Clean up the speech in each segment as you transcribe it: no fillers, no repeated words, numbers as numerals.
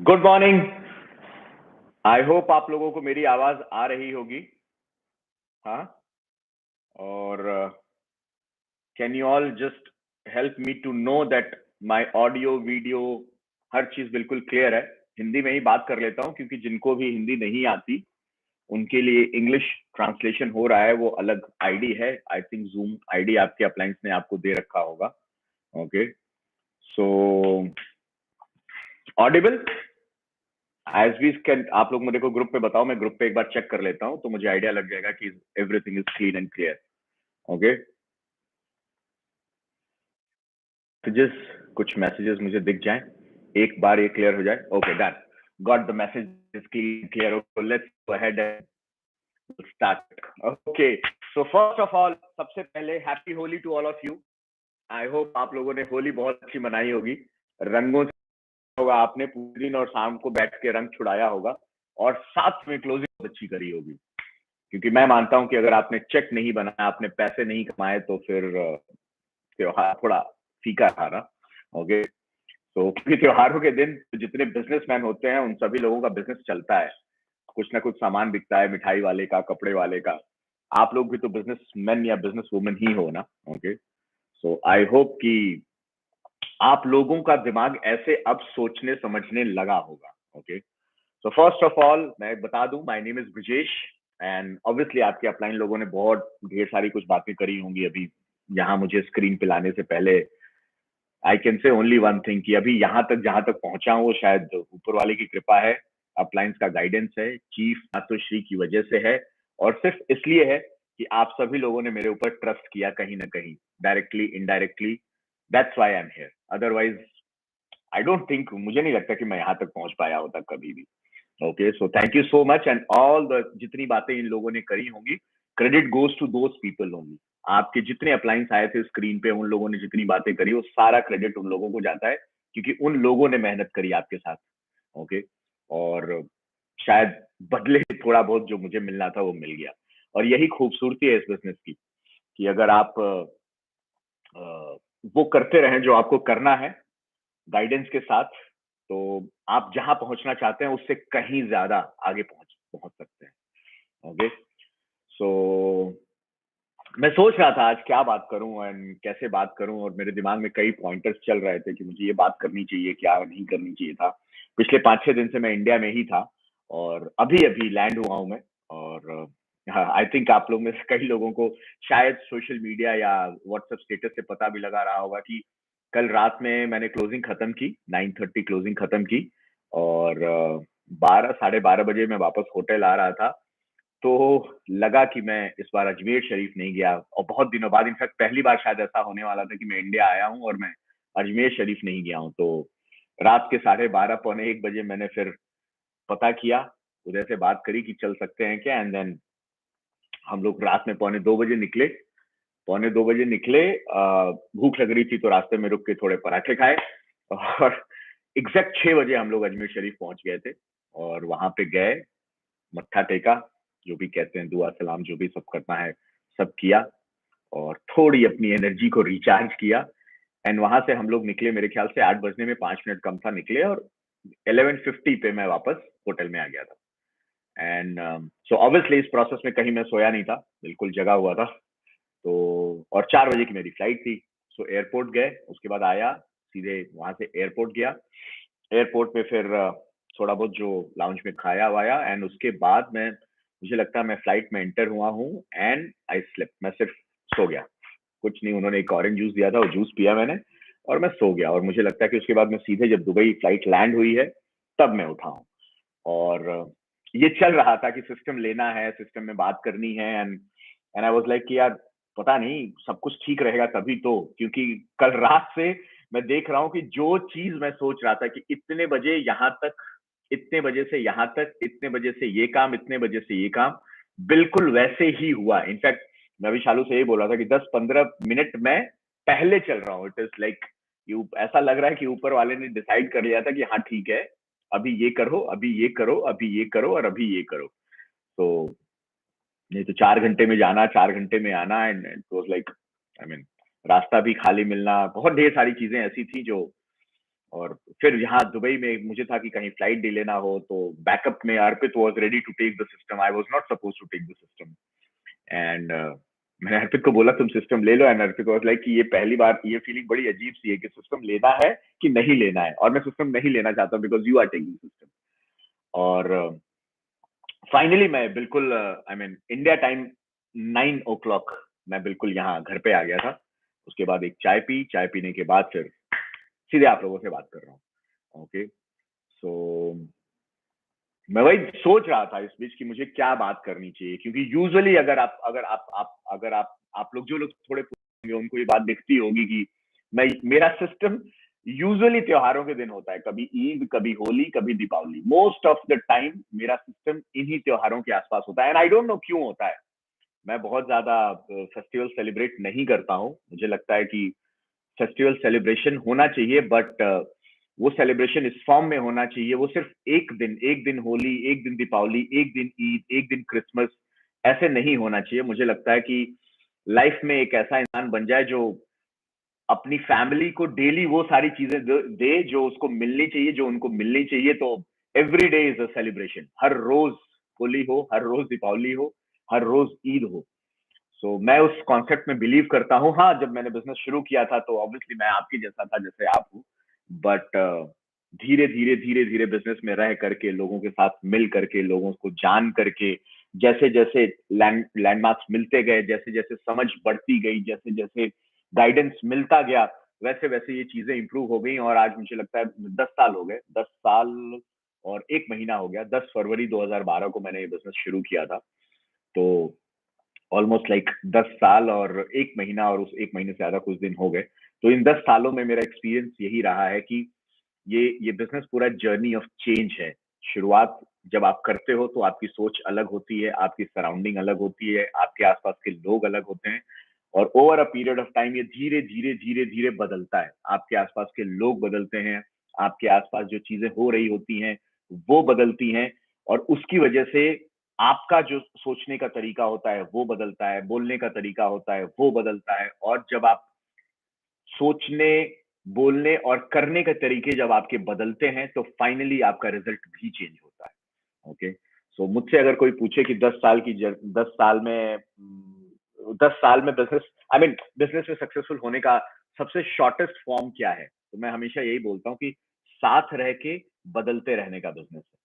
Good morning. आई hope आप लोगों को मेरी आवाज आ रही होगी। हाँ, और can you all just help me to know that my audio video हर चीज बिल्कुल क्लियर है। हिंदी में ही बात कर लेता हूँ क्योंकि जिनको भी हिंदी नहीं आती उनके लिए इंग्लिश ट्रांसलेशन हो रहा है। वो अलग आईडी है, आई थिंक जूम आईडी आपके अप्लायंस ने आपको दे रखा होगा। Okay, so audible as we can. आप लोग मेरे को ग्रुप पे बताओ, मैं ग्रुप पे एक बार चेक कर लेता हूँ तो मुझे आइडिया लग जाएगा कि everything is clean and clear. Okay, messages, कुछ मैसेजेस मुझे दिख जाएं, एक बार ये क्लियर हो जाए। Okay, done, got the message is clear. Okay, let's go ahead and start. Okay, so first of all सबसे पहले happy Holi to all of you. I hope आप लोगों ने होली बहुत अच्छी मनाई होगी, रंगों से होगा, आपने पूरे दिन और शाम को बैठ के रंग छुड़ाया होगा और साथ में क्लोजिंग बहुत अच्छी करी होगी। क्योंकि मैं मानता हूं कि अगर आपने चेक नहीं बनाया, आपने पैसे नहीं कमाए, तो फिर त्योहार थोड़ा फीका रहा ना। ओके, तो क्योंकि त्योहारों के दिन जितने बिजनेसमैन होते हैं उन सभी लोगों का बिजनेस चलता है, कुछ ना कुछ सामान बिकता है, मिठाई वाले का, कपड़े वाले का। आप लोग भी तो बिजनेसमैन या बिजनेस वुमेन ही हो ना। ओके, सो आई होप कि आप लोगों का दिमाग ऐसे अब सोचने समझने लगा होगा। Okay, so first of all मैं बता दूं, my name is Brijesh and obviously आपके अपलाइन लोगों ने बहुत ढेर सारी कुछ बातें करी होंगी अभी यहाँ मुझे स्क्रीन पे लाने से पहले। I can say only one thing कि अभी यहाँ तक जहां तक पहुंचा हूँ वो शायद ऊपर वाले की कृपा है, अपलाइंस का गाइडेंस है, चीफ मातोश्री की वजह से है, और सिर्फ इसलिए है कि आप सभी लोगों ने मेरे ऊपर ट्रस्ट किया कहीं ना कहीं, directly indirectly. That's why I am here. Otherwise I don't think, मुझे नहीं लगता कि मैं यहाँ तक पहुंच पाया होता कभी भी। Okay, so thank you so much and all the जितनी बातें इन लोगों ने करी होंगी, credit goes to those people होंगी। आपके जितने अप्लायंस आए थे स्क्रीन पे, उन लोगों ने जितनी बातें करी वो सारा क्रेडिट उन लोगों को जाता है, क्योंकि उन लोगों ने मेहनत करी आपके साथ। ओके, और शायद बदले थोड़ा बहुत जो मुझे मिलना था वो मिल गया। और यही खूबसूरती है इस बिजनेस की कि अगर आप वो करते रहें जो आपको करना है गाइडेंस के साथ, तो आप जहां पहुंचना चाहते हैं उससे कहीं ज्यादा आगे पहुंच पहुंच सकते हैं। ओके, सो मैं सोच रहा था आज क्या बात करूं एंड कैसे बात करूं, और मेरे दिमाग में कई पॉइंटर्स चल रहे थे कि मुझे ये बात करनी चाहिए, क्या नहीं करनी चाहिए था। पिछले 5-6 दिन से मैं इंडिया में ही था और अभी अभी लैंड हुआ हूं मैं। और आई थिंक आप लोग में से कई लोगों को शायद सोशल मीडिया या व्हाट्सएप स्टेटस से पता भी लगा रहा होगा कि कल रात में मैंने क्लोजिंग खत्म की, 9:30 क्लोजिंग खत्म की, और 12-12:30 बजे मैं वापस होटल आ रहा था। तो लगा कि मैं इस बार अजमेर शरीफ नहीं गया, और बहुत दिनों बाद, इनफैक्ट पहली बार शायद ऐसा होने वाला था कि मैं इंडिया आया हूँ और मैं अजमेर शरीफ नहीं गया हूँ। तो रात के 12:30 पौने 1 बजे मैंने फिर पता किया, उधर से बात करी कि चल सकते हैं क्या, एंड देन हम लोग रात में पौने 2 बजे निकले। पौने 2 बजे निकले, भूख लग रही थी तो रास्ते में रुक के थोड़े पराठे खाए, और एग्जैक्ट 6 बजे हम लोग अजमेर शरीफ पहुंच गए थे। और वहां पे गए, मत्था टेका, जो भी कहते हैं, दुआ सलाम जो भी सब करना है सब किया, और थोड़ी अपनी एनर्जी को रिचार्ज किया। एंड वहां से हम लोग निकले, मेरे ख्याल से 8 बजने में 5 मिनट कम था निकले, और 11:50 पे मैं वापस होटल में आ गया था। एंड सो ऑब्वियसली इस प्रोसेस में कहीं मैं सोया नहीं था, बिल्कुल जगा हुआ था। तो और 4 बजे की मेरी फ्लाइट थी। सो एयरपोर्ट गए, उसके बाद आया, सीधे वहां से एयरपोर्ट गया। एयरपोर्ट पे फिर थोड़ा बहुत जो लाउंज में खाया वाया, एंड उसके बाद मैं, मुझे लगता है मैं फ्लाइट में एंटर हुआ हूँ एंड आई स्लिप, मैं सिर्फ सो गया। कुछ नहीं, उन्होंने एक ऑरेंज जूस दिया था, वो जूस पिया मैंने और मैं सो गया। और मुझे लगता है कि उसके बाद मैं सीधे, जब दुबई फ्लाइट लैंड हुई है, तब मैं उठा हूँ। और ये चल रहा था कि सिस्टम लेना है, सिस्टम में बात करनी है, एंड आई वाज लाइक कि यार पता नहीं सब कुछ ठीक रहेगा तभी तो, क्योंकि कल रात से मैं देख रहा हूँ कि जो चीज मैं सोच रहा था कि इतने बजे यहाँ तक, इतने बजे से यहाँ तक, इतने बजे से ये काम, इतने बजे से ये काम, बिल्कुल वैसे ही हुआ। इनफैक्ट मैं अभी शालू से ये बोल रहा था कि 10-15 मिनट में पहले चल रहा हूँ। इट इज लाइक ऐसा लग रहा है कि ऊपर वाले ने डिसाइड कर लिया था कि हाँ ठीक है, अभी ये करो, अभी ये करो, अभी ये करो, और अभी ये करो। तो नहीं तो 4 घंटे में जाना, 4 घंटे में आना, and it was like, I mean, रास्ता भी खाली मिलना, बहुत ढेर सारी चीजें ऐसी थी जो और फिर यहाँ दुबई में मुझे था कि कहीं फ्लाइट डिले ना हो, तो बैकअप में Arpit was ready to take the system, I was not suppose to take the system. And मैंने अर्पित को बोला तुम सिस्टम ले लो, एंड अर्पित वाज लाइक कि ये पहली बार, ये फीलिंग बड़ी अजीब सी है कि सिस्टम लेना है कि नहीं लेना है, और मैं सिस्टम नहीं लेना चाहता हूँ because you are taking system. और फाइनली मैं बिल्कुल I mean India time 9 o'clock मैं बिल्कुल यहाँ घर पे आ गया था। उसके बाद एक चाय पी, चाय पीने के बाद फिर सीधे आप लोगों से बात कर रहा हूँ। ओके, सो मैं वही सोच रहा था इस बीच कि मुझे क्या बात करनी चाहिए, क्योंकि यूजुअली अगर आप लोग, जो लोग थोड़े होंगे उनको ये बात दिखती होगी कि मैं, मेरा सिस्टम यूजुअली त्योहारों के दिन होता है, कभी ईद, कभी होली, कभी Deepawali. Most of the time मेरा सिस्टम इन्हीं त्योहारों के आसपास होता है, एंड आई डोंट नो क्यों होता है। मैं बहुत ज्यादा फेस्टिवल सेलिब्रेट नहीं करता हूँ। मुझे लगता है कि फेस्टिवल सेलिब्रेशन होना चाहिए, बट वो सेलिब्रेशन इस फॉर्म में होना चाहिए, वो सिर्फ एक दिन होली, एक दिन दीपावली, एक दिन ईद, एक दिन क्रिसमस, ऐसे नहीं होना चाहिए। मुझे लगता है कि लाइफ में एक ऐसा इंसान बन जाए जो अपनी फैमिली को डेली वो सारी चीजें दे जो उसको मिलनी चाहिए, जो उनको मिलनी चाहिए। तो every day is a celebration, हर रोज होली हो, हर रोज दीपावली हो, हर रोज ईद हो। मैं उस कॉन्सेप्ट में बिलीव करता हूँ। हाँ, जब मैंने बिजनेस शुरू किया था तो ऑब्वियसली मैं आपके जैसा था जैसे आप हूँ, बट धीरे धीरे धीरे धीरे बिजनेस में रह करके, लोगों के साथ मिल करके, लोगों को जान करके, जैसे जैसे लैंडमार्क्स मिलते गए, जैसे जैसे समझ बढ़ती गई, जैसे जैसे गाइडेंस मिलता गया, वैसे वैसे ये चीजें इंप्रूव हो गई। और आज मुझे लगता है 10 साल हो गए, 10 साल और 1 महीना हो गया। 10 फरवरी 2012 को मैंने ये बिजनेस शुरू किया था। तो ऑलमोस्ट लाइक 10 साल और 1 महीना, और उस 1 महीने से ज्यादा कुछ दिन हो गए। तो इन 10 सालों में मेरा एक्सपीरियंस यही रहा है कि ये बिजनेस पूरा जर्नी ऑफ चेंज है। शुरुआत जब आप करते हो तो आपकी सोच अलग होती है, आपकी सराउंडिंग अलग होती है, आपके आसपास के लोग अलग होते हैं, और over a period of time ये धीरे धीरे धीरे धीरे बदलता है। आपके आसपास के लोग बदलते हैं, आपके आसपास जो चीजें हो रही होती हैं वो बदलती हैं, और उसकी वजह से आपका जो सोचने का तरीका होता है वो बदलता है, बोलने का तरीका होता है वो बदलता है। और जब आप सोचने, बोलने और करने के तरीके जब आपके बदलते हैं तो फाइनली आपका रिजल्ट भी चेंज होता है। ओके, सो मुझसे अगर कोई पूछे कि 10 साल में बिजनेस, आई मीन बिजनेस में सक्सेसफुल होने का सबसे शॉर्टेस्ट फॉर्म क्या है, तो मैं हमेशा यही बोलता हूँ कि साथ रह के बदलते रहने का बिजनेस है।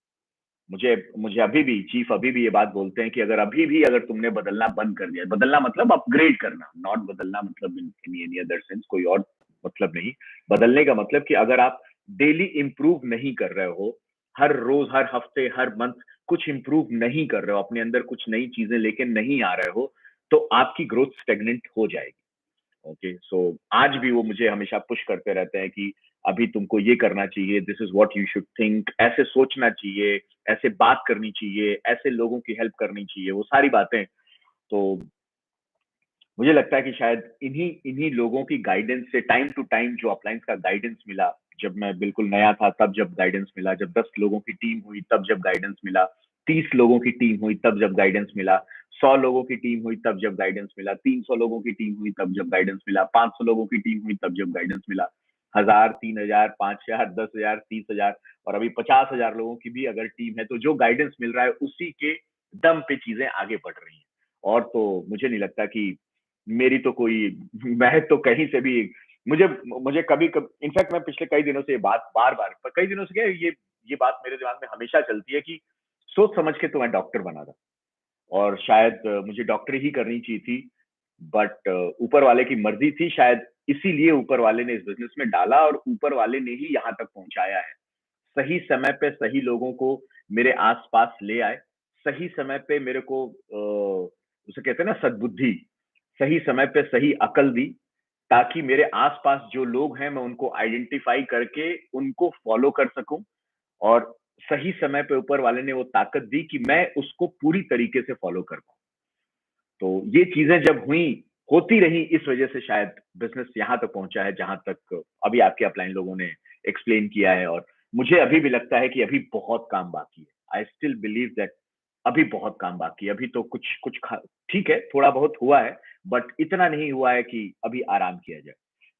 मुझे मुझे अभी भी चीफ अभी भी ये बात बोलते हैं कि अगर अभी भी अगर तुमने बदलना बंद कर दिया, बदलना मतलब अपग्रेड करना, नॉट बदलना मतलब इन एनी अदर सेंस, कोई और मतलब नहीं। बदलने का मतलब कि अगर आप डेली इंप्रूव नहीं कर रहे हो, हर रोज, हर हफ्ते, हर मंथ कुछ इंप्रूव नहीं कर रहे हो, अपने अंदर कुछ नई चीजें लेके नहीं आ रहे हो, तो आपकी ग्रोथ स्टेगनेंट हो जाएगी। ओके, सो आज भी वो मुझे हमेशा पुश करते रहते हैं कि अभी तुमको ये करना चाहिए, this is what you should think, ऐसे सोचना चाहिए, ऐसे बात करनी चाहिए, ऐसे लोगों की हेल्प करनी चाहिए, वो सारी बातें। तो मुझे लगता है कि शायद इन्हीं इन्हीं लोगों की गाइडेंस से टाइम टू टाइम जो अपलाइंस का गाइडेंस मिला, जब मैं बिल्कुल नया था तब जब गाइडेंस मिला, जब 10 लोगों की टीम हुई तब जब गाइडेंस मिला, 30 लोगों की टीम हुई तब जब गाइडेंस मिला, 100 लोगों की टीम हुई तब जब गाइडेंस मिला, 300 लोगों की टीम हुई तब जब गाइडेंस मिला, 500 लोगों की टीम हुई तब जब गाइडेंस मिला, 1000, 3000, 5000, 10,000, 30,000, और अभी 50,000 लोगों की भी अगर टीम है, तो जो गाइडेंस मिल रहा है उसी के दम पे चीजें आगे बढ़ रही हैं। और तो मुझे नहीं लगता कि मेरी तो कोई मैं तो कहीं से भी, मुझे मुझे कभी कभी इनफैक्ट मैं पिछले कई दिनों से ये बात बार बार, कई दिनों से क्या, ये बात मेरे दिमाग में हमेशा चलती है कि सोच समझ के तो मैं डॉक्टर बना था, और शायद मुझे डॉक्टरी ही करनी चाहिए थी, बट ऊपर वाले की मर्जी थी शायद, इसीलिए ऊपर वाले ने इस बिजनेस में डाला, और ऊपर वाले ने ही यहाँ तक पहुंचाया है। सही समय पे सही लोगों को मेरे आसपास ले आए, सही समय पे मेरे को उसे कहते हैं ना सद्बुद्धि, सही समय पे सही अकल दी, ताकि मेरे आसपास जो लोग हैं मैं उनको आइडेंटिफाई करके उनको फॉलो कर सकूं, और सही समय पे ऊपर वाले ने वो ताकत दी कि मैं उसको पूरी तरीके से फॉलो कर पाऊं। तो ये चीजें जब हुई, होती रही, इस वजह से शायद बिजनेस यहाँ तक पहुंचा है जहां तक अभी आपके अपलाइन लोगों ने एक्सप्लेन किया है। और मुझे अभी भी लगता है कि अभी बहुत काम बाकी है। आई स्टिल बिलीव दैट अभी बहुत काम बाकी है। अभी तो कुछ कुछ ठीक है, थोड़ा बहुत हुआ है, बट इतना नहीं हुआ है कि अभी आराम किया जाए।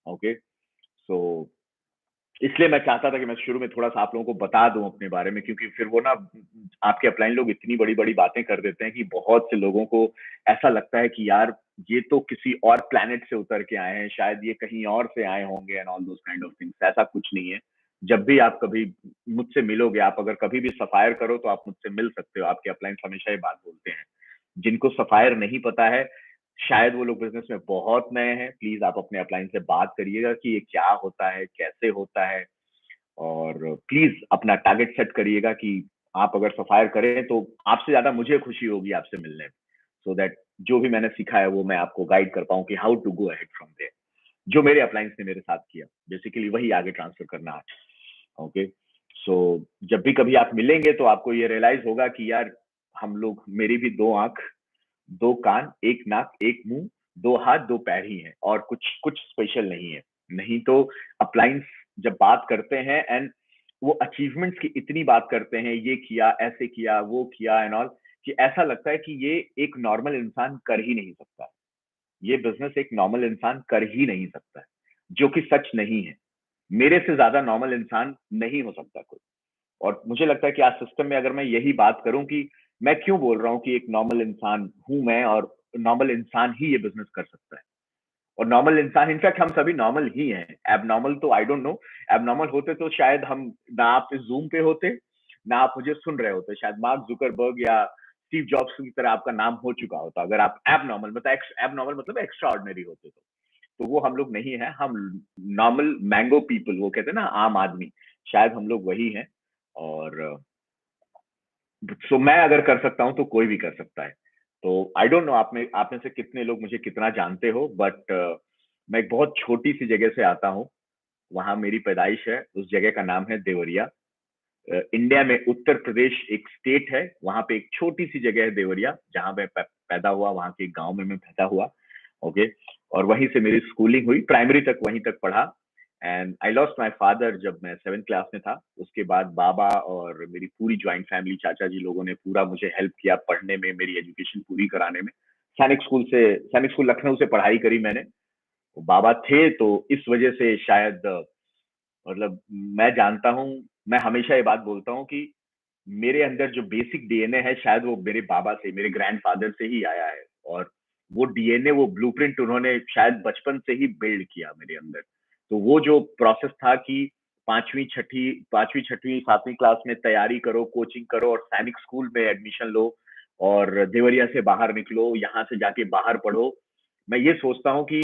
ओके, सो इसलिए मैं चाहता था कि मैं शुरू में थोड़ा-सा आप लोगों को बता दूँ अपने बारे में, क्योंकि फिर वो ना आपके अपलाइन लोग इतनी बड़ी-बड़ी बातें कर देते हैं कि बहुत से लोगों को ऐसा लगता है कि यार ये तो किसी और प्लैनेट से उतर के आए हैं, शायद ये कहीं और से आए होंगे and all those kind of things. ऐसा कुछ नहीं है। जब भी आप कभी मुझसे मिलोगे, आप अगर कभी भी सफ़ायर करो तो आप मुझसे मिल सकते हो। आपके अपलाइन्स हमेशा ये बात बोलते हैं। जिनको सफ़ायर नहीं पता है, शायद वो लोग बिज़नेस में बहुत नए हैं, प्लीज़ आप अपने अपलाइन से बात करिएगा कि ये क्या होता है, कैसे होता है? और प्लीज़ अपना टारगेट सेट करिएगा कि आप अगर सफ़ायर करें तो आपसे ज़्यादा मुझे खुशी होगी आपसे मिलने में। सो दैट जो भी मैंने सीखा है वो मैं आपको गाइड कर पाऊँ कि how to go ahead from there. जो मेरे अपलाइन्स ने मेरे साथ किया, बेसिकली वही आगे ट्रांसफ़र करना है। ओके? सो जब भी कभी आप मिलेंगे तो आपको ये रियलाइज़ होगा कि यार हम लोग मेरी भी 2 आँख, 2 कान, 1 नाक, 1 मुँह, 2 हाथ, 2 पैर ही हैं और कुछ कुछ स्पेशल नहीं है। नहीं तो अपलायंस जब बात करते हैं एंड वो अचीवमेंट्स की इतनी बात करते हैं, ये किया, ऐसे किया, वो किया एंड ऑल, कि ऐसा लगता है कि ये एक नॉर्मल इंसान कर ही नहीं सकता। ये बिज़नेस एक नॉर्मल इंसान कर ही नहीं सकता है, जो कि सच नहीं है। मेरे से ज़्यादा नॉर्मल इंसान नहीं हो सकता कोई। और मुझे लगता है कि आज सिस्टम में अगर मैं यही बात करूँ कि मैं क्यों बोल रहा हूँ कि एक नॉर्मल इंसान हूँ मैं और नॉर्मल इंसान ही ये बिज़नेस कर सकता है। और नॉर्मल इंसान इनफैक्ट हम सभी नॉर्मल ही हैं। एबनॉर्मल तो आई डोंट नो, एबनॉर्मल होते तो शायद हम ना आप इस ज़ूम पे होते, ना आप मुझे सुन रहे होते। शायद मार्क ज़ुकरबर्ग या स्टीव जॉब्स की तरह आपका नाम हो चुका होता। अगर आप एबनॉर्मल मतलब एबनॉर्मल मतलब एक्स्ट्रा ऑर्डिनरी होते तो। तो वो हम लोग नहीं हैं, हम नॉर्मल मैंगो पीपल वो कहते हैं ना आम आदमी, शायद हम लोग वही हैं। और सो मैं अगर कर सकता हूँ तो कोई भी कर सकता है। तो आई डोंट नो आप में से कितने लोग मुझे कितना जानते हो, बट मैं एक बहुत छोटी-सी जगह से आता हूँ, वहाँ मेरी पैदाइश है, उस जगह का नाम है देवरिया। इंडिया में उत्तर प्रदेश एक स्टेट है, वहाँ पे एक छोटी-सी जगह है देवरिया, जहाँ मैं पैदा हुआ, वहाँ के गाँव में मैं पैदा हुआ, ओके? और वहीं से मेरी स्कूलिंग हुई, प्राइमरी तक वहीं तक पढ़ा and I lost my father जब मैं 7th क्लास में था। उसके बाद बाबा और मेरी पूरी जॉइंट फैमिली, चाचा जी लोगों ने पूरा मुझे हेल्प किया पढ़ने में, मेरी एजुकेशन पूरी कराने में। सैनिक स्कूल लखनऊ से पढ़ाई करी मैंने। बाबा थे तो इस वजह से शायद मतलब मैं जानता हूँ, मैं हमेशा ये बात बोलता हूँ कि मेरे अंदर जो बेसिक डीएनए है शायद वो मेरे बाबा से, मेरे ग्रैंडफादर से ही आया है। और वो डीएनए, वो ब्लूप्रिंट उन्होंने शायद बचपन से ही बिल्ड किया मेरे अंदर। तो वो जो प्रोसेस था कि 5वीं 6वीं 7वीं क्लास में तैयारी करो, कोचिंग करो और सैनिक स्कूल में एडमिशन लो और देवरिया से बाहर निकलो, यहाँ से जाके बाहर पढ़ो। मैं ये सोचता हूँ कि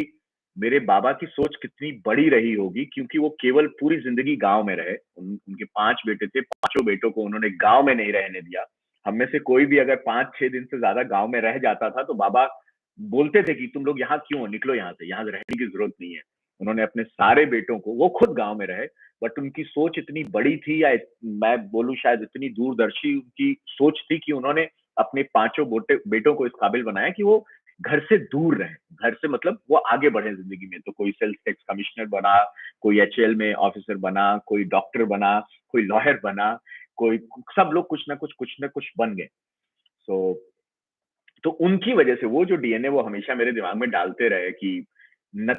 मेरे बाबा की सोच कितनी बड़ी रही होगी, क्योंकि वो केवल पूरी ज़िंदगी गाँव में रहे। उनके 5 बेटे थे, पाँचों बेटों को उन्होंने गाँव में नहीं रहने दिया। हम में से कोई भी अगर 5-6 दिन से ज़्यादा गाँव में रह जाता था, तो बाबा बोलते थे कि तुम लोग यहाँ क्यों हो? निकलो यहाँ से, यहाँ रहने की ज़रूरत नहीं है। उन्होंने अपने सारे बेटों को, वो खुद गाँव में रहे, बट उनकी सोच इतनी बड़ी थी, या मैं बोलूँ शायद इतनी दूरदर्शी उनकी सोच थी कि उन्होंने अपने पाँचों बेटों को इस काबिल बनाया कि वो घर से दूर रहें। घर से मतलब वो आगे बढ़े ज़िंदगी में। तो कोई सेल्स टैक्स कमिश्नर बना, कोई एचएएल में ऑफिसर बना, कोई डॉक्टर बना, कोई लॉयर बना, कोई सब लोग कुछ न कुछ बन गए। सो तो उनकी वजह से वो जो डीएनए वो हमेशा मेरे दिमाग में डालते रहे कि न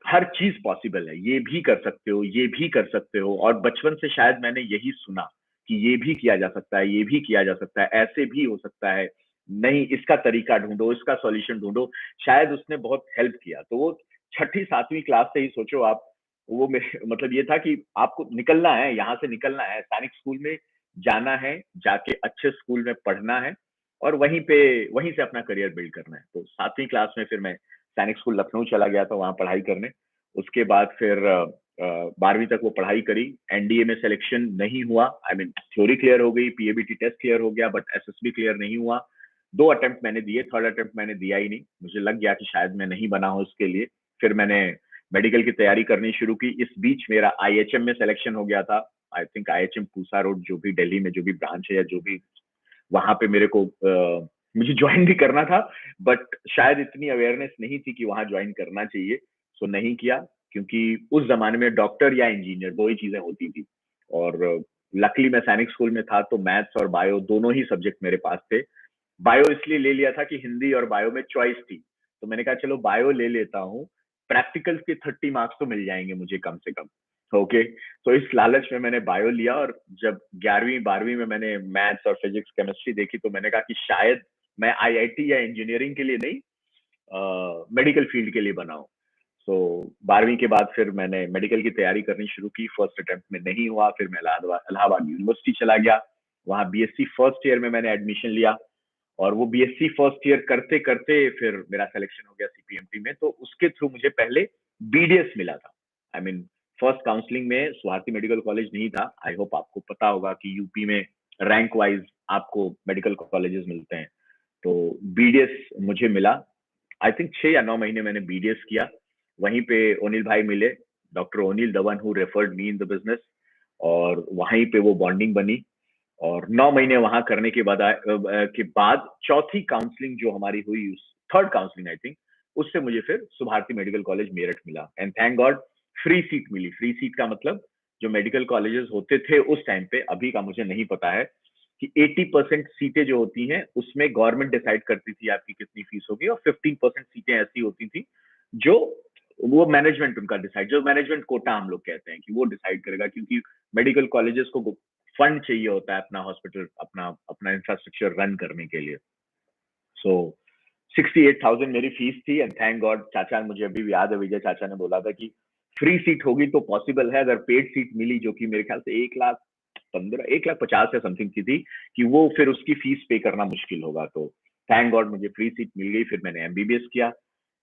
हर चीज़ पॉसिबल है, ये भी कर सकते हो, ये भी कर सकते हो। और बचपन से शायद मैंने यही सुना कि ये भी किया जा सकता है, ये भी किया जा सकता है, ऐसे भी हो सकता है। नहीं, इसका तरीका ढूँढो, इसका सॉल्यूशन ढूँढो। शायद उसने बहुत हेल्प किया। तो वो छठी 7वीं क्लास से ही सोचो आप, वो मेरे मतलब ये था कि आपको निकलना है, यहाँ से निकलना है, सैनिक स्कूल में जाना है, जाके अच्छे स्कूल में पढ़ना है और वहीं से अपना करियर बिल्ड करना है। तो 7वीं क्लास में फिर मैं सैनिक स्कूल लखनऊ चला गया था वहाँ पढ़ाई करने। उसके बाद फिर 12वीं तक वो पढ़ाई करी। एनडीए में सिलेक्शन नहीं हुआ। आई मीन थ्योरी क्लियर हो गई, पीएबीटी टेस्ट क्लियर हो गया, बट एसएसबी क्लियर नहीं हुआ। 2 अटेम्प्ट मैंने दिए, थर्ड अटेम्प्ट मैंने दिया ही नहीं। मुझे लग गया कि शायद मैं नहीं बना हूँ इसके लिए। फिर मैंने मेडिकल की तैयारी करनी शुरू की। इस बीच मेरा आईएचएम में सिलेक्शन हो गया था। I think IHM Pusa road जो भी दिल्ली में जो भी ब्रांच है या जो भी वहाँ पे मेरे को मुझे ज्वाइन भी करना था, बट शायद इतनी अवेयरनेस नहीं थी कि वहाँ ज्वाइन करना चाहिए। सो नहीं किया, क्योंकि उस जमाने में डॉक्टर या इंजीनियर 2 ही चीजें होती थी। और लकीली मैं सैनिक स्कूल में था तो मैथ्स और बायो दोनों ही सब्जेक्ट मेरे पास थे। बायो इसलिए ले लिया था कि हिंदी और बायो में चॉइस थी। तो मैंने कहा चलो बायो ले लेता हूँ, प्रैक्टिकल्स के 30 मार्क्स तो मिल जाएंगे मुझे कम से कम। ओके, तो इस लालच में मैंने बायो लिया, और जब 11वीं 12वीं में मैंने मैथ्स और फिजिक्स केमिस्ट्री देखी तो मैंने कहा कि शायद मैं आईआईटी या इंजीनियरिंग के लिए नहीं, मेडिकल फील्ड के लिए बना हूँ। सो 12वीं के बाद फिर मैंने मेडिकल की तैयारी करनी शुरू की। फर्स्ट अटेम्प्ट में नहीं हुआ, फिर मैं इलाहाबाद यूनिवर्सिटी चला गया। वहाँ बीएससी फर्स्ट ईयर में मैंने एडमिशन लिया, और वो बीएससी फर्स्ट ईयर करते करते फिर मेरा सिलेक्शन हो गया सीपीएमटी में। तो उसके थ्रू मुझे पहले बीडीएस मिला था। आई मीन फर्स्ट काउंसलिंग में स्वाति मेडिकल कॉलेज नहीं था। आई होप आपको पता होगा कि यूपी में रैंक वाइज आपको मेडिकल कॉलेजेस मिलते हैं। तो बीडीएस मुझे मिला। आई थिंक 6 या 9 महीने मैंने बीडीएस किया। वहीं पे ओनिल भाई मिले, doctor O'Neill, the one who referred me in the business, और वहीं पे वो बॉन्डिंग बनी। और 9 महीने वहां करने के बाद चौथी काउंसलिंग जो हमारी हुई, थर्ड काउंसलिंग आई थिंक, उससे मुझे फिर सुभारती मेडिकल कॉलेज मेरठ मिला। And thank God free seat मिली। फ्री सीट का मतलब जो मेडिकल कॉलेजेस होते थे उस टाइम पे, अभी का मुझे नहीं पता है, कि 80% सीटें जो होती हैं उसमें गवर्नमेंट डिसाइड करती थी आपकी कितनी फीस होगी, और 15% सीटें ऐसी होती थी जो वो मैनेजमेंट उनका डिसाइड, जो मैनेजमेंट कोटा हम लोग कहते हैं, कि वो डिसाइड करेगा, क्योंकि मेडिकल कॉलेजेस को फंड चाहिए होता है अपना हॉस्पिटल, अपना अपना इंफ्रास्ट्रक्चर रन करने के लिए। सो 68,000 मेरी फीस थी। एंड थैंक गॉड, चाचा, मुझे अभी भी याद है, विजय चाचा ने बोला था कि फ्री सीट होगी तो पॉसिबल है, अगर पेड सीट मिली, जो कि मेरे ख्याल से 1,50,000 या समथिंग की थी, कि वो फिर उसकी फीस पे करना मुश्किल होगा। तो थैंक गॉड मुझे फ्री सीट मिल गई। फिर मैंने एमबीबीएस किया।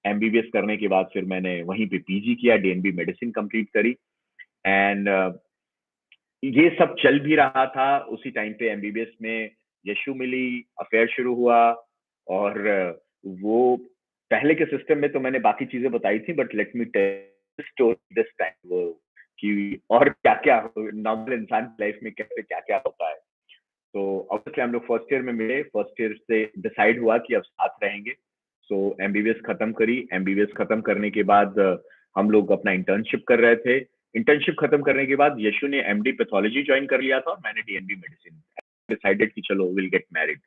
एमबीबीएस करने के बाद फिर मैंने वहीं पे पीजी किया, डीएनबी मेडिसिन कंप्लीट करी। एंड ये सब चल भी रहा था उसी टाइम पे। एमबीबीएस में यशु मिली, अफेयर शुरू हुआ। और वो पहले के सिस्टम में तो मैंने बाकी चीजें बताई थी, but let me tell story this time, वो कि और क्या क्या नॉर्मल इंसान की लाइफ में कैसे क्या क्या होता है। तो ऑब्वियसली हम लोग फर्स्ट ईयर में मिले। फर्स्ट ईयर से डिसाइड हुआ कि अब साथ रहेंगे। सो एमबीबीएस खत्म करी। एमबीबीएस खत्म करने के बाद हम लोग अपना इंटर्नशिप कर रहे थे। इंटर्नशिप खत्म करने के बाद यशु ने एमडी पैथोलॉजी ज्वाइन कर लिया था, और मैंने डीएनबी मेडिसिन। डिसाइडेड कि चलो विल गेट मैरिड।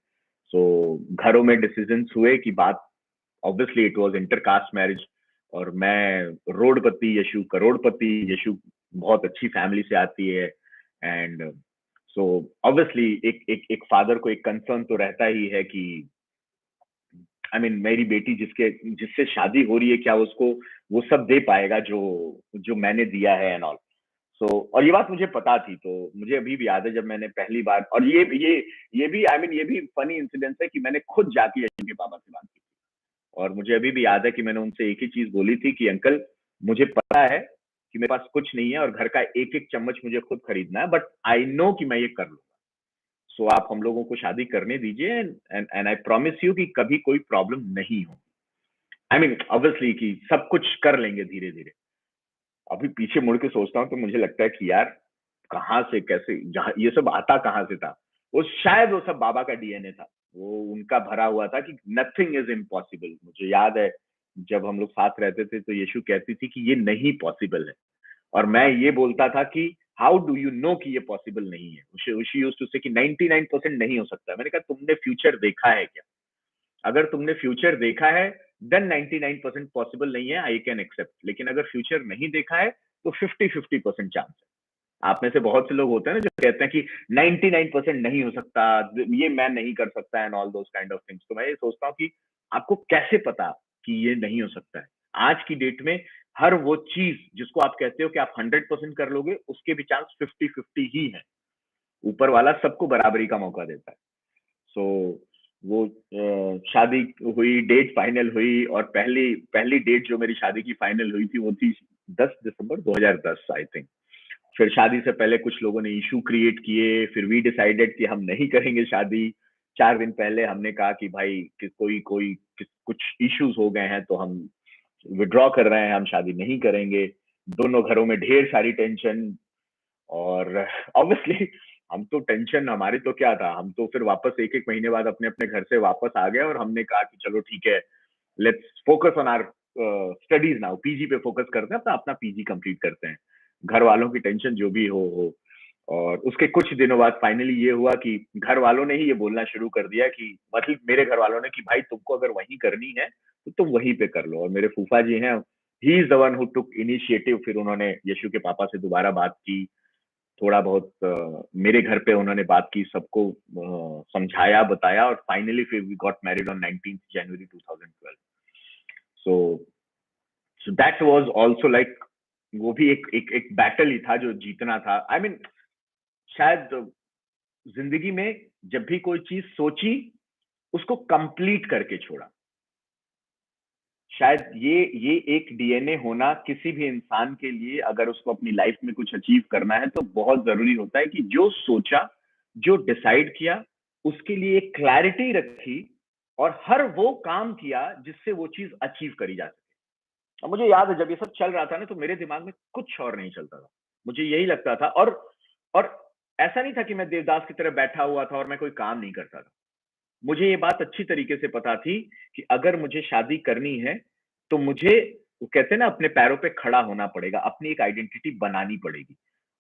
सो घरों में डिसीजंस हुए कि बात, obviously it was intercaste marriage. और मैं रोडपति, यशु करोड़पति। यशु बहुत अच्छी फैमिली से आती है। एंड सो ऑब्वियसली एक एक एक फादर को एक कंसर्न तो रहता ही है कि आई मीन मेरी बेटी जिससे शादी हो रही है, क्या उसको वो सब दे पाएगा जो जो मैंने दिया है एंड ऑल। सो और ये बात मुझे पता थी। तो मुझे अभी भी याद है जब मैंने पहली बार, और ये भी आई मीन ये भी फनी इंसिडेंस है कि मैंने खुद जाके यशु के पापा से बात की। और मुझे अभी भी याद है कि मैंने उनसे एक ही चीज बोली थी कि अंकल, मुझे पता है कि मेरे पास कुछ नहीं है और घर का एक एक चम्मच मुझे खुद खरीदना है, बट आई नो कि मैं ये कर लूंगा। सो आप हम लोगों को शादी करने दीजिए, एंड आई प्रॉमिस यू कि कभी कोई प्रॉब्लम नहीं हो। आई मीन ऑब्वियसली कि सब कुछ कर लेंगे धीरे धीरे। अभी पीछे मुड़ के सोचता हूँ तो मुझे लगता है कि यार, कहाँ से कैसे जहाँ ये सब आता कहाँ से था। वो शायद वो सब बाबा का डीएनए था। वो उनका भरा हुआ था कि नथिंग इज इम्पॉसिबल। मुझे याद है जब हम लोग साथ रहते थे तो यीशु कहती थी कि ये नहीं पॉसिबल है, और मैं ये बोलता था कि हाउ डू यू नो कि ये पॉसिबल नहीं है। शी यूज्ड टू से कि 99% नहीं हो सकता। मैंने कहा तुमने फ्यूचर देखा है क्या? अगर तुमने फ्यूचर देखा है देन 99% पॉसिबल नहीं है, आई कैन एक्सेप्ट। लेकिन अगर फ्यूचर नहीं देखा है तो 50-50% चांस है। आप में से बहुत से लोग होते हैं ना जो कहते हैं कि 99% नहीं हो सकता, ये मैं नहीं कर सकता and all those kind of things. तो मैं ये सोचता हूँ कि आपको कैसे पता कि ये नहीं हो सकता है? आज की डेट में हर वो चीज जिसको आप कहते हो कि आप 100% कर लोगे, उसके भी चांस 50-50 ही है। ऊपर वाला सबको बराबरी का मौका देता है। सो वो शादी हुई, डेट फाइनल हुई, और पहली पहली डेट जो मेरी शादी की फाइनल हुई थी वो थी 10 दिसंबर 2010 आई थिंक। फिर शादी से पहले कुछ लोगों ने इशू क्रिएट किए, फिर वी डिसाइडेड कि हम नहीं करेंगे शादी। 4 दिन पहले हमने कहा कि भाई कि कोई कोई कुछ इश्यूज हो गए हैं तो हम विड्रॉ कर रहे हैं, हम शादी नहीं करेंगे। दोनों घरों में ढेर सारी टेंशन। और ऑब्वियसली हम तो टेंशन, हमारी तो क्या था, हम तो फिर वापस एक एक महीने बाद अपने अपने घर से वापस आ गए, और हमने कहा कि चलो ठीक है, let's focus on our studies now. PG पे फोकस करते हैं, अपना अपना पीजी कंप्लीट करते हैं। घर वालों की टेंशन जो भी हो। और उसके कुछ दिनों बाद फाइनली ये हुआ कि घर वालों ने ही ये बोलना शुरू कर दिया कि मतलब मेरे घर वालों ने कि भाई तुमको अगर वहीं करनी है तो तुम वहीं पे कर लो। और मेरे फूफा जी हैं, ही is the one who took initiative. फिर उन्होंने यशु के पापा से दोबारा बात की, थोड़ा बहुत मेरे घर पे उन्होंने बात की, सबको समझाया, बताया, और फाइनली फिर we got married on 19 January 2012। So that was also like, वो भी एक बैटल ही था जो जीतना था। आई मीन शायद जिंदगी में जब भी कोई चीज सोची उसको कंप्लीट करके छोड़ा। शायद ये एक डीएनए होना किसी भी इंसान के लिए, अगर उसको अपनी लाइफ में कुछ अचीव करना है तो बहुत जरूरी होता है कि जो सोचा, जो डिसाइड किया, उसके लिए एक क्लैरिटी रखी और हर वो काम किया जिससे वो चीज अचीव करी जा सके। और मुझे याद है जब ये सब चल रहा था ना, तो मेरे दिमाग में कुछ और नहीं चलता था, मुझे यही लगता था। और ऐसा नहीं था कि मैं देवदास की तरह बैठा हुआ था और मैं कोई काम नहीं करता था। मुझे ये बात अच्छी तरीके से पता थी कि अगर मुझे शादी करनी है तो मुझे, वो कहते हैं ना, अपने पैरों पे खड़ा होना पड़ेगा, अपनी एक आइडेंटिटी बनानी पड़ेगी।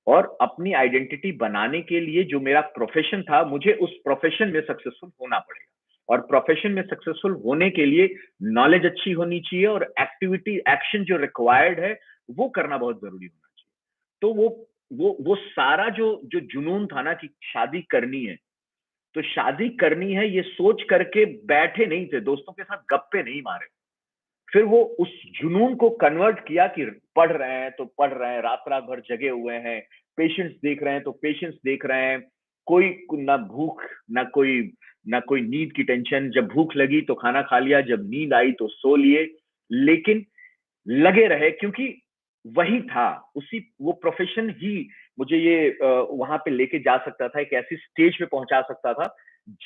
और अपनी आइडेंटिटी बनाने के लिए जो मेरा प्रोफेशन था, मुझे उस प्रोफेशन में सक्सेसफुल होना पड़ेगा। और प्रोफेशन में सक्सेसफुल होने के लिए नॉलेज अच्छी होनी चाहिए और एक्टिविटी, एक्शन जो रिक्वायर्ड है वो करना बहुत जरूरी होना चाहिए। तो वो सारा जो जो जुनून था ना कि शादी करनी है, तो शादी करनी है ये सोच करके बैठे नहीं थे, दोस्तों के साथ गप्पे नहीं मारे। फिर वो उस जुनून को कन्वर्ट किया कि पढ़ रहे हैं तो पढ़ रहे हैं, रात रात भर जगे हुए हैं, पेशेंट्स देख रहे हैं तो पेशेंट्स देख रहे हैं। कोई ना भूख, ना कोई नींद की टेंशन। जब भूख लगी तो खाना खा लिया, जब नींद आई तो सो लिए, लेकिन लगे रहे, क्योंकि वही था, उसी वो प्रोफेशन ही मुझे ये वहां पे लेके जा सकता था, एक ऐसी स्टेज पे पहुंचा सकता था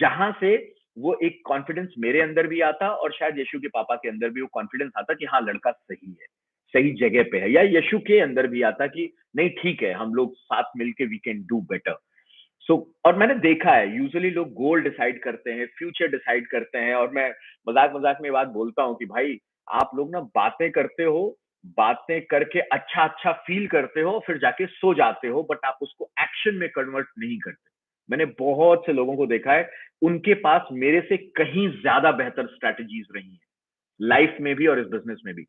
जहां से वो एक कॉन्फिडेंस मेरे अंदर भी आता और शायद यशु के पापा के अंदर भी वो कॉन्फिडेंस आता कि हाँ, लड़का सही है, सही जगह पे है। या यशु के अंदर भी आता कि नहीं, ठीक है, हम लोग साथ मिलके वी कैन डू बेटर। और मैंने देखा है, यूजुअली लोग गोल डिसाइड करते हैं, फ्यूचर डिसाइड करते हैं, और मैं मजाक मजाक में बात बोलता हूँ कि भाई, आप लोग ना बातें करते हो, बातें करके अच्छा अच्छा फील करते हो, फिर जाके सो जाते हो, बट आप उसको एक्शन में कन्वर्ट नहीं करते। मैंने बहुत से लोगों को देखा है, उनके पास मेरे से कहीं ज्यादा बेहतर स्ट्रैटेजीज रही हैं, लाइफ में भी और इस बिजनेस में भी।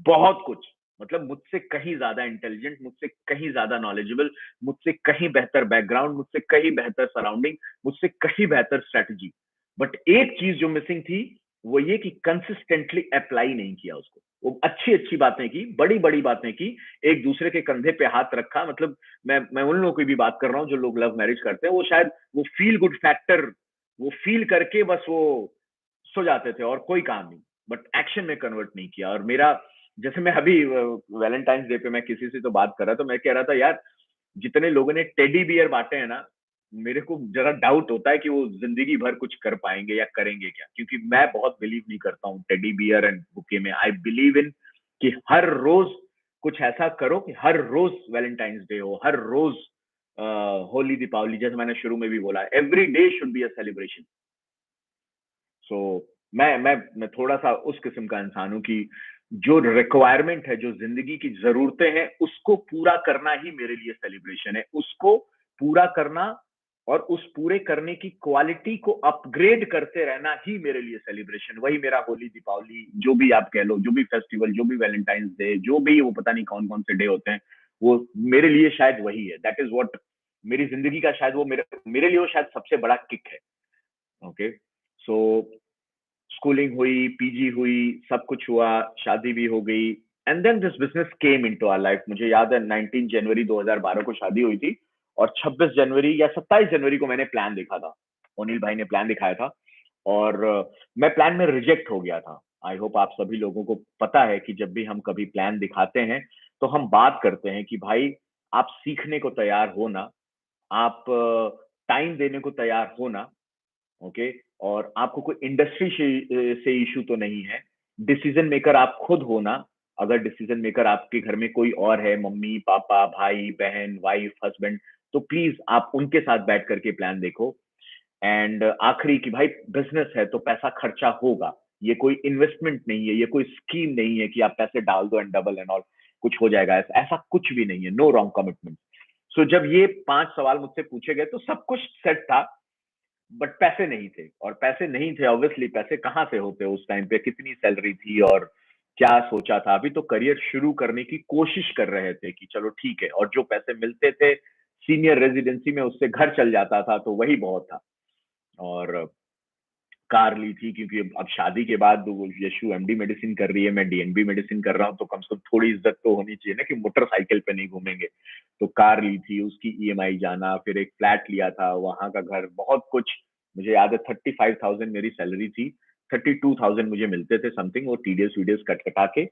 बहुत कुछ, मतलब मुझसे कहीं ज्यादा इंटेलिजेंट, मुझसे कहीं ज्यादा नॉलेजेबल, मुझसे कहीं बेहतर बैकग्राउंड, मुझसे कहीं बेहतर सराउंडिंग, मुझसे कहीं बेहतर स्ट्रेटजी। बट एक चीज जो मिसिंग थी वो ये कि कंसिस्टेंटली अप्लाई नहीं किया उसको। वो अच्छी अच्छी बातें की, बड़ी बड़ी बातें की, एक दूसरे के कंधे पे हाथ रखा। मतलब मैं उन लोगों की भी बात कर रहा हूँ जो लोग लव मैरिज करते हैं, वो शायद वो फील गुड फैक्टर, वो फील करके बस वो सो जाते थे और कोई काम नहीं, बट एक्शन में कन्वर्ट नहीं किया। और मेरा, जैसे मैं अभी वैलेंटाइंस डे पे मैं किसी से तो बात कर रहा था, मैं कह रहा था यार, जितने लोगों ने टेडी बियर बांटे हैं ना, मेरे को जरा डाउट होता है कि वो जिंदगी भर कुछ कर पाएंगे या करेंगे क्या, क्योंकि मैं बहुत बिलीव नहीं करता हूँ टेडी बियर एंड बुके में। आई बिलीव इन कि हर रोज कुछ ऐसा करो कि हर रोज वैलेंटाइंस डे हो, हर रोज होली, दीपावली, जैसे मैंने शुरू में भी बोला, every day should be a celebration. So मैं थोड़ा सा उस किस्म का इंसान हूं कि जो रिक्वायरमेंट है, जो जिंदगी की जरूरतें हैं, उसको पूरा करना ही मेरे लिए सेलिब्रेशन है। उसको पूरा करना और उस पूरे करने की क्वालिटी को अपग्रेड करते रहना ही मेरे लिए सेलिब्रेशन। वही मेरा होली, दीपावली, जो भी आप कह लो, जो भी फेस्टिवल, जो भी वैलेंटाइंस डे, जो भी वो पता नहीं कौन कौन से डे होते हैं, वो मेरे लिए शायद वही है। दैट इज व्हाट मेरी जिंदगी का, शायद वो मेरे लिए वो शायद सबसे बड़ा किक है। ओके, सो स्कूलिंग हुई, पीजी हुई, सब कुछ हुआ, शादी भी हो गई, and then this business came into our life. मुझे याद है 19 जनवरी 2012 को शादी हुई थी, और 26 जनवरी या 27 जनवरी को मैंने प्लान देखा था, ओनिल भाई ने प्लान दिखाया था, और मैं प्लान में रिजेक्ट हो गया था। आई होप आप सभी लोगों को पता है कि जब भी हम कभी प्लान दिखाते हैं तो हम बात करते हैं कि भाई, आप सीखने को तैयार हो ना, आप टाइम देने को तैयार हो ना। ओके, और आपको कोई इंडस्ट्री से इशू तो नहीं है, डिसीजन मेकर आप खुद होना। अगर डिसीजन मेकर आपके घर में कोई और है, मम्मी पापा, भाई बहन, वाइफ, हस्बैंड, तो प्लीज आप उनके साथ बैठ करके प्लान देखो। एंड आखिरी कि भाई, बिजनेस है तो पैसा खर्चा होगा, ये कोई इन्वेस्टमेंट नहीं है, ये कोई स्कीम नहीं है कि आप पैसे डाल दो एंड डबल एंड ऑल कुछ हो जाएगा, ऐसा ऐसा कुछ भी नहीं है। No wrong commitment. सो जब ये 5 सवाल मुझसे पूछे गए तो सब कुछ सेट था, बट पैसे नहीं थे। और पैसे नहीं थे, ऑब्वियसली पैसे कहाँ से होते उस टाइम पे, कितनी सैलरी थी और क्या सोचा था। अभी तो करियर शुरू करने की कोशिश कर रहे थे कि चलो ठीक है, और जो पैसे मिलते थे सीनियर रेजिडेंसी में उससे घर चल जाता था, तो वही बहुत था। और कार ली थी क्योंकि अब शादी के बाद वो यशु एमडी मेडिसिन कर रही है, मैं डीएनबी मेडिसिन कर रहा हूँ, तो कम से कम थोड़ी इज्जत तो होनी चाहिए ना कि मोटरसाइकिल पे नहीं घूमेंगे। तो कार ली थी, उसकी ईएमआई जाना, फिर एक फ्लैट लिया था, वहां का घर, बहुत कुछ। मुझे याद है 35,000 मेरी सैलरी थी, 32,000 मुझे मिलते थे समथिंग, वो टीडीएस वीडियस कट कटा के,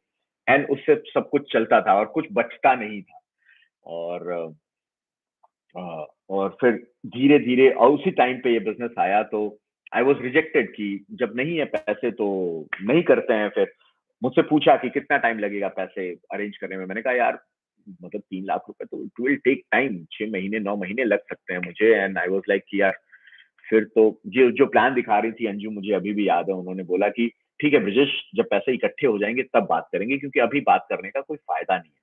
एंड उससे सब कुछ चलता था और कुछ बचता नहीं था। और और फिर धीरे धीरे, और उसी टाइम पे ये बिजनेस आया, तो आई वॉज रिजेक्टेड कि जब नहीं है पैसे तो नहीं करते हैं। फिर मुझसे पूछा कि कितना टाइम लगेगा पैसे अरेंज करने में। मैंने कहा यार मतलब 3 लाख रुपए तो इट विल टेक टाइम, 6 महीने 9 महीने लग सकते हैं मुझे। एंड आई वॉज लाइक कि यार, फिर तो जो जो प्लान दिखा रही थी अंजू, मुझे अभी भी याद है, उन्होंने बोला कि ठीक है ब्रजेश, जब पैसे इकट्ठे हो जाएंगे तब बात करेंगे, क्योंकि अभी बात करने का कोई फायदा नहीं है।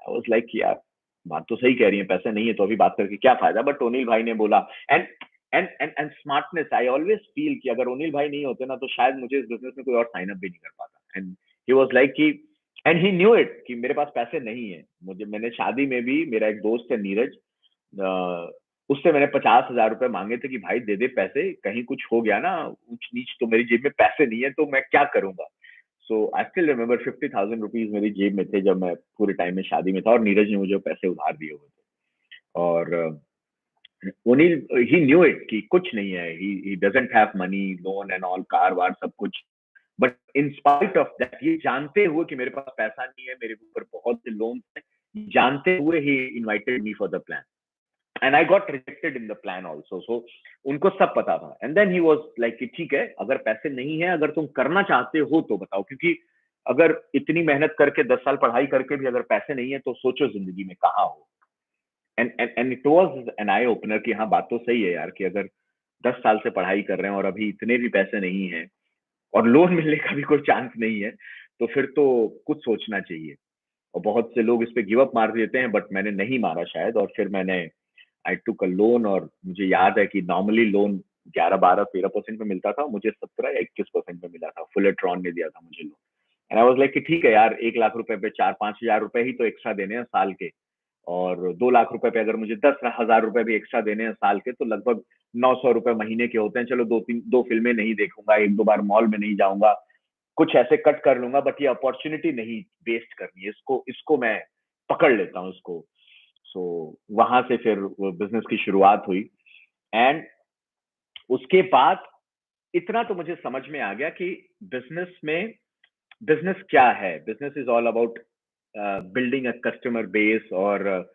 आई वाज लाइक यार, बात तो सही कह रही है, पैसे नहीं है तो अभी बात करके क्या फायदा। बट ओनिल भाई ने बोला, and and smartness, I always feel कि अगर ओनिल भाई नहीं होते ना तो शायद मुझे इस बिजनेस में कोई और साइन अप भी नहीं कर पाता। एंड ही वाज लाइक कि, एंड ही न्यू इट कि मेरे पास पैसे नहीं है। मैंने शादी में भी, मेरा एक दोस्त है नीरज, उससे मैंने 50,000 रुपए मांगे थे कि भाई दे दे पैसे, कहीं कुछ हो गया ना ऊंच नीच तो मेरी जेब में पैसे नहीं है तो मैं क्या करूंगा। सो आई स्टिल रिमेम्बर 50,000 रुपीज मेरी जेब में थे जब मैं पूरे टाइम में शादी में था, और नीरज ने मुझे पैसे उधार दिए हुए थे। और ओनिल, ही न्यू इट कि कुछ नहीं है, he doesn't have money, loan and all, car वार सब कुछ। But in spite of that, ये जानते हुए कि मेरे पास पैसा नहीं है, मेरे ऊपर बहुत से लोन है, जानते हुए he invited me for the plan, and I got rejected in the plan also. So उनको सब पता था। And then he was like कि ठीक है, अगर पैसे नहीं है, अगर तुम करना चाहते हो तो बताओ, क्योंकि अगर इतनी मेहनत करके 10 साल पढ़ाई करके भी अगर पैसे नहीं है तो सोचो जिंदगी में कहाँ हो। And it was an eye opener कि हाँ, बात तो सही है यार, कि अगर 10 साल से पढ़ाई कर रहे हैं और अभी इतने भी पैसे नहीं है और लोन मिलने का भी कोई चांस नहीं है, तो फिर तो कुछ सोचना चाहिए। और बहुत से लोग इस पे गिव अप मार देते हैं, बट मैंने नहीं मारा शायद। और फिर मैंने, आई टुक अ लोन, और मुझे याद है कि नॉर्मली लोन 11 12 13% में मिलता था, मुझे 17 या 21% में मिला था। फुलेट्रॉन ने दिया था मुझे loan. And I was like कि ठीक है यार, 1 लाख रुपए पे 4 5 हजार रुपए ही तो एक्स्ट्रा देने हैं साल के, और 2 लाख रुपए पे अगर मुझे 10 हजार रुपए भी एक्स्ट्रा देने हैं साल के, तो लगभग 900 रुपए महीने के होते हैं। चलो दो फिल्में नहीं देखूंगा, एक दो बार मॉल में नहीं जाऊंगा, कुछ ऐसे कट कर लूंगा, बट ये अपॉर्चुनिटी नहीं वेस्ट करनी है, इसको इसको मैं पकड़ लेता हूँ इसको। सो वहां से फिर बिजनेस की शुरुआत हुई। एंड उसके बाद इतना तो मुझे समझ में आ गया कि बिजनेस में, बिजनेस क्या है, business is all about building a customer base, और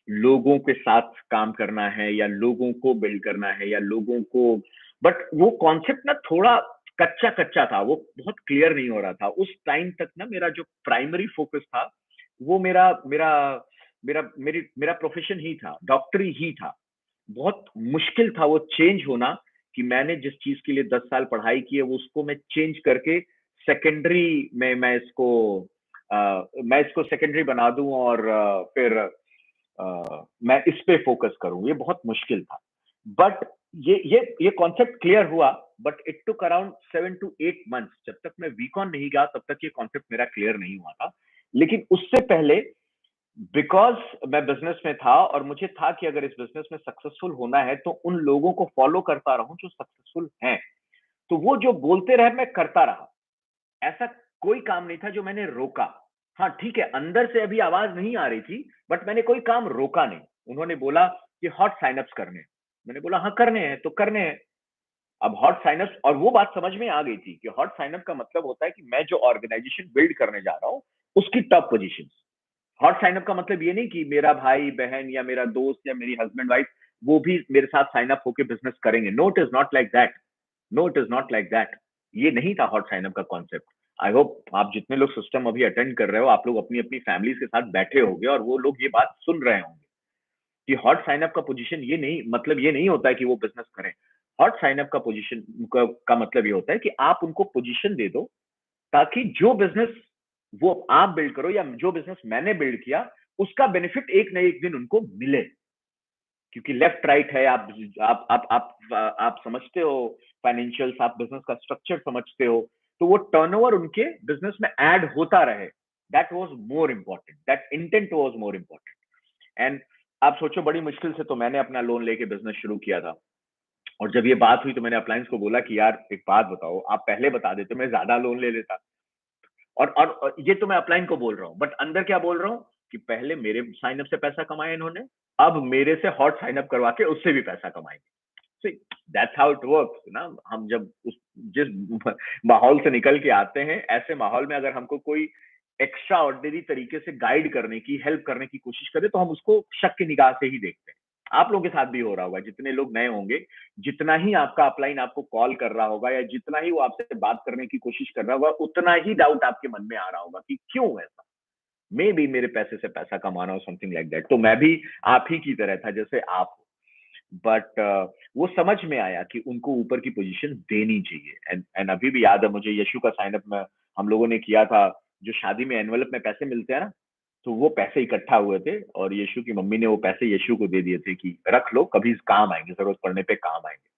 लोगों के साथ काम करना है, या लोगों को बिल्ड करना है, या लोगों को। बट वो कॉन्सेप्ट ना थोड़ा कच्चा कच्चा था, वो बहुत क्लियर नहीं हो रहा था उस टाइम तक ना। मेरा जो प्राइमरी फोकस था वो मेरा मेरा मेरा प्रोफेशन ही था, डॉक्टरी ही था। बहुत मुश्किल था वो चेंज होना, कि मैंने जिस चीज के लिए 10 साल पढ़ाई की है वो उसको मैं चेंज करके सेकेंडरी में मैं इसको सेकेंडरी बना दूं, और फिर मैं इस पे फोकस करूं। ये बहुत मुश्किल था। बट ये कॉन्सेप्ट क्लियर हुआ, but it took around 7 to 8 months। जब तक मैं वीकॉन नहीं गया तब तक ये कॉन्सेप्ट मेरा क्लियर नहीं हुआ था। लेकिन उससे पहले, बिकॉज मैं बिजनेस में था और मुझे था कि अगर इस बिजनेस में सक्सेसफुल होना है तो उन लोगों को फॉलो करता रहूं जो सक्सेसफुल हैं, तो वो जो बोलते रहे मैं करता रहा। ऐसा कोई काम नहीं था जो मैंने रोका। हाँ ठीक है, अंदर से अभी आवाज नहीं आ रही थी, बट मैंने कोई काम रोका नहीं। उन्होंने बोला कि हॉट साइनअप्स करने हैं। मैंने बोला हाँ करने हैं तो करने हैं। अब हॉट साइनअप्स, और वो बात समझ में आ गई थी कि हॉट साइनअप का मतलब होता है कि मैं जो ऑर्गेनाइजेशन बिल्ड करने जा रहा हूँ उसकी top position. Hot sign up का मतलब ये नहीं कि मेरा भाई बहन या मेरा दोस्त या मेरी हस्बैंड वाइफ वो भी मेरे साथ साइन अप होकर बिजनेस करेंगे। No it is not like that. No it is not like that. ये नहीं था हॉट साइन अप का कॉन्सेप्ट। आई होप आप जितने लोग सिस्टम अभी अटेंड कर रहे हो, आप लोग अपनी अपनी फैमिली के साथ बैठे होंगे और वो लोग ये बात सुन रहे होंगे कि हॉट साइन अप का पोजीशन ये नहीं, मतलब ये नहीं होता है कि वो बिजनेस करें। हॉट साइन अप का पोजीशन का मतलब ये होता है कि आप उनको पोजीशन दे दो, ताकि जो बिजनेस वो आप बिल्ड करो या जो बिजनेस मैंने बिल्ड किया उसका बेनिफिट एक न एक दिन उनको मिले। क्योंकि लेफ्ट राइट है, आप समझते हो फाइनेंशियल्स, आप बिजनेस का स्ट्रक्चर समझते हो। तो वो टर्नओवर उनके बिजनेस में ऐड होता रहे, that was more important, that intent was more important. And आप सोचो, बड़ी मुश्किल से तो मैंने अपना लोन लेके बिजनेस शुरू किया था। और जब ये बात हुई तो मैंने अप्लायंस को बोला कि यार एक बात बताओ, आप पहले बता देते मैं ज्यादा लोन ले लेता। और ये तो मैं अपलाइन को बोल रहा हूँ, बट अंदर क्या बोल रहा हूँ कि पहले मेरे साइन अप से पैसा कमाया इन्होंने, अब मेरे से हॉट साइन अप करवा के उससे भी पैसा कमाएंगे। See, that's how it works ना। हम जब उस जिस माहौल से निकल के आते हैं, ऐसे माहौल में अगर हमको कोई एक्स्ट्रा ऑर्डिनरी तरीके से गाइड करने की, हेल्प करने की कोशिश करे, तो हम उसको शक की निगाह से ही देखते हैं। आप लोगों के साथ भी हो रहा होगा, जितने लोग नए होंगे, जितना ही आपका अपलाइन आपको कॉल कर रहा होगा या जितना ही वो आपसे बात करने की कोशिश कर रहा होगा, उतना ही डाउट आपके मन में आ रहा होगा कि क्यों ऐसा, मे बी मेरे पैसे से पैसा कमाना हो, समथिंग लाइक दैट। तो मैं भी आप ही की तरह था जैसे आप हो, बट वो समझ में आया कि उनको ऊपर की पोजीशन देनी चाहिए। एंड अभी भी याद है मुझे, यशु का साइन अप में हम लोगों ने किया था, जो शादी में एनवलप में पैसे मिलते हैं ना, तो वो पैसे इकट्ठा हुए थे और यशु की मम्मी ने वो पैसे यशु को दे दिए थे कि रख लो, कभी काम आएंगे, जरूरत पड़ने पे काम आएंगे।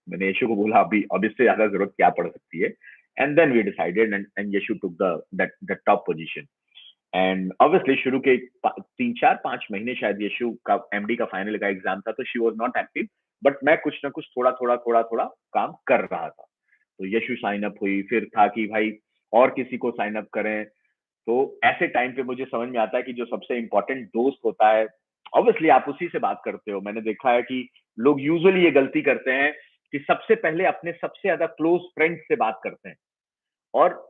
मैंने यशु को बोला अभी अब इससे ज्यादा जरूरत क्या पड़ सकती है। And then we decided and Yashu took the top position. And obviously शुरू के 3 4 5 महीने शायद यशु का एमडी का फाइनल का एग्जाम था, तो she was not active, but मैं कुछ ना कुछ थोड़ा थोड़ा काम कर रहा था। तो यशु साइन अप हुई, फिर था कि भाई और किसी को साइन अप करें। तो ऐसे टाइम पे मुझे समझ में आता है कि जो सबसे इंपॉर्टेंट दोस्त होता है, ऑब्वियसली आप उसी से बात करते हो। मैंने देखा है कि लोग यूजुअली ये गलती करते हैं कि सबसे पहले अपने सबसे ज्यादा क्लोज फ्रेंड से बात करते हैं और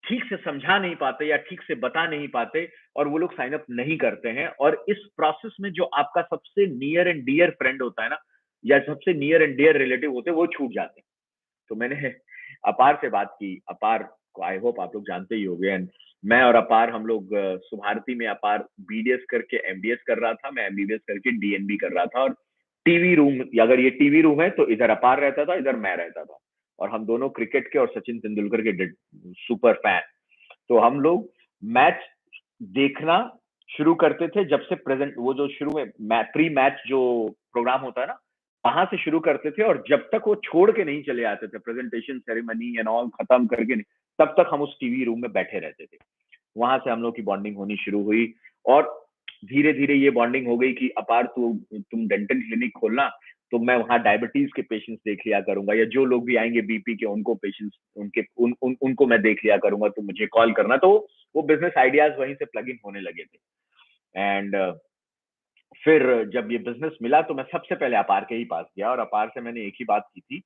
ठीक से समझा नहीं पाते या ठीक से बता नहीं पाते, और वो लोग साइन अप नहीं करते हैं। और इस प्रोसेस में जो आपका सबसे नियर एंड डियर फ्रेंड होता है ना, या सबसे नियर एंड डियर रिलेटिव होते हैं, वो छूट जाते हैं। तो मैंने अपार से बात की, अपार को आई होप आप लोग जानते ही होंगे। एंड मैं और अपार हम लोग सुभारती में, अपार बीडीएस करके एमडीएस कर रहा था, मैं एमबीबीएस करके डीएनबी कर रहा था। और टीवी रूम, अगर ये टीवी रूम है तो इधर अपार रहता था, इधर मैं रहता था। और हम दोनों क्रिकेट के और सचिन तेंदुलकर के सुपर फैन। तो हम लोग मैच देखना शुरू करते थे जब से प्रेजेंट, वो जो शुरू में प्री मैच जो प्रोग्राम होता है ना, वहां से शुरू करते थे, और जब तक वो छोड़ के नहीं चले आते थे, प्रेजेंटेशन सेरेमनी एंड ऑल खत्म करके नहीं, तब तक हम उस टीवी रूम में बैठे रहते थे। वहां से हम लोग की बॉन्डिंग होनी शुरू हुई। और धीरे धीरे ये बॉन्डिंग हो गई कि अपार तुम डेंटल क्लिनिक खोलना, तो मैं वहां डायबिटीज के पेशेंट्स देख लिया करूंगा, या जो लोग भी आएंगे बीपी के, उनको पेशेंट्स उनको मैं देख लिया करूंगा, तो मुझे कॉल करना। तो वो बिजनेस आइडियाज वहीं से प्लग इन होने लगे थे। एंड फिर जब ये बिजनेस मिला तो मैं सबसे पहले अपार के ही पास गया, और अपार से मैंने एक ही बात की थी।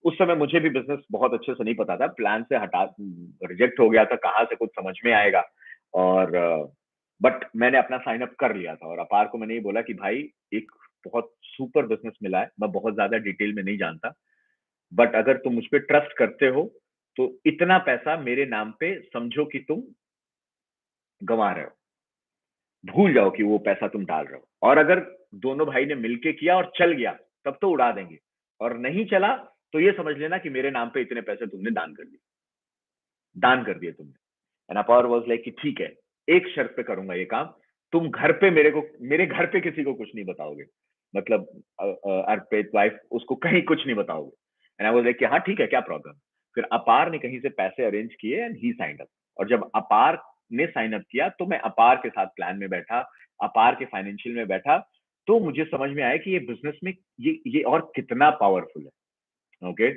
उस समय मुझे भी बिजनेस बहुत अच्छे से नहीं पता था, प्लान से हटा रिजेक्ट हो गया था, कहाँ से कुछ समझ में आएगा। और बट मैंने अपना साइन अप कर लिया था, और अपार को मैंने ये बोला कि भाई एक बहुत सुपर बिजनेस मिला है, मैं बहुत ज्यादा डिटेल में नहीं जानता, बट अगर तुम मुझ पर ट्रस्ट करते हो तो इतना पैसा मेरे नाम पे समझो कि तुम गंवा रहे हो, भूल जाओ कि वो पैसा तुम डाल रहे हो। और अगर दोनों भाई ने मिलके किया और चल गया, तब तो उड़ा देंगे, और नहीं चला तो ये समझ लेना कि मेरे नाम पे इतने पैसे तुमने दान कर दिए तुमने। एंड अपावर वाज लाइक कि ठीक है, एक शर्त पे करूंगा ये काम, तुम घर पे मेरे घर पे किसी को कुछ नहीं बताओगे, मतलब अर्पित वाइफ, उसको कहीं कुछ नहीं बताओगे। एंड आई वाज लाइक कि हाँ ठीक है, क्या प्रॉब्लम। फिर अपार ने कहीं से पैसे अरेंज किए एंड ही साइंड अप। और जब अपार ने साइन अप किया तो मैं अपार के साथ प्लान में बैठा, अपार के फाइनेंशियल में बैठा। तो मुझे समझ में आया कि ये बिजनेस में ये और कितना पावरफुल है। ओके।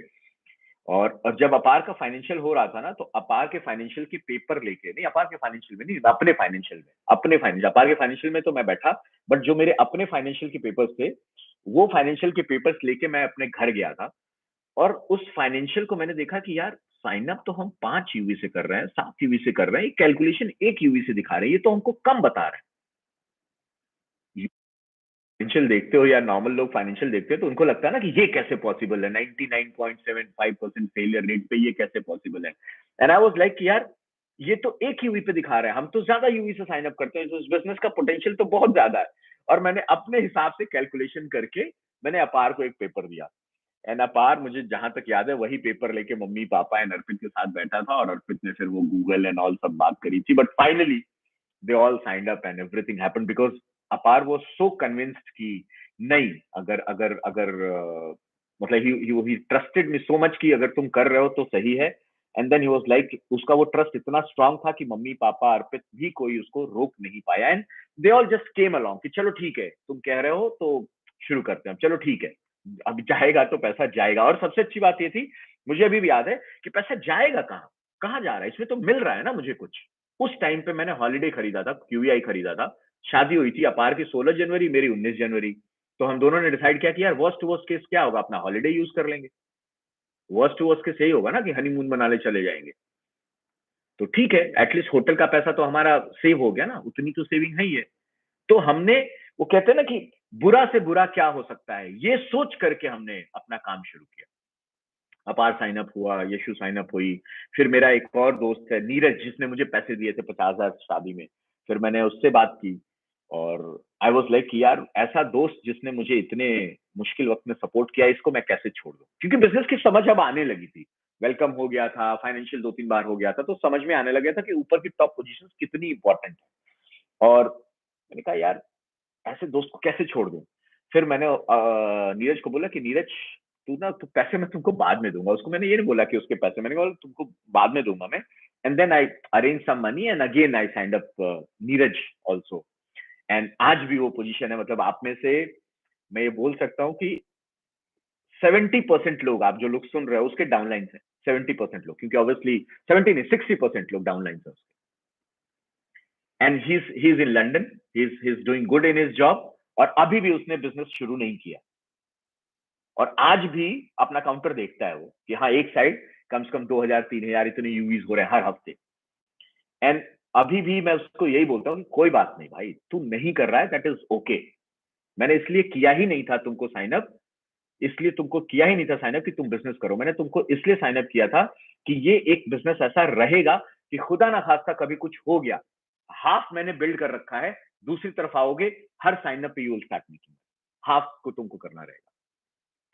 और जब अपार का फाइनेंशियल हो रहा था ना, तो अपार के फाइनेंशियल की पेपर लेके, नहीं अपार के फाइनेंशियल में नहीं, अपने फाइनेंशियल, अपार के फाइनेंशियल में तो मैं बैठा, बट जो मेरे अपने फाइनेंशियल के पेपर्स थे, वो फाइनेंशियल के पेपर्स लेके मैं अपने घर गया था। और उस फाइनेंशियल को मैंने देखा कि यार साइन अप तो हम 5 यूवी से कर रहे हैं, 7 यूवी से कर रहे हैं, कैलकुलेशन 1 यूवी से दिखा रहे हैं, ये तो हमको कम बता रहे हैं। फाइनेंशियल देखते हो या नॉर्मल लोग फाइनेंशियल देखते हैं, तो उनको लगता है ना कि ये कैसे पॉसिबल है, 99.75% फेलियर रेट पे ये कैसे पॉसिबल है। एंड आई वाज लाइक कि यार ये तो 1 यूवी पे दिखा रहा है, हम तो ज्यादा यूवी से साइन अप करते हैं, तो इस बिजनेस का पोटेंशियल तो बहुत ज्यादा है। और मैंने अपने हिसाब से कैलकुलेशन करके मैंने अपार को एक पेपर दिया। एंड अपार, मुझे जहां तक याद है, वही पेपर लेके मम्मी पापा एंड अर्पित के साथ बैठा था, और अर्पित ने फिर वो गूगल एंड ऑल सब बात करी थी, but finally they all signed up and everything happened because Apar was so convinced कि नहीं, अगर अगर अगर मतलब he trusted me so much कि अगर तुम कर रहे हो तो सही है, and then he was like, उसका वो ट्रस्ट इतना स्ट्रांग था कि मम्मी पापा अर्पित भी कोई उसको रोक नहीं पाया, and they all just came along कि चलो ठीक है, तुम कह रहे हो तो शुरू करते हैं, चलो ठीक है, अब जाएगा तो पैसा जाएगा। और सबसे अच्छी बात ये थी, मुझे अभी भी याद है कि पैसा जाएगा कहाँ, कहाँ जा रहा है, इसमें तो मिल रहा है ना मुझे कुछ। उस टाइम पे मैंने हॉलीडे खरीदा था, क्यूआई खरीदा था, शादी हुई थी अपार की 16 जनवरी, मेरी 19 जनवरी। तो हम दोनों ने डिसाइड किया कि यार वर्स्ट टू वर्स्ट केस क्या होगा, अपना हॉलीडे यूज कर लेंगे। वर्स्ट टू वर्स्ट केस यही होगा ना कि हनीमून मनाने चले जाएंगे, तो ठीक है, एटलीस्ट होटल का पैसा तो हमारा सेव हो गया ना, उतनी तो सेविंग है ही है। तो हमने, वो कहते हैं ना कि बुरा से बुरा क्या हो सकता है, ये सोच करके हमने अपना काम शुरू किया। अपार साइन अप हुआ, यशु साइन अप हुई, फिर मेरा एक और दोस्त है नीरज, जिसने मुझे पैसे दिए थे 50,000 शादी में, फिर मैंने उससे बात की, और आई वाज लाइक कि यार ऐसा दोस्त जिसने मुझे इतने मुश्किल वक्त में सपोर्ट किया, इसको मैं कैसे छोड़ दूं, क्योंकि बिजनेस की समझ अब आने लगी थी, वेलकम हो गया था, फाइनेंशियल 2-3 बार हो गया था, तो समझ में आने लगा था कि ऊपर की टॉप पोजीशन कितनी इंपॉर्टेंट है। और मैंने कहा यार ऐसे दोस्त को कैसे छोड़ दूं। फिर मैंने नीरज को बोला कि नीरज, तू ना, तू पैसे मैं तुमको बाद में दूंगा। उसको मैंने ये नहीं बोला कि उसके पैसे, मैंने बोला तुमको बाद में दूंगा मैं। And then I arrange some money and again I signed up Neeraj also. एंड आज भी वो पोजीशन है, मतलब आप में से मैं ये बोल सकता हूँ कि 70% लोग, आप जो लोग सुन रहे हो उसके डाउनलाइन है, 70% लोग, क्योंकि ऑब्वियसली 70 नहीं, 60% लोग डाउनलाइन है। And he is in London, he is doing good in his job, और अभी भी उसने बिजनेस शुरू नहीं किया, और आज भी अपना काउंटर देखता है वो कि हाँ, एक साइड कम से कम 2,000-3,000 इतने यूवीज हो रहे हैं हर हफ्ते। एंड अभी भी मैं उसको यही बोलता हूँ कि कोई बात नहीं भाई, तू नहीं कर रहा है, दैट इज ओके। मैंने इसलिए किया ही नहीं था तुमको साइन अप, इसलिए तुमको किया ही नहीं था साइन अप कि तुम बिजनेस करो, मैंने तुमको इसलिए साइन अप किया था कि ये एक बिजनेस ऐसा रहेगा कि खुदा ना खास्ता कभी कुछ हो गया, हाफ मैंने बिल्ड कर रखा है, दूसरी तरफ आओगे, हर साइन अप पे you will start making, half को तुमको करना रहेगा।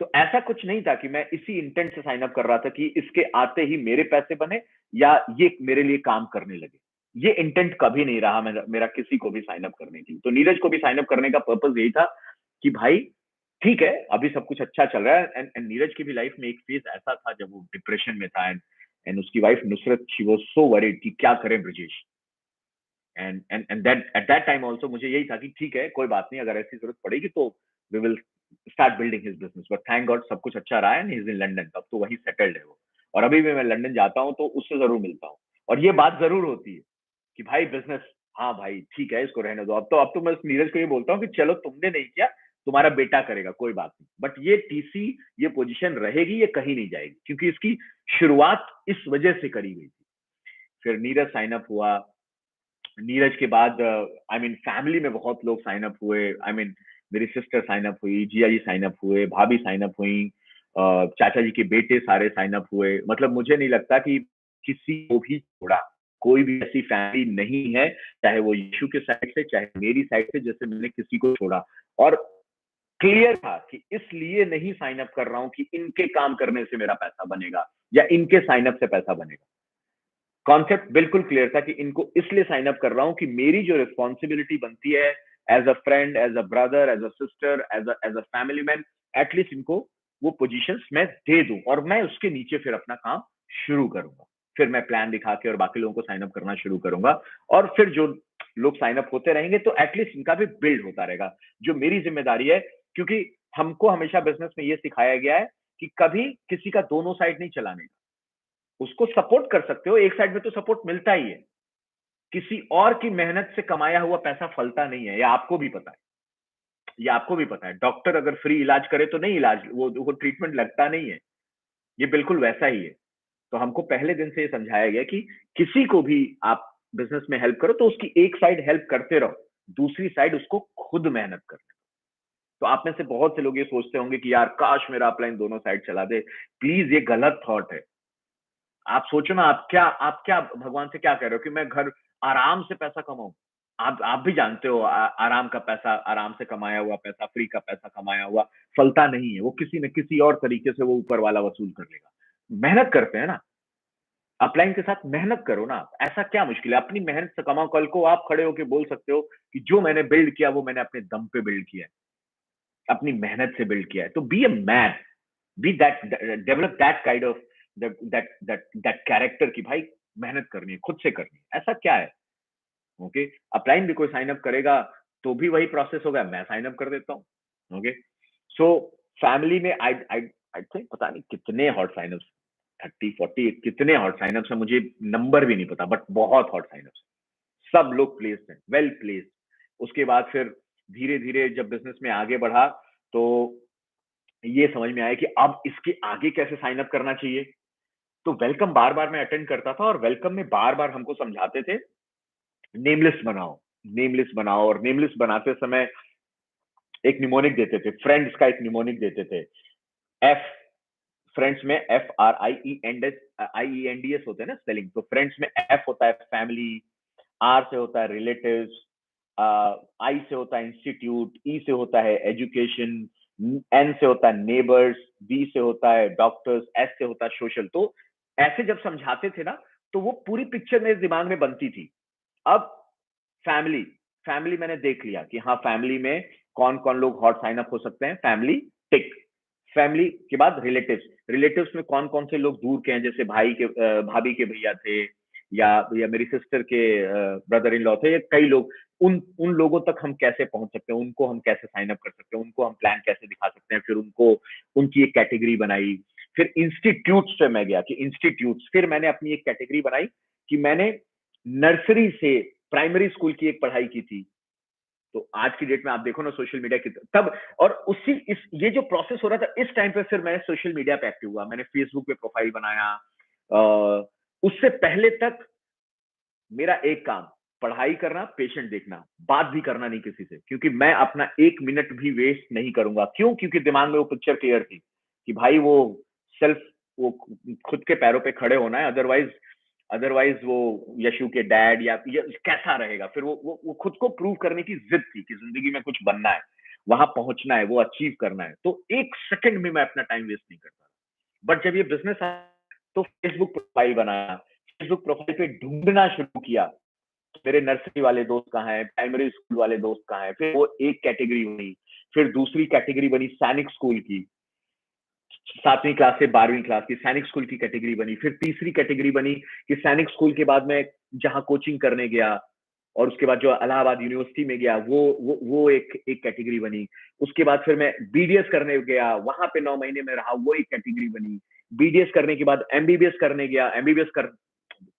तो ऐसा कुछ नहीं था कि मैं इसी इंटेंट से साइन अप कर रहा था कि इसके आते ही मेरे पैसे बने या ये मेरे लिए काम करने लगे। ये इंटेंट कभी नहीं रहा मेरा किसी को भी साइन अप करने की। तो नीरज को भी साइन अप करने का पर्पस यही था कि भाई ठीक है, अभी सब कुछ अच्छा चल रहा है। एंड नीरज की भी लाइफ में एक फेज ऐसा था जब वो डिप्रेशन में था, एंड उसकी wife Nusrat, she was so worried कि क्या करें Brajesh. And that at that time also मुझे यही था कि ठीक है, कोई बात नहीं, अगर ऐसी जरूरत पड़ेगी तो we will start building his business. But thank God सब कुछ अच्छा रहा है, ही इज इन लंदन, तब तो वहीं सेटल्ड है वो। और अभी भी मैं लंदन जाता हूँ तो उससे जरूर मिलता हूँ, और ये बात जरूर होती है कि भाई बिजनेस, हाँ भाई ठीक है, इसको रहने दो। अब तो मैं नीरज को ये बोलता हूँ कि चलो तुमने नहीं किया, तुम्हारा बेटा करेगा, कोई बात नहीं, बट ये टीसी, ये पोजीशन रहेगी, ये कहीं नहीं जाएगी, क्योंकि इसकी शुरुआत इस वजह से करी गई थी। फिर नीरज साइन अप हुआ, नीरज के बाद आई मीन फैमिली में बहुत लोग साइन अप हुए। आई मीन मेरी सिस्टर साइन अप हुई, जिया जी साइन अप हुए, भाभी साइन अप हुई, चाचा जी के बेटे सारे साइन अप हुए। मतलब मुझे नहीं लगता कि किसी को भी छोड़ा, कोई भी ऐसी फैमिली नहीं है, चाहे वो यीशु के साइड से चाहे मेरी साइड से, जैसे मैंने किसी को छोड़ा। और क्लियर था कि इसलिए नहीं साइन अप कर रहा हूं कि इनके काम करने से मेरा पैसा बनेगा या इनके साइन अप से पैसा बनेगा। कॉन्सेप्ट बिल्कुल क्लियर था कि इनको इसलिए साइन अप कर रहा हूं कि मेरी जो रिस्पॉन्सिबिलिटी बनती है as a friend, as a brother, as a sister, as a family man, at least इनको वो पोजीशंस मैं दे दूं, और मैं उसके नीचे फिर अपना काम शुरू करूंगा। फिर मैं प्लान दिखा के और बाकी लोगों को साइन अप करना शुरू करूंगा, और फिर जो लोग साइन अप होते रहेंगे तो एटलीस्ट इनका भी बिल्ड होता रहेगा, जो मेरी जिम्मेदारी है। क्योंकि हमको हमेशा बिजनेस में ये सिखाया गया है कि कभी किसी का दोनों साइड नहीं चलाने का। उसको सपोर्ट कर सकते हो, एक साइड में तो सपोर्ट मिलता ही है, किसी और की मेहनत से कमाया हुआ पैसा फलता नहीं है, ये आपको भी पता है। ये आपको भी पता है, डॉक्टर अगर फ्री इलाज करे तो नहीं, इलाज वो ट्रीटमेंट लगता नहीं है, ये बिल्कुल वैसा ही है। तो हमको पहले दिन से ये समझाया गया कि किसी को भी आप बिजनेस में हेल्प करो तो उसकी एक साइड हेल्प करते रहो, दूसरी साइड उसको खुद मेहनत करते। तो आप में से बहुत से लोग ये सोचते होंगे कि यार काश मेरा अपलाइन दोनों साइड चला दे। प्लीज, ये गलत थॉट है। आप सोचो ना, आप क्या भगवान से क्या कह रहे हो कि मैं घर आराम से पैसा कमाऊं। आप भी जानते हो, आराम का पैसा, आराम से कमाया हुआ पैसा, फ्री का पैसा कमाया हुआ फलता नहीं है, वो किसी न किसी और तरीके से वो ऊपर वाला वसूल कर लेगा। मेहनत करते हैं ना, अपलाइन के साथ मेहनत करो ना, ऐसा क्या मुश्किल है, अपनी मेहनत से कमाओ। कल को आप खड़े होकर बोल सकते हो कि जो मैंने बिल्ड किया वो मैंने अपने दम पे बिल्ड किया है, अपनी मेहनत से बिल्ड किया है। तो be a man, be that, develop that kind of that character की भाई मेहनत करनी है, खुद से करनी है, ऐसा क्या है? ओके, अपलाइन भी कोई साइन अप करेगा तो भी वही प्रोसेस होगा, मैं साइन अप कर देता हूँ। ओके, सो फैमिली में आई आई आई थिंक पता नहीं कितने हॉट साइन अप्स, 30-40 कितने हॉट साइन अप्स है, मुझे नंबर भी नहीं पता, बट बहुत हॉट साइन अप्स, सब लोग प्लेस्ड हैं, वेल प्लेस्ड। उसके बाद फिर धीरे धीरे जब बिजनेस में आगे बढ़ा तो ये समझ में आया कि अब इसके आगे कैसे साइन अप करना चाहिए। तो वेलकम बार बार मैं अटेंड करता था और वेलकम में बार बार हमको समझाते थे नेम लिस्ट बनाओ, नेम लिस्ट बनाओ, और नेम लिस्ट बनाते समय एक निमोनिक देते थे, फ्रेंड्स का एक निमोनिक देते थे। एफ, फ्रेंड्स में FRIENDS होते हैं ना स्पेलिंग, तो फ्रेंड्स में एफ होता है फैमिली, आर से होता है रिलेटिव्स, आई से होता है इंस्टीट्यूट, ई से होता है एजुकेशन, एन से होता है नेबर्स, बी से होता है डॉक्टर्स, एस से होता है सोशल। तो ऐसे जब समझाते थे ना तो वो पूरी पिक्चर मेरे दिमाग में बनती थी। अब फैमिली, फैमिली मैंने देख लिया कि हाँ फैमिली में कौन कौन लोग हॉट साइन अप हो सकते हैं, फैमिली टिक। फैमिली के बाद रिलेटिव्स, रिलेटिव्स में कौन कौन से लोग दूर के हैं, जैसे भाई के भाभी के भैया थे, या मेरी सिस्टर के ब्रदर इन लॉ थे, या कई लोग, उन उन लोगों तक हम कैसे पहुंच सकते हैं, उनको हम कैसे साइन अप कर सकते हैं, उनको हम प्लान कैसे दिखा सकते हैं, फिर उनको उनकी एक कैटेगरी बनाई। फिर इंस्टीट्यूट्स पे मैं गया कि इंस्टीट्यूट्स, फिर मैंने अपनी एक कैटेगरी बनाई कि मैंने नर्सरी से प्राइमरी स्कूल की एक पढ़ाई की थी। तो आज की डेट में आप देखो ना सोशल मीडिया की तब, और उसी इस ये जो प्रोसेस हो रहा था इस टाइम पे फिर मैं सोशल मीडिया पे एक्टिव हुआ, मैंने फेसबुक पे प्रोफाइल बनाया। उससे पहले तक मेरा एक काम, पढ़ाई करना, पेशेंट देखना, बात भी करना नहीं किसी से, क्योंकि मैं अपना 1 मिनट भी वेस्ट नहीं करूंगा। क्यों? क्योंकि दिमाग में वो पिक्चर क्लियर थी कि भाई सेल्फ वो खुद के पैरों पे खड़े होना है, अदरवाइज अदरवाइज वो यशु के डैड या कैसा रहेगा। फिर वो खुद को प्रूव करने की जिद थी कि जिंदगी में कुछ बनना है, वहां पहुंचना है, वो अचीव करना है। तो 1 सेकंड में मैं अपना टाइम वेस्ट नहीं करता। बट जब ये बिजनेस आया तो फेसबुक प्रोफाइल बनाया, फेसबुक प्रोफाइल पे ढूंढना शुरू किया, मेरे नर्सरी वाले दोस्त कहाँ हैं, प्राइमरी स्कूल वाले दोस्त कहाँ हैं। फिर वो एक कैटेगरी बनी, फिर दूसरी कैटेगरी बनी सैनिक स्कूल की, 7वीं क्लास से 12वीं क्लास की सैनिक स्कूल की कैटेगरी बनी। फिर तीसरी कैटेगरी बनी कि सैनिक स्कूल के बाद मैं जहां कोचिंग करने गया, और उसके बाद जो इलाहाबाद यूनिवर्सिटी में गया, वो एक एक कैटेगरी बनी। उसके बाद फिर मैं BDS करने गया, वहां पे 9 महीने में रहा, वो एक कैटेगरी बनी। BDS करने के बाद MBBS करने गया, MBBS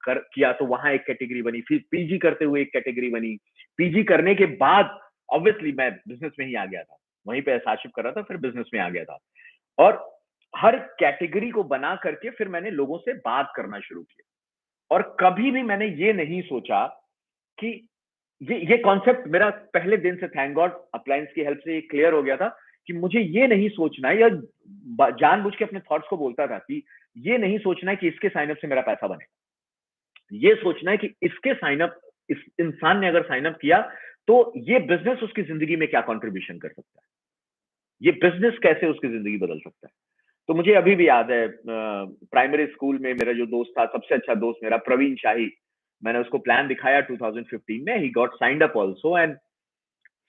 किया तो वहां एक कैटेगरी बनी। फिर PG करते हुए एक कैटेगरी बनी। PG करने के बाद ऑब्वियसली मैं बिजनेस में ही आ गया था, वहीं पे एसआरशिप कर रहा था, फिर बिजनेस में आ गया था। और हर कैटेगरी को बना करके फिर मैंने लोगों से बात करना शुरू किया। और कभी भी मैंने ये नहीं सोचा कि ये कॉन्सेप्ट मेरा पहले दिन से, थैंक गॉड अप्लायंस की हेल्प से ये क्लियर हो गया था कि मुझे ये नहीं सोचना है, या जानबूझ के अपने थॉट्स को बोलता था कि ये नहीं सोचना है कि इसके साइनअप से मेरा पैसा बने, ये सोचना है कि इसके साइनअप, इस इंसान ने अगर साइनअप किया तो ये बिजनेस उसकी जिंदगी में क्या कंट्रीब्यूशन कर सकता है, ये बिजनेस कैसे उसकी जिंदगी बदल सकता है। तो मुझे अभी भी याद है, प्राइमरी स्कूल में मेरा जो दोस्त था, सबसे अच्छा दोस्त मेरा प्रवीण शाही, मैंने उसको प्लान दिखाया 2015 में, ही got signed up also, and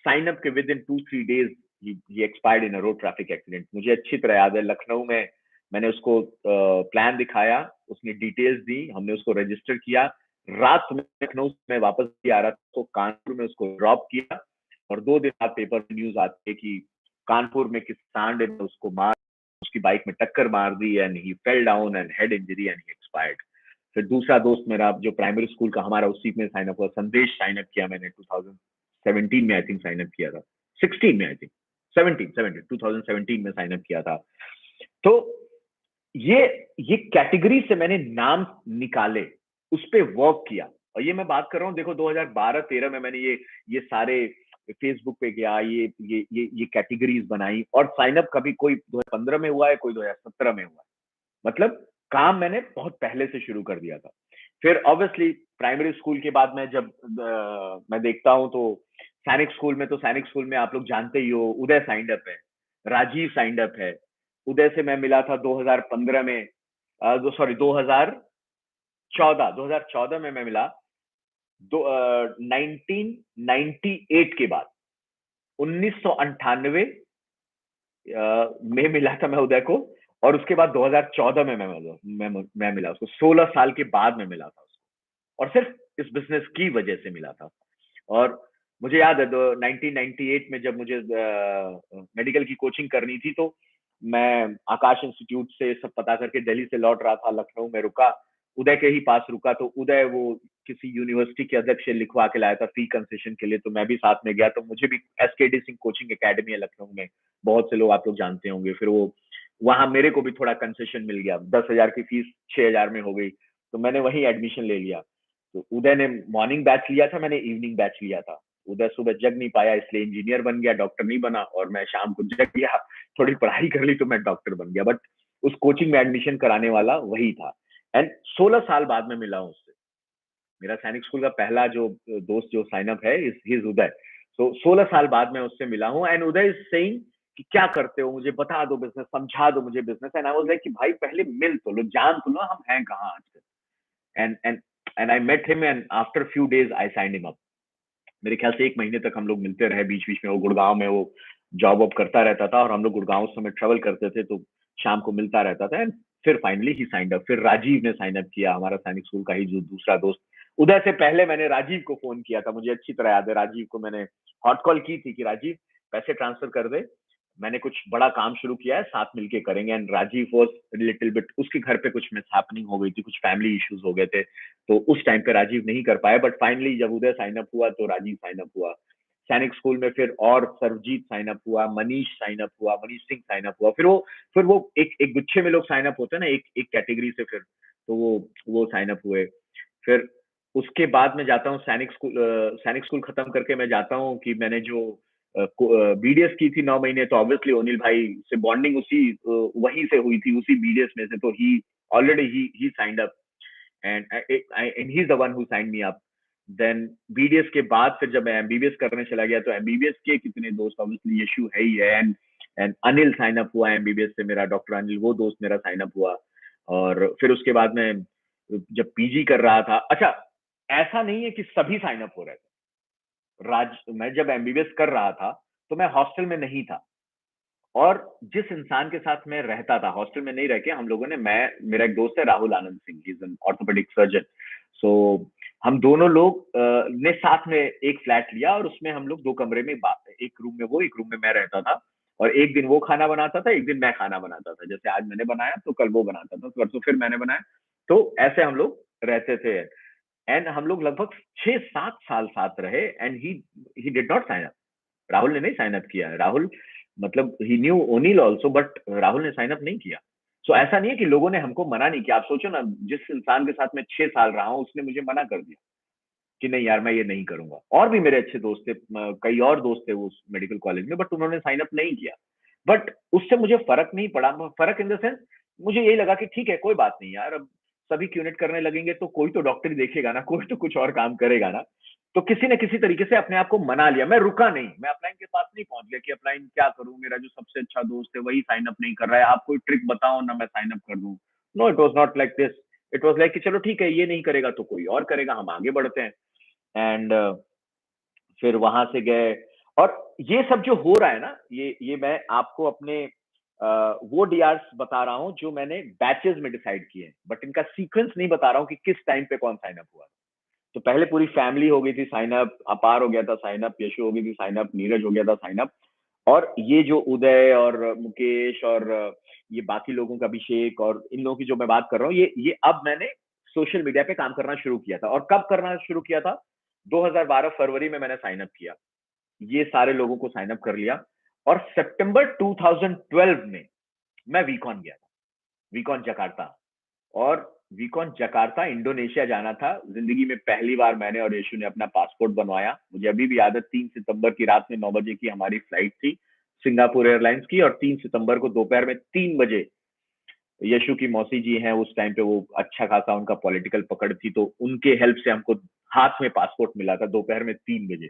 sign up के within 2-3 days he expired in a road traffic accident. मुझे अच्छी तरह याद है, लखनऊ में मैंने उसको प्लान दिखाया, उसने डिटेल्स दी, हमने उसको रजिस्टर किया। रात में लखनऊ में वापस भी आ रहा था तो कानपुर में उसको ड्रॉप किया, और 2 दिन बाद पेपर में न्यूज आती है कि कानपुर में किसी सांड ने उसको मार, उसकी बाइक में टक्कर मार दी, and he fell down and head injury and he expired. फिर दूसरा दोस्त मेरा जो प्राइमरी स्कूल का हमारा, उसी में साइन अप हुआ, संदेश साइन अप किया मैंने 2017 में, आई थिंक साइन अप किया था, 16 में आई थिंक, 2017 में साइन अप किया था। तो ये ये कैटेगरी से मैंने नाम निकाले, उस पर वर्क किया। और ये मैं बात कर रहा हूँ, देखो 2012-13 में मैंने ये सारे फेसबुक पे गया, ये कैटेगरीज बनाई, और साइन अप कभी कोई 2015 में हुआ है, कोई 2017 में हुआ है। मतलब काम मैंने बहुत पहले से शुरू कर दिया था। फिर ऑब्वियसली प्राइमरी स्कूल के बाद मैं जब मैं देखता हूँ तो सैनिक स्कूल में, तो सैनिक स्कूल में आप लोग जानते ही हो, उदय साइंड अप है, राजीव साइंड अप है। उदय से मैं मिला था 2015 में, सॉरी 2014 में मैं मिला, 1998 के बाद 1998 में मिला था मैं उदय को, और उसके बाद 2014 में मैं मिला उसको, 16 साल के बाद में मिला था उसको, और सिर्फ इस बिजनेस की वजह से मिला था। और मुझे याद है 1998 में जब मुझे मेडिकल की कोचिंग करनी थी, तो मैं आकाश इंस्टीट्यूट से सब पता करके दिल्ली से लौट रहा था, लखनऊ में रुका, उदय के ही पास रुका, तो उदय वो किसी यूनिवर्सिटी के अध्यक्ष से लिखवा के लाया था फी कंसेशन के लिए, तो मैं भी साथ में गया। तो मुझे भी एसकेडी सिंह कोचिंग एकेडमी है लखनऊ में, बहुत से लोग आप लोग जानते होंगे, फिर वो वहां मेरे को भी थोड़ा कंसेशन मिल गया, 10,000 की फीस 6,000 में हो गई, तो मैंने वही एडमिशन ले लिया। तो उदय ने मॉर्निंग बैच लिया था, मैंने इवनिंग बैच लिया था। उदय सुबह जग नहीं पाया, इसलिए इंजीनियर बन गया, डॉक्टर नहीं बना, और मैं शाम को जग गया, थोड़ी पढ़ाई कर ली, तो मैं डॉक्टर बन गया। बट उस कोचिंग में एडमिशन कराने वाला वही था। एंड 16 साल बाद में मिला हूं उससे। मेरा सैनिक स्कूल का पहला जो दोस्त जो साइन अप है इज उदय। सो 16 साल बाद में उससे मिला हूँ, एंड उदय इज सेइंग कि क्या करते हो, मुझे बता दो बिजनेस, समझा दो मुझे business. And I was like कि भाई पहले मिल तो लो, जान तो लो हम हैं कहाँ आजकल। And I met him, and after few days I signed him up. मेरे ख्याल से 1 महीने तक हम लोग मिलते रहे, बीच बीच में वो गुड़गांव में वो जॉब वॉब करता रहता था, और हम लोग गुड़गांव उस समय ट्रेवल करते थे, तो शाम को मिलता रहता था। एंड फिर फाइनली ही साइंड अप। फिर राजीव ने साइन अप किया, हमारा सैनिक स्कूल का ही जो दूसरा दोस्त। उदय से पहले मैंने राजीव को फोन किया था, मुझे अच्छी तरह याद है, राजीव को मैंने हॉट कॉल की थी कि राजीव पैसे ट्रांसफर कर दे, मैंने कुछ बड़ा काम शुरू किया है, साथ मिलके करेंगे। And Rajiv was little bit, उसके घर पे कुछ मिस हैपनिंग हो गई थी, कुछ फैमिली इश्यूज हो गए थे, तो उस टाइम पे राजीव नहीं कर पाया। बट फाइनली जब उदय साइन अप हुआ तो राजीव साइन अप हुआ सैनिक स्कूल में। फिर और सरजीत साइन अप हुआ, मनीष साइन अप हुआ, मनीष सिंह साइन अप हुआ। फिर वो एक एक गुच्छे में लोग साइन अप होते हैं ना, एक एक कैटेगरी से, फिर तो वो साइन अप हुए। फिर उसके बाद में जाता हूँ सैनिक स्कूल खत्म करके मैं जाता हूँ कि मैंने जो बीडीएस की थी 9 महीने, तो ऑब्वियसली अनिल भाई से बॉन्डिंग उसी वहीं से हुई थी, उसी बीडीएस में से, तो he already he signed up, and he is the one who signed me up. Then BDS के बाद फिर जब मैं एमबीबीएस करने चला गया, तो एमबीबीएस के कितने दोस्त, ऑब्वियसली यशु है ही है, एंड अनिल साइन अप हुआ एमबीबीएस से, मेरा डॉक्टर अनिल, वो दोस्त मेरा साइन अप हुआ। और फिर उसके बाद में जब पीजी कर रहा था, अच्छा ऐसा नहीं है कि सभी साइन अप हो रहे थे। मैं जब एमबीबीएस कर रहा था, तो मैं हॉस्टल में नहीं था, और जिस इंसान के साथ मैं रहता था, हॉस्टल में नहीं रह के हम लोगों ने, मैं, मेरा एक दोस्त है Rahul Anand Singh, he is an orthopaedic surgeon. So हम दोनों लोग ने साथ में एक फ्लैट लिया, और उसमें हम लोग 2 कमरे में, एक रूम में वो, एक रूम में मैं रहता था। और एक दिन वो खाना बनाता था, एक दिन मैं खाना बनाता था, जैसे आज मैंने बनाया तो कल वो बनाता था, तो परसों फिर मैंने बनाया, तो ऐसे हम लोग रहते थे। एंड हम लोग लगभग 6-7 साल साथ रहे, and he did not sign up. Rahul ने नहीं साइन अप किया है, राहुल मतलब ही न्यू ओनिल ऑल्सो, बट राहुल ने साइन अप नहीं किया। सो ऐसा नहीं है कि लोगों ने हमको मना नहीं किया। आप सोचो ना, जिस इंसान के साथ मैं 6 साल रहा हूँ, उसने मुझे मना कर दिया कि नहीं यार मैं ये नहीं करूंगा। और भी मेरे अच्छे दोस्त थे, कई और दोस्त थे उस मेडिकल कॉलेज में, बट उन्होंने साइन अप नहीं किया। बट उससे मुझे फर्क नहीं पड़ा, फर्क इन द सेंस, मुझे यही लगा कि ठीक है कोई बात नहीं यार, अब सभी क्यूनेट करने लगेंगे तो कोई तो डॉक्टर ही देखेगा ना, कोई तो कुछ और काम करेगा ना। तो किसी ने किसी तरीके से अपने आप को मना लिया, मैं रुका नहीं, मैं अपलाइन के पास नहीं पहुंच गया कि अपलाइन क्या करूं, मेरा जो सबसे अच्छा दोस्त है वही साइन अप नहीं कर रहा है, आप कोई ट्रिक बताओ ना मैं साइन अप कर दूं। No, it was not like this. It was like कि चलो ठीक है, ये नहीं करेगा तो कोई और करेगा, हम आगे बढ़ते हैं। एंड फिर वहां से गए, और ये सब जो हो रहा है ना, ये मैं आपको अपने वो डीआरस बता रहा हूँ जो मैंने बैचेस में डिसाइड किए, बट इनका सीक्वेंस नहीं बता रहा हूँ कि किस टाइम पे कौन साइन अप हुआ। तो पहले पूरी फैमिली हो गई थी साइन अप, अपार हो गया था साइन अप, यशु हो गई थी साइन अप, नीरज हो गया था साइन अप, और ये जो उदय और मुकेश और ये बाकी लोगों का, अभिषेक और इन लोगों की जो मैं बात कर रहा हूँ, ये अब मैंने सोशल मीडिया पे काम करना शुरू किया था। और कब करना शुरू किया था? 2012 फरवरी में मैंने साइन अप किया, ये सारे लोगों को साइन अप कर लिया। और सितंबर 2012 में मैं वीकॉन गया था, वीकॉन जकार्ता। और वीकॉन जकार्ता इंडोनेशिया जाना था, जिंदगी में पहली बार मैंने और यशु ने अपना पासपोर्ट बनवाया। मुझे अभी भी याद है, 3 सितंबर की रात में 9 बजे की हमारी फ्लाइट थी सिंगापुर एयरलाइंस की, और 3 सितंबर को दोपहर में 3 बजे यशु की मौसी जी हैं, उस टाइम पे वो अच्छा खासा उनका पॉलिटिकल पकड़ थी, तो उनके हेल्प से हमको हाथ में पासपोर्ट मिला था दोपहर में 3 बजे।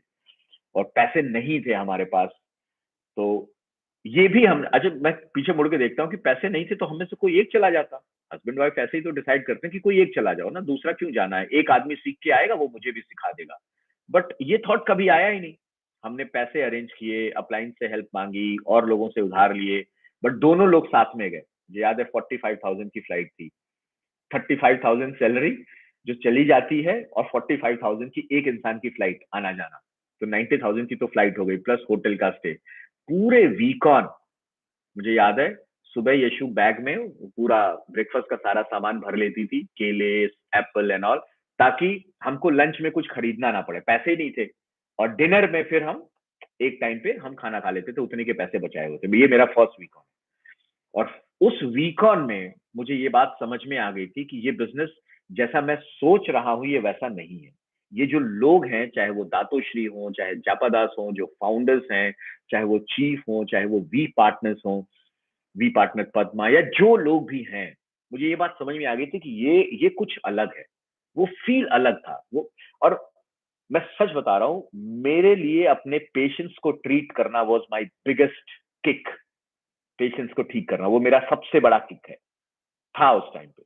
और पैसे नहीं थे हमारे पास, तो ये भी हम, अच्छा मैं पीछे मुड़ के देखता हूँ कि पैसे नहीं थे तो हमें से कोई एक चला जाता। हस्बैंड वाइफ ऐसे ही तो डिसाइड करते हैं कि कोई एक चला जाओ ना, दूसरा क्यों जाना है, एक आदमी सीख के आएगा वो मुझे भी सिखा देगा। बट ये थॉट कभी आया ही नहीं। हमने पैसे अरेंज किए, अपलाइन से हेल्प मांगी और लोगों से उधार लिए, बट दोनों लोग साथ में गए। मुझे याद है 45,000 की फ्लाइट थी, 35,000 सैलरी जो चली जाती है, और 45,000 की एक इंसान की फ्लाइट आना जाना, तो 90,000 की तो फ्लाइट हो गई, प्लस होटल का स्टे। पूरे वीक ऑन मुझे याद है, सुबह यशु बैग में पूरा ब्रेकफास्ट का सारा सामान भर लेती थी, केले, एप्पल एंड ऑल, ताकि हमको लंच में कुछ खरीदना ना पड़े, पैसे ही नहीं थे। और डिनर में फिर हम एक टाइम पे हम खाना खा लेते थे, उतने के पैसे बचाए होते। ये मेरा फर्स्ट वीक ऑन, और उस वीक ऑन में मुझे ये बात समझ में आ गई थी कि ये बिजनेस जैसा मैं सोच रहा हूं ये वैसा नहीं है। ये जो लोग हैं, चाहे वो दातोश्री हो, चाहे जापादास हो, जो फाउंडर्स हैं, चाहे वो चीफ हो, चाहे वो वी पार्टनर्स हो, वी पार्टनर पद्मा, या जो लोग भी हैं, मुझे ये बात समझ में आ गई थी कि ये कुछ अलग है। वो फील अलग था वो। और मैं सच बता रहा हूं, मेरे लिए अपने पेशेंट्स को ट्रीट करना was my biggest kick. Patients को ठीक करना वो मेरा सबसे बड़ा किक है, था उस टाइम पे।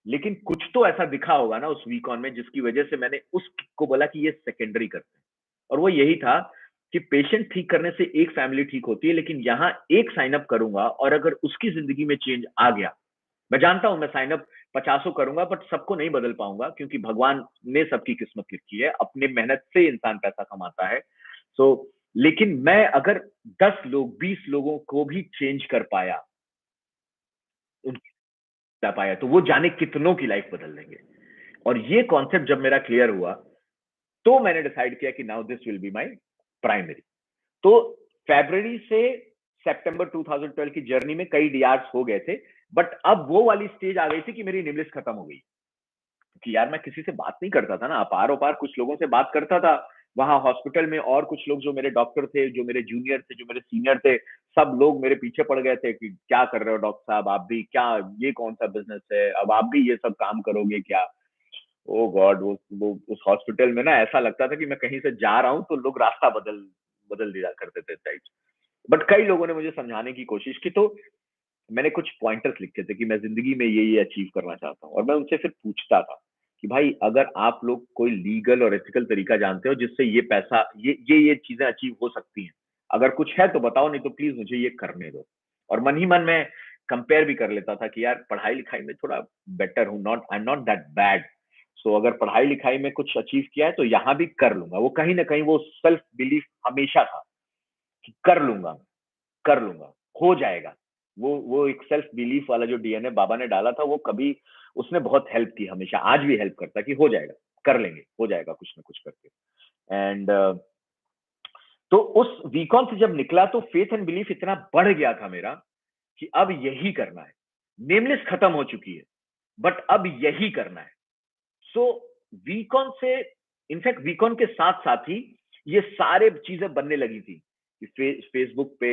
लेकिन कुछ तो ऐसा दिखा होगा ना उस वीक ऑन में, जिसकी वजह से मैंने उस किक को बोला कि ये सेकेंडरी करते हैं। और वो यही था कि पेशेंट ठीक करने से एक फैमिली ठीक होती है, लेकिन यहां एक साइन अप करूंगा और अगर उसकी जिंदगी में चेंज आ गया, मैं जानता हूं मैं साइन अप 50 करूंगा, बट सबको नहीं बदल पाऊंगा, क्योंकि भगवान ने सबकी किस्मत लिखी है, अपने मेहनत से इंसान पैसा कमाता है। सो लेकिन मैं अगर 10 लोग 20 लोगों को भी चेंज कर पाया, ला पाया, तो वो जाने कितनों की लाइफ बदल देंगे। और ये कॉन्सेप्ट जब मेरा क्लियर हुआ, तो मैंने डिसाइड किया कि now this will be my primary. तो फरवरी से सितंबर 2012 की जर्नी में कई डीआर्स हो गए थे, बट अब वो वाली स्टेज आ गई थी कि मेरी निमलिस्ट खत्म हो गई। कि यार मैं किसी से बात नहीं करता था ना, अपार ओपार कुछ लोगों से बात करता था वहां हॉस्पिटल में, और कुछ लोग जो मेरे डॉक्टर थे, जो मेरे जूनियर थे, जो मेरे सीनियर थे, सब लोग मेरे पीछे पड़ गए थे कि क्या कर रहे हो डॉक्टर साहब, आप भी क्या, ये कौन सा बिजनेस है, अब आप भी ये सब काम करोगे क्या। ओ गॉड, वो उस हॉस्पिटल में ना ऐसा लगता था कि मैं कहीं से जा रहा हूँ तो लोग रास्ता बदल बदल दिया करते थे टाइप। बट कई लोगों ने मुझे समझाने की कोशिश की, तो मैंने कुछ पॉइंटर्स लिखे थे कि मैं जिंदगी में ये अचीव करना चाहता हूँ, और मैं उनसे फिर पूछता था कि भाई अगर आप लोग कोई लीगल और एथिकल तरीका जानते हो जिससे ये पैसा, ये चीजें अचीव हो सकती हैं, अगर कुछ है तो बताओ, नहीं तो प्लीज मुझे ये करने दो। और मन ही मन में कंपेयर भी कर लेता था कि यार पढ़ाई लिखाई में थोड़ा बेटर हूँ, not I am not that bad. So अगर पढ़ाई लिखाई में कुछ अचीव किया है तो यहाँ भी कर लूंगा। वो कहीं ना कहीं वो सेल्फ बिलीफ हमेशा था कि कर लूंगा, हो जाएगा। वो एक सेल्फ बिलीफ वाला जो डीएनए बाबा ने डाला था, वो कभी, उसने बहुत हेल्प की, हमेशा आज भी हेल्प करता है कि हो जाएगा, कर लेंगे, हो जाएगा कुछ ना कुछ करके। एंड तो उस वीकॉन से जब निकला तो फेथ एंड बिलीफ इतना बढ़ गया था मेरा कि अब यही करना है। नेमलेस खत्म हो चुकी है, बट अब यही करना है। सो वीकॉन से, इनफैक्ट वीकॉन के साथ साथ ही ये सारे चीजें बनने लगी थी। फेसबुक पे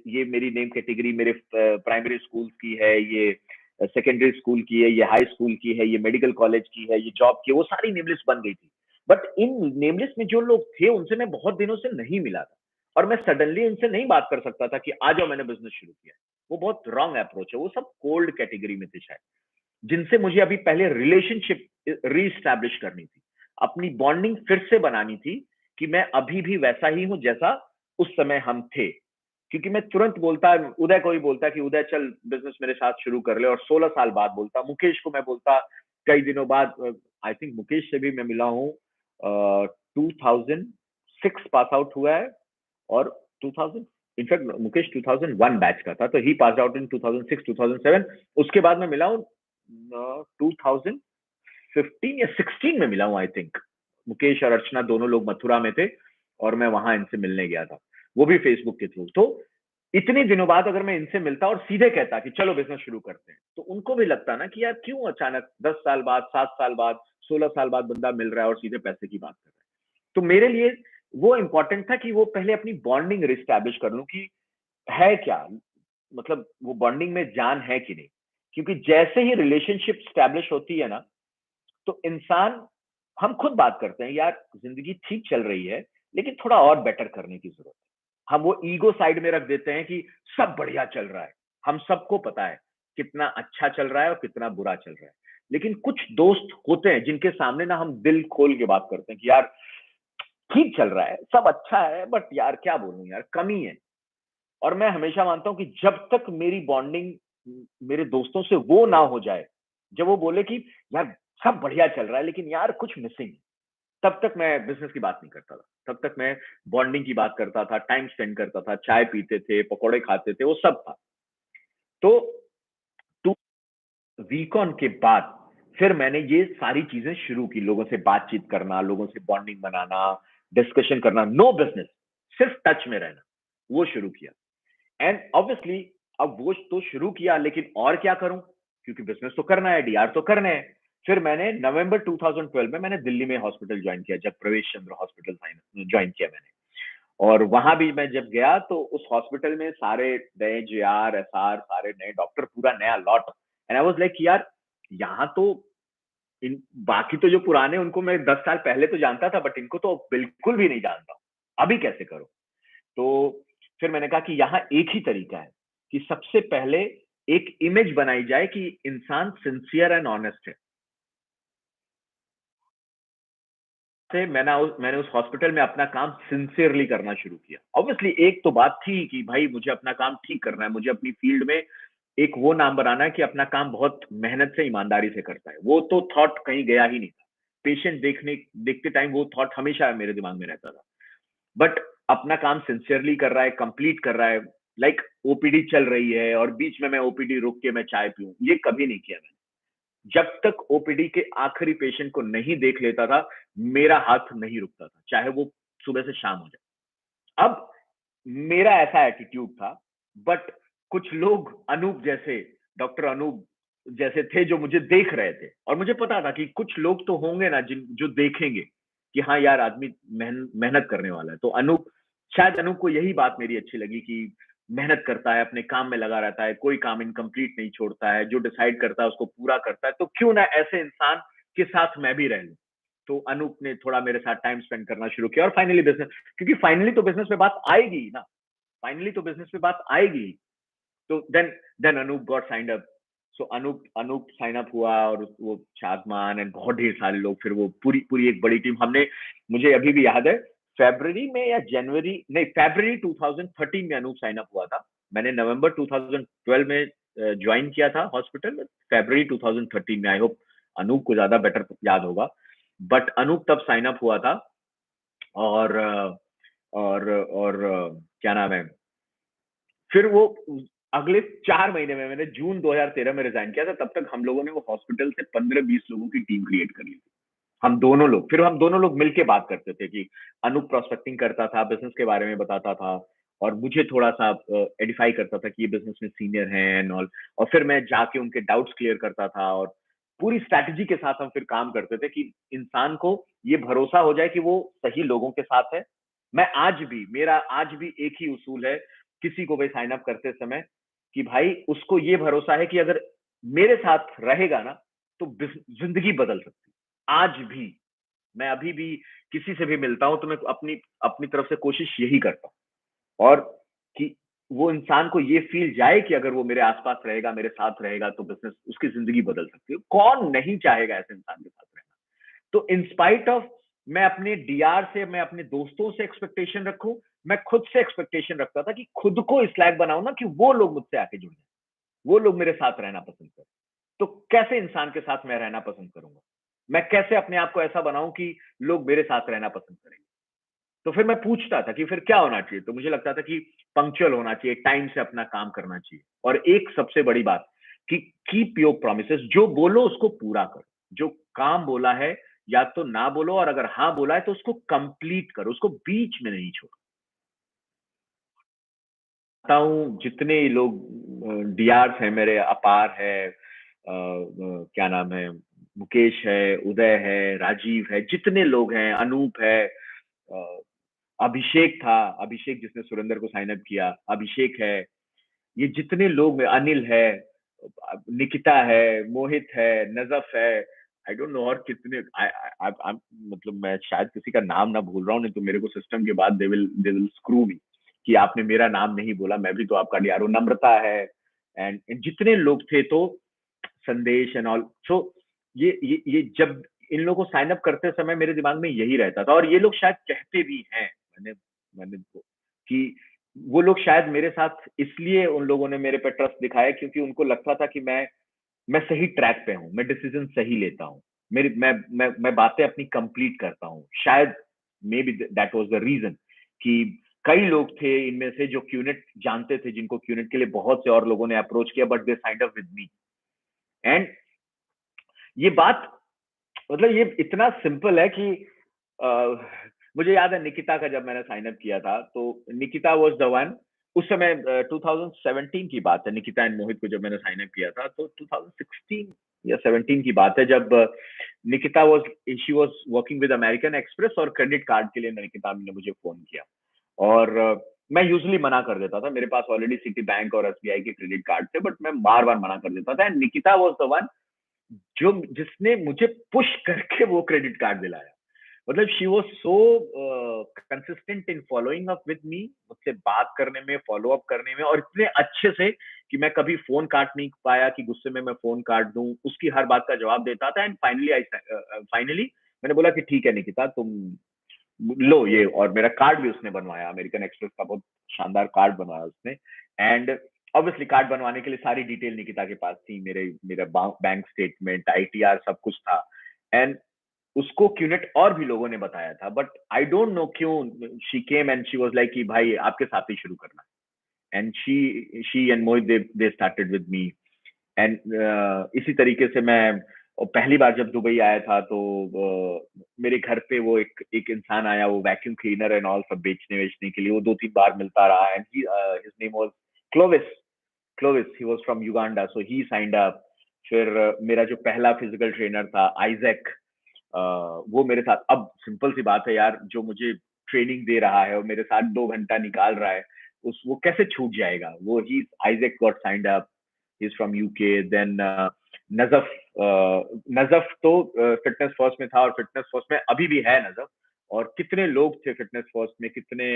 ये मेरी नेम कैटेगरी मेरे प्राइमरी स्कूल की है, ये सेकेंडरी स्कूल की है, ये हाई स्कूल की है, ये मेडिकल कॉलेज की है, ये जॉब की है, वो सारी नेम लिस्ट बन गई थी। बट इन नेम लिस्ट में जो लोग थे उनसे मैं बहुत दिनों से नहीं मिला था, और मैं सडनली उनसे नहीं बात कर सकता था कि आ जाओ मैंने बिजनेस शुरू किया। वो बहुत रॉन्ग अप्रोच है, वो सब कोल्ड कैटेगरी में थे शायद, जिनसे मुझे अभी पहले रिलेशनशिप रीस्टैब्लिश करनी थी, अपनी बॉन्डिंग फिर से बनानी थी कि मैं अभी भी वैसा ही हूं जैसा उस समय हम थे। क्योंकि मैं तुरंत बोलता, उदय को ही बोलता कि उदय चल बिजनेस मेरे साथ शुरू कर ले, और 16 साल बाद बोलता, मुकेश को मैं बोलता कई दिनों बाद। आई थिंक मुकेश से भी मैं मिला हूँ 2006 पास आउट हुआ है, और 2000, इनफैक्ट मुकेश 2001 बैच का था, तो ही पास आउट इन 2006 2007। उसके बाद मैं मिला हूँ 2015 या 16 में मिला हूँ आई थिंक। मुकेश और अर्चना दोनों लोग मथुरा में थे, और मैं वहां इनसे मिलने गया था, वो भी फेसबुक के थ्रू। तो इतने दिनों बाद अगर मैं इनसे मिलता और सीधे कहता कि चलो बिजनेस शुरू करते हैं, तो उनको भी लगता ना कि यार क्यों अचानक 10 साल बाद, 7 साल बाद, 16 साल बाद बंदा मिल रहा है और सीधे पैसे की बात कर रहा है। तो मेरे लिए वो इंपॉर्टेंट था कि वो पहले अपनी बॉन्डिंग रिस्टैब्लिश कर लूं कि है क्या, मतलब वो बॉन्डिंग में जान है कि नहीं। क्योंकि जैसे ही रिलेशनशिप स्टैब्लिश होती है ना, तो इंसान, हम खुद बात करते हैं यार जिंदगी ठीक चल रही है, लेकिन थोड़ा और बेटर करने की जरूरत है। हम वो ईगो साइड में रख देते हैं कि सब बढ़िया चल रहा है, हम सबको पता है कितना अच्छा चल रहा है और कितना बुरा चल रहा है। लेकिन कुछ दोस्त होते हैं जिनके सामने ना हम दिल खोल के बात करते हैं कि यार ठीक चल रहा है, सब अच्छा है, बट यार क्या बोलूं यार, कमी है। और मैं हमेशा मानता हूं कि जब तक मेरी बॉन्डिंग मेरे दोस्तों से वो ना हो जाए, जब वो बोले कि यार सब बढ़िया चल रहा है लेकिन यार कुछ मिसिंग है। तब तक मैं बिज़नेस की बात नहीं करता था। तब तक मैं बॉन्डिंग की बात करता था, टाइम स्पेंड करता था, चाय पीते थे, पकौड़े खाते थे, वो सब था। तो 2 वीक ऑन के बाद फिर मैंने ये सारी चीज़ें शुरू की, लोगों से बातचीत करना, लोगों से बॉन्डिंग बनाना, डिस्कशन करना, नो बिज़नेस, सिर्फ टच में रहना, वो शुरू किया। एंड ऑब्वियसली अब वो तो शुरू किया लेकिन और क्या करूं, क्योंकि बिजनेस तो करना है, डीआर तो करने हैं। फिर मैंने नवंबर 2012 में मैंने दिल्ली में हॉस्पिटल ज्वाइन किया, जब प्रवेश चंद्र हॉस्पिटल ज्वाइन किया मैंने। और वहां भी मैं जब गया तो उस हॉस्पिटल में सारे नए जेआर एसआर, सारे नए डॉक्टर, पूरा नया lot. And I was like यार, यहाँ तो इन बाकी तो जो पुराने उनको मैं 10 साल पहले तो जानता था, बट इनको तो बिल्कुल भी नहीं जानता हूँ। अभी कैसे करूं? तो फिर मैंने कहा कि यहाँ एक ही तरीका है कि सबसे पहले एक इमेज बनाई जाए कि इंसान सिंसियर एंड ऑनेस्ट है। से मैंने उस हॉस्पिटल में अपना काम सिंसियरली करना शुरू किया। ऑब्वियसली एक तो बात थी कि भाई मुझे अपना काम ठीक करना है, मुझे अपनी फील्ड में एक वो नाम बनाना है कि अपना काम बहुत मेहनत से, ईमानदारी से करता है। वो तो थॉट कहीं गया ही नहीं था। पेशेंट देखते टाइम वो थॉट हमेशा मेरे दिमाग में रहता था। बट अपना काम सिंसियरली कर रहा है, कंप्लीट कर रहा है, लाइक ओपीडी चल रही है और बीच में मैं ओपीडी रुक के मैं चाय पीऊं, ये कभी नहीं किया मैंने। जब तक ओपीडी के आखिरी पेशेंट को नहीं देख लेता था, मेरा हाथ नहीं रुकता था, चाहे वो सुबह से शाम हो जाए। अब मेरा ऐसा एटीट्यूड था, बट कुछ लोग अनूप जैसे, डॉक्टर अनूप जैसे थे जो मुझे देख रहे थे, और मुझे पता था कि कुछ लोग तो होंगे ना जिन जो देखेंगे कि हाँ यार आदमी मेहनत करने वाला है। तो अनूप, शायद अनूप को यही बात मेरी अच्छी लगी कि मेहनत करता है, अपने काम में लगा रहता है, कोई काम इनकम्प्लीट नहीं छोड़ता है, जो डिसाइड करता है उसको पूरा करता है, तो क्यों ना ऐसे इंसान के साथ मैं भी रह लूं। तो अनूप ने थोड़ा मेरे साथ टाइम स्पेंड करना शुरू किया और फाइनली बिजनेस, क्योंकि फाइनली तो बिजनेस में बात आएगी ना, फाइनली तो बिजनेस में बात आएगी। तो then Anup got signed up. So Anup Anup sign up हुआ, और वो शादमान एंड बहुत ढेर सारे लोग, फिर वो पूरी पूरी एक बड़ी टीम हमने, मुझे अभी भी याद है, फरवरी में या जनवरी नहीं, फरवरी 2013 में अनूप साइन अप हुआ था। मैंने नवंबर 2012 में ज्वाइन किया था हॉस्पिटल, फरवरी 2013 में। आई होप अनूप को ज्यादा बेटर याद होगा, बट अनूप तब साइन अप हुआ था। और क्या नाम है, फिर वो अगले 4 महीने में, मैंने जून 2013 में रिजाइन किया था, तब तक हम लोगों ने वो हॉस्पिटल से 15-20 लोगों की टीम क्रिएट कर ली थी। हम दोनों लोग मिलके बात करते थे कि अनूप प्रोस्पेक्टिंग करता था, बिजनेस के बारे में बताता था, और मुझे थोड़ा सा एडिफाई करता था कि ये बिजनेस में सीनियर हैं एंड ऑल। और फिर मैं जाके उनके डाउट्स क्लियर करता था, और पूरी स्ट्रैटेजी के साथ हम फिर काम करते थे कि इंसान को ये भरोसा हो जाए कि वो सही लोगों के साथ है। मेरा आज भी एक ही उसूल है किसी को भी साइन अप करते समय, कि भाई उसको ये भरोसा है कि अगर मेरे साथ रहेगा ना, तो जिंदगी बदल सकती है। आज भी मैं अभी भी किसी से भी मिलता हूं तो मैं अपनी अपनी तरफ से कोशिश यही करता हूं, और कि वो इंसान को ये फील जाए कि अगर वो मेरे आसपास रहेगा, मेरे साथ रहेगा, तो बिजनेस उसकी जिंदगी बदल सकती है। कौन नहीं चाहेगा ऐसे इंसान के साथ रहना? तो इंस्पाइट ऑफ मैं अपने डीआर से, मैं अपने दोस्तों से एक्सपेक्टेशन रखूं, मैं खुद से एक्सपेक्टेशन रखता था कि खुद को इस लायक बनाऊं ना कि वो लोग मुझसे आके जुड़ जाए, वो लोग मेरे साथ रहना पसंद करें। तो कैसे इंसान के साथ मैं रहना पसंद करूंगा? मैं कैसे अपने आप को ऐसा बनाऊं कि लोग मेरे साथ रहना पसंद करेंगे? तो फिर मैं पूछता था कि फिर क्या होना चाहिए, तो मुझे लगता था कि पंक्चुअल होना चाहिए, टाइम से अपना काम करना चाहिए, और एक सबसे बड़ी बात कि कीप योर प्रोमिसेस, जो बोलो उसको पूरा करो। जो काम बोला है या तो ना बोलो, और अगर हाँ बोला है तो उसको कंप्लीट करो, उसको बीच में नहीं छोड़ो। बताता हूँ जितने लोग डीआर है मेरे, अपार है, क्या नाम है, मुकेश है, उदय है, राजीव है, जितने लोग हैं, अनूप है, अ, अभिषेक था, अभिषेक जिसने सुरेंद्र को साइन अप किया, अभिषेक है, ये जितने लोग, अनिल है, निकिता है, मोहित है, नजफ है, आई डोंट नो और कितने, मतलब मैं शायद किसी का नाम ना भूल रहा हूँ, नहीं तो मेरे को सिस्टम के बाद दे विल स्क्रू मी कि आपने मेरा नाम नहीं बोला, मैं भी तो आपका डीआरओ। नम्रता है, एंड जितने लोग थे, तो संदेश एंड ऑल। सो ये जब इन लोगों को साइन अप करते समय मेरे दिमाग में यही रहता था, और ये लोग शायद कहते भी हैं, मैंने मैंने कि वो लोग शायद मेरे साथ इसलिए उन लोगों ने मेरे पे ट्रस्ट दिखाया क्योंकि उनको लगता था कि मैं सही ट्रैक पे हूँ, मैं डिसीजन सही लेता हूँ, मेरी मैं बातें अपनी कंप्लीट करता हूँ। शायद may be that was the reason कि कई लोग थे इनमें से जो क्यूनेट जानते थे, जिनको क्यूनेट के लिए बहुत से और लोगों ने अप्रोच किया, but they signed up with me. And ये बात, मतलब ये इतना सिंपल है कि मुझे याद है निकिता का जब मैंने साइन अप किया था, तो निकिता वाज द वन। उस समय 2017 की बात है, निकिता एंड मोहित को जब मैंने साइन अप किया था, तो 2016 या 17 की बात है, जब Nikita was she was working with American express, और क्रेडिट कार्ड के लिए निकिता ने मुझे फोन किया। और मैं यूजुअली मना कर देता था, मेरे पास ऑलरेडी सिटी बैंक और एसबीआई के क्रेडिट कार्ड थे, बट मैं बार बार मना कर देता था। And Nikita was the one जो जिसने मुझे पुश करके वो क्रेडिट कार्ड दिलाया। मतलब she was so consistent in following up with me, मुझसे बात करने में, फॉलो अप करने में, और इतने अच्छे से कि मैं कभी फोन काट नहीं पाया कि गुस्से में मैं फोन काट दूं, उसकी हर बात का जवाब देता था। एंड फाइनली मैंने बोला कि ठीक है निकिता, तुम लो ये, और मेरा कार्ड भी उसने बनवाया, अमेरिकन एक्सप्रेस का बहुत शानदार कार्ड बनवाया उसने। एंड ऑब्वियसली कार्ड बनवाने के लिए सारी डिटेल निकिता के पास थी, मेरा बैंक स्टेटमेंट, आईटीआर, सब कुछ था। एंड उसको क्यूनेट और भी लोगों ने बताया था, बट आई डोंट नो क्यों she came and she was like कि भाई आपके साथ ही शुरू करना है। And she and Mohit they started with me. And इसी तरीके से मैं, और पहली बार जब दुबई आया था, तो मेरे घर पे वो एक इंसान आया, वो वैक्यूम क्लीनर एंड ऑल सब बेचने वेचने के लिए, वो 2-3 बार मिलता रहा। And his name was Clovis. Clovis, he was from Uganda, so he signed up. फिर मेरा जो पहला फिजिकल ट्रेनर था आइजैक, वो मेरे साथ, अब सिंपल सी बात है यार, जो मुझे ट्रेनिंग दे रहा है और मेरे साथ 2 घंटा निकाल रहा है, उस वो कैसे छूट जाएगा वो। He Isaac got signed up, he is from UK. Then Najaf, Najaf तो फिटनेस फर्स्ट में था, और फिटनेस फर्स्ट में अभी भी है नजफ। और कितने लोग थे फिटनेस फर्स्ट में, कितने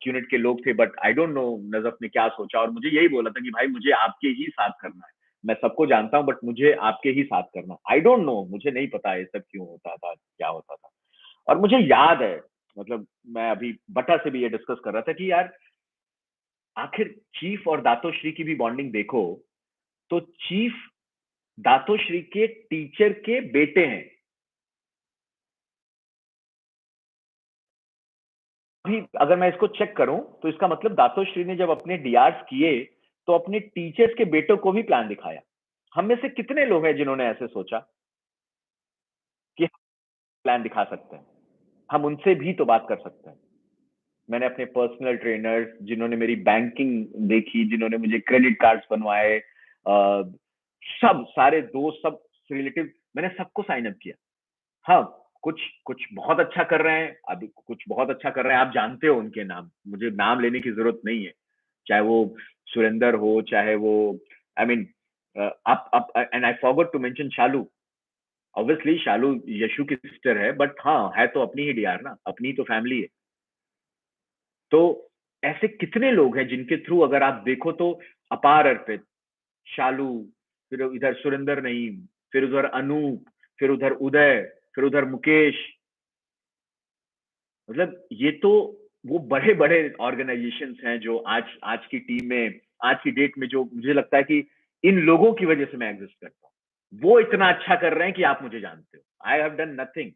यूनिट के लोग थे, but I don't know Najaf ने क्या सोचा, और मुझे यही बोला था कि भाई मुझे आपके ही साथ करना है, मैं सबको जानता हूँ बट मुझे आपके ही साथ करना। आई डोंट नो, मुझे नहीं पता ये सब क्यों होता था, क्या होता था। और मुझे याद है, मतलब मैं अभी बटा से भी ये डिस्कस कर रहा था कि यार आखिर चीफ और दातोश्री की भी बॉन्डिंग देखो, तो चीफ दातोश्री के टीचर के बेटे हैं। अभी अगर मैं इसको चेक करूं, तो इसका मतलब दातोश्री ने जब अपने डीआर्स किए, तो अपने टीचर्स के बेटों को भी प्लान दिखाया। हम में से कितने लोग हैं जिन्होंने ऐसे सोचा कि प्लान दिखा सकते हैं, हम उनसे भी तो बात कर सकते हैं। मैंने अपने पर्सनल ट्रेनर्स, जिन्होंने मेरी बैंकिंग देखी, जिन्होंने मुझे क्रेडिट कार्ड्स बनवाए, सब सारे दोस्त, सब रिलेटिव, मैंने सबको साइन अप किया। हाँ, कुछ कुछ बहुत अच्छा कर रहे हैं, अभी कुछ बहुत अच्छा कर रहे हैं, आप जानते हो उनके नाम, मुझे नाम लेने की जरूरत नहीं है। चाहे वो सुरेंदर हो, चाहे वो, आई मीन, आप and I forgot to mention Shalu. Obviously Shalu Yashu की सिस्टर है, बट हाँ, है तो अपनी ही डीआर ना, अपनी तो फैमिली है। तो ऐसे कितने लोग हैं जिनके थ्रू अगर आप देखो तो, अपार अर्पित, शालू, फिर इधर सुरेंदर नईम, फिर उधर अनूप, फिर उधर उदय, फिर उधर मुकेश। मतलब ये तो वो बड़े बड़े ऑर्गेनाइजेशंस हैं जो आज आज की टीम में, आज की डेट में, जो मुझे लगता है कि इन लोगों की वजह से मैं एग्जिस्ट करता हूँ। वो इतना अच्छा कर रहे हैं कि आप मुझे जानते हो, आई हैव डन नथिंग।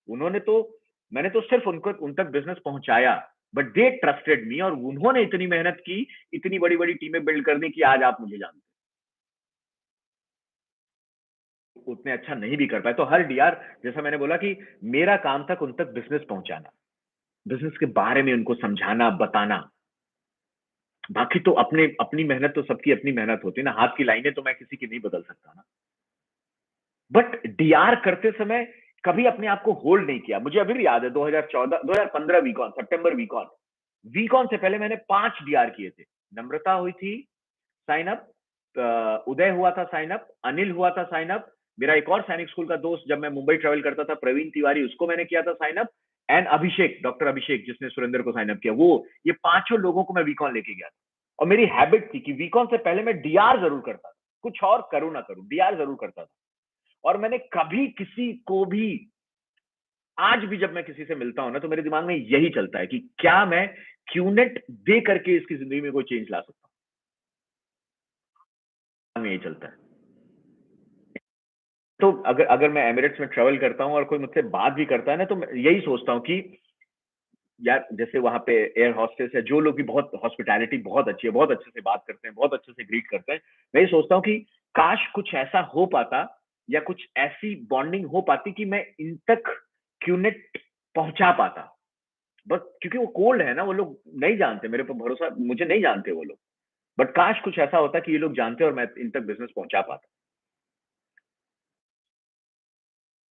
उन्होंने तो, मैंने तो सिर्फ उनको उन तक बिजनेस पहुंचाया, बट दे ट्रस्टेड मी, और उन्होंने इतनी मेहनत की, इतनी बड़ी बड़ी टीमें बिल्ड करने की, आज आप मुझे जानते हो। उतने अच्छा नहीं भी कर पाए, तो हर डीआर, जैसा मैंने बोला कि मेरा काम था उन तक बिजनेस पहुंचाना, बिजनेस के बारे में उनको समझाना, बताना। बाकी तो अपने अपनी मेहनत, तो सबकी अपनी मेहनत होती है ना, हाथ की लाइनें तो मैं किसी की नहीं बदल सकता ना। बट डीआर करते समय कभी अपने आप को होल्ड नहीं किया। मुझे अभी भी याद है 2014 2015 वीकॉन, सितंबर वीकॉन, वीकॉन से पहले मैंने 5 डीआर किए थे। नम्रता हुई थी साइन अप, उदय हुआ था साइन अप, अनिल हुआ था साइन अप, मेरा एक और सैनिक स्कूल का दोस्त जब मैं मुंबई ट्रेवल करता था, प्रवीण तिवारी, उसको मैंने किया था sign up. And Abhishek, doctor Abhishek, जिसने सुरेंद्र को साइन अप किया, वो, ये पांचों लोगों को मैं वीकॉन लेके गया था। और मेरी हैबिट थी कि वीकॉन से पहले मैं डीआर जरूर करता था, कुछ और करूं ना करूं, डीआर जरूर करता था। और मैंने कभी किसी को भी, आज भी जब मैं किसी से मिलता हूं ना, तो मेरे दिमाग में यही चलता है कि क्या मैं क्यूनेट दे करके इसकी जिंदगी में कोई चेंज ला सकता हूं, यही चलता है। तो अगर अगर मैं एमिरेट्स में ट्रेवल करता हूं और कोई मुझसे बात भी करता है ना, तो मैं यही सोचता हूँ कि यार जैसे वहां पे एयर हॉस्टेस है, जो लोग भी बहुत हॉस्पिटैलिटी बहुत अच्छी है, बहुत अच्छे से बात करते हैं, बहुत अच्छे से ग्रीट करते हैं, मैं ये सोचता हूँ कि काश कुछ ऐसा हो पाता या कुछ ऐसी बॉन्डिंग हो पाती कि मैं इन तक क्यूनेट पहुंचा पाता। बस क्योंकि वो कोल्ड है ना, वो लोग नहीं जानते मेरे पर भरोसा, मुझे नहीं जानते वो लोग, बट काश कुछ ऐसा होता कि ये लोग जानते और मैं इन तक बिजनेस पहुंचा पाता।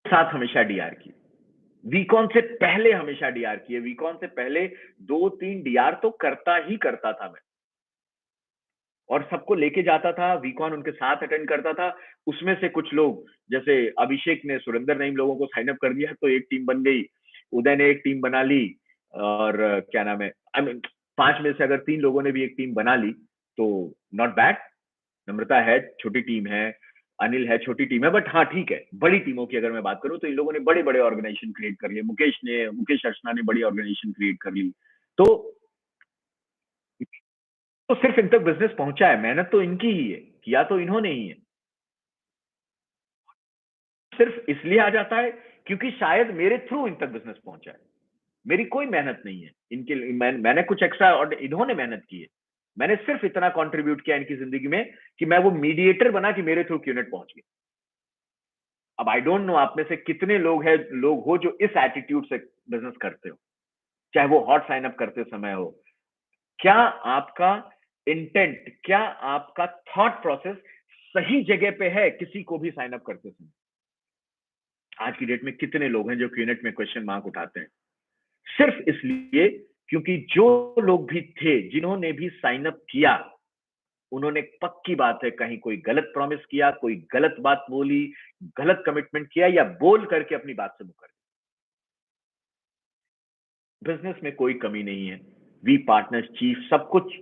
साथ हमेशा डीआर की, वीकॉन से पहले हमेशा डीआर किए, वीकॉन से पहले 2-3 डीआर तो करता ही करता था मैं, और सबको लेके जाता था, वीकॉन उनके साथ अटेंड करता था। उसमें से कुछ लोग, जैसे अभिषेक ने सुरेंद्र नईम लोगों को साइन अप कर दिया तो एक टीम बन गई, उदय ने एक टीम बना ली, और क्या नाम है, आई मीन 5 में से अगर 3 लोगों ने भी एक टीम बना ली तो नॉट बैड। नम्रता है, छोटी टीम है, अनिल है, छोटी टीम है, बट हाँ ठीक है। बड़ी टीमों की अगर मैं बात करूं तो इन लोगों ने बड़े बड़े ऑर्गेनाइजेशन क्रिएट कर लिए, मुकेश अर्चना ने बड़ी ऑर्गेनाइजेशन क्रिएट कर ली। तो सिर्फ इन तक बिजनेस पहुंचा है, मेहनत तो इनकी ही है, किया तो इन्होंने ही है। सिर्फ इसलिए आ जाता है क्योंकि शायद मेरे थ्रू इन तक बिजनेस पहुंचा है, मेरी कोई मेहनत नहीं है इनके लिए, मैंने कुछ एक्स्ट्रा और इन्होंने मेहनत की है। मैंने सिर्फ इतना कंट्रीब्यूट किया इनकी जिंदगी में कि मैं वो मीडिएटर बना कि मेरे थ्रू क्यूनेट पहुंच गया। अब आई डोंट नो आप में से कितने लोग हो जो इस एटीट्यूड से बिजनेस करते हो, चाहे वो हॉट साइन अप करते समय हो। क्या आपका इंटेंट, क्या आपका थॉट प्रोसेस सही जगह पे है किसी को भी साइन अप करते समय? आज की डेट में कितने लोग हैं जो क्यूनेट में क्वेश्चन मार्क उठाते हैं सिर्फ इसलिए क्योंकि जो लोग भी थे जिन्होंने भी साइन अप किया, उन्होंने, पक्की बात है, कहीं कोई गलत प्रॉमिस किया, कोई गलत बात बोली, गलत कमिटमेंट किया या बोल करके अपनी बात से मुकर। बिजनेस में कोई कमी नहीं है, वी पार्टनर्स चीफ सब कुछ,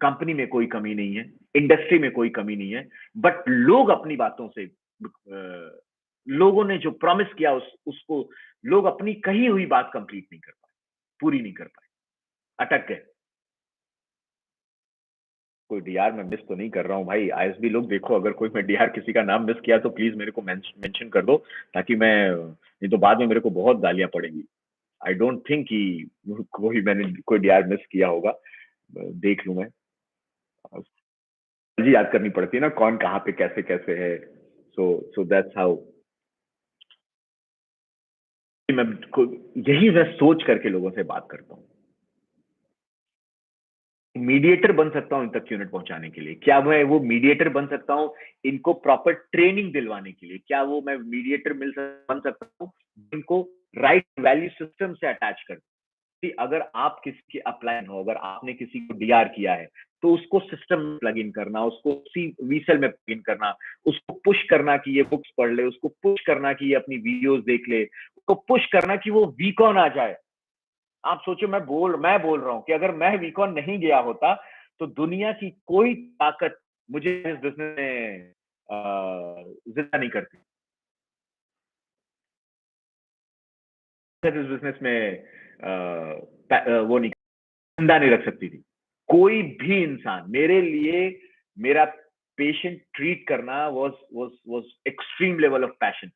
कंपनी में कोई कमी नहीं है, इंडस्ट्री में कोई कमी नहीं है, बट लोग अपनी बातों से लोगों ने जो प्रॉमिस किया उसको लोग अपनी कही हुई बात कंप्लीट नहीं कर पाए, पूरी नहीं कर पाए, अटक गए। कोई डीआर मैं मिस तो नहीं कर रहा हूँ भाई, आईएसबी लोग देखो, अगर कोई मैं डीआर किसी का नाम मिस किया तो प्लीज मेरे को मेंशन कर दो, ताकि मैं, नहीं तो बाद में मेरे को बहुत गालियां पड़ेंगी। आई डोंट थिंक कि मैंने कोई डीआर मिस किया होगा, देख लूं मैं। जी याद करनी पड़ती है ना, कौन कहाँ पे कैसे कैसे है। सो दैट्स हाउ मैं, यही मैं सोच करके लोगों से बात करता हूँ। मीडिएटर बन सकता हूं इन तक यूनिट पहुंचाने के लिए, क्या मैं वो मीडिएटर बन सकता हूं इनको प्रॉपर ट्रेनिंग दिलवाने के लिए, क्या वो मैं मीडिएटर बन सकता हूं इनको राइट वैल्यू सिस्टम से अटैच कर। अगर आप किसी की अपलाइन हो, अगर आपने किसी को डीआर किया है तो उसको सिस्टम में प्लग इन करना, उसको वीसेल में प्लग इन करना, उसको पुश करना कि ये बुक्स पढ़ ले, उसको पुश करना कि ये अपनी वीडियोस देख ले, उसको पुश करना कि वो वीकॉन आ जाए। आप सोचो, मैं बोल रहा हूं कि अगर मैं वीकॉन नहीं गया होता तो दुनिया की कोई ताकत मुझे इस बिजनेस में जिंदा नहीं करती, इस बिजनेस में वो नहीं, जिंदा नहीं रख सकती थी। कोई भी इंसान मेरे लिए, मेरा पेशेंट ट्रीट करना was extreme level of passion.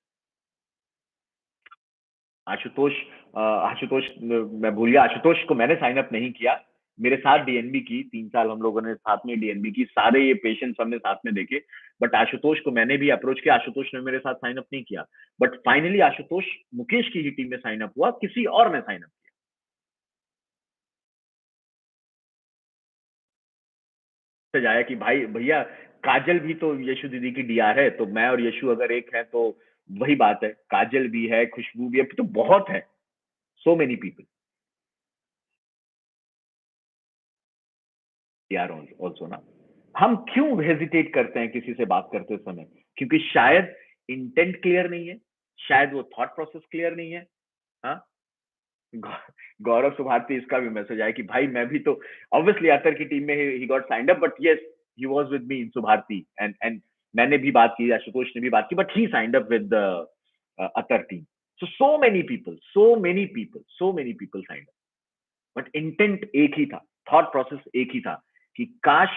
Ashutosh, Ashutosh, मैं भूल गया, आशुतोष को मैंने साइन अप नहीं किया, मेरे साथ डीएनबी की, 3 साल हम लोगों ने साथ में डीएनबी की, सारे ये पेशेंट्स हमने साथ में देखे, बट आशुतोष को मैंने भी अप्रोच किया, आशुतोष ने मेरे साथ साइन अप नहीं किया, बट फाइनली आशुतोष मुकेश की ही टीम में साइन अप हुआ, किसी और ने साइन अप किया। जाया कि भाई भैया, काजल भी तो यशु दीदी की डीआर है, तो मैं और यशु अगर एक है तो वही बात है, काजल भी है, खुशबू भी है, तो बहुत है, so many people dear also ना। हम क्यों हेजिटेट करते हैं किसी से बात करते समय? क्योंकि शायद इंटेंट क्लियर नहीं है, शायद वो थॉट प्रोसेस क्लियर नहीं है। हाँ, गौरव सुभारती, इसका भी मैसेज आया कि भाई मैं भी तो, ऑब्वियसली अतर की टीम में ही got signed up, but yes he was with me in Subharti, and मैंने भी बात की, आशुतोष ने भी बात की, but he signed up with Atar team. So many people signed up. But intent एक ही था, थॉट प्रोसेस एक ही था कि काश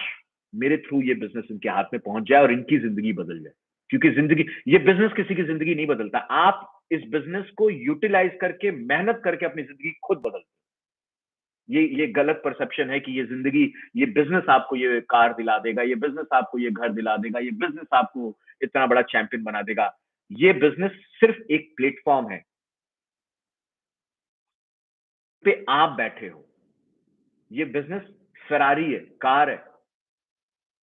मेरे थ्रू ये बिजनेस इनके हाथ में पहुंच जाए और इनकी जिंदगी बदल जाए। क्योंकि जिंदगी, ये बिजनेस किसी की जिंदगी नहीं बदलता, आप इस बिजनेस को यूटिलाइज करके, मेहनत करके अपनी जिंदगी खुद बदलते। ये गलत परसेप्शन है कि ये जिंदगी, ये बिजनेस आपको ये कार दिला देगा, ये बिजनेस आपको ये घर दिला देगा, ये बिजनेस आपको इतना बड़ा चैंपियन बना देगा। ये बिजनेस सिर्फ एक प्लेटफॉर्म है पे आप बैठे हो। ये बिजनेस फेरारी है, कार है,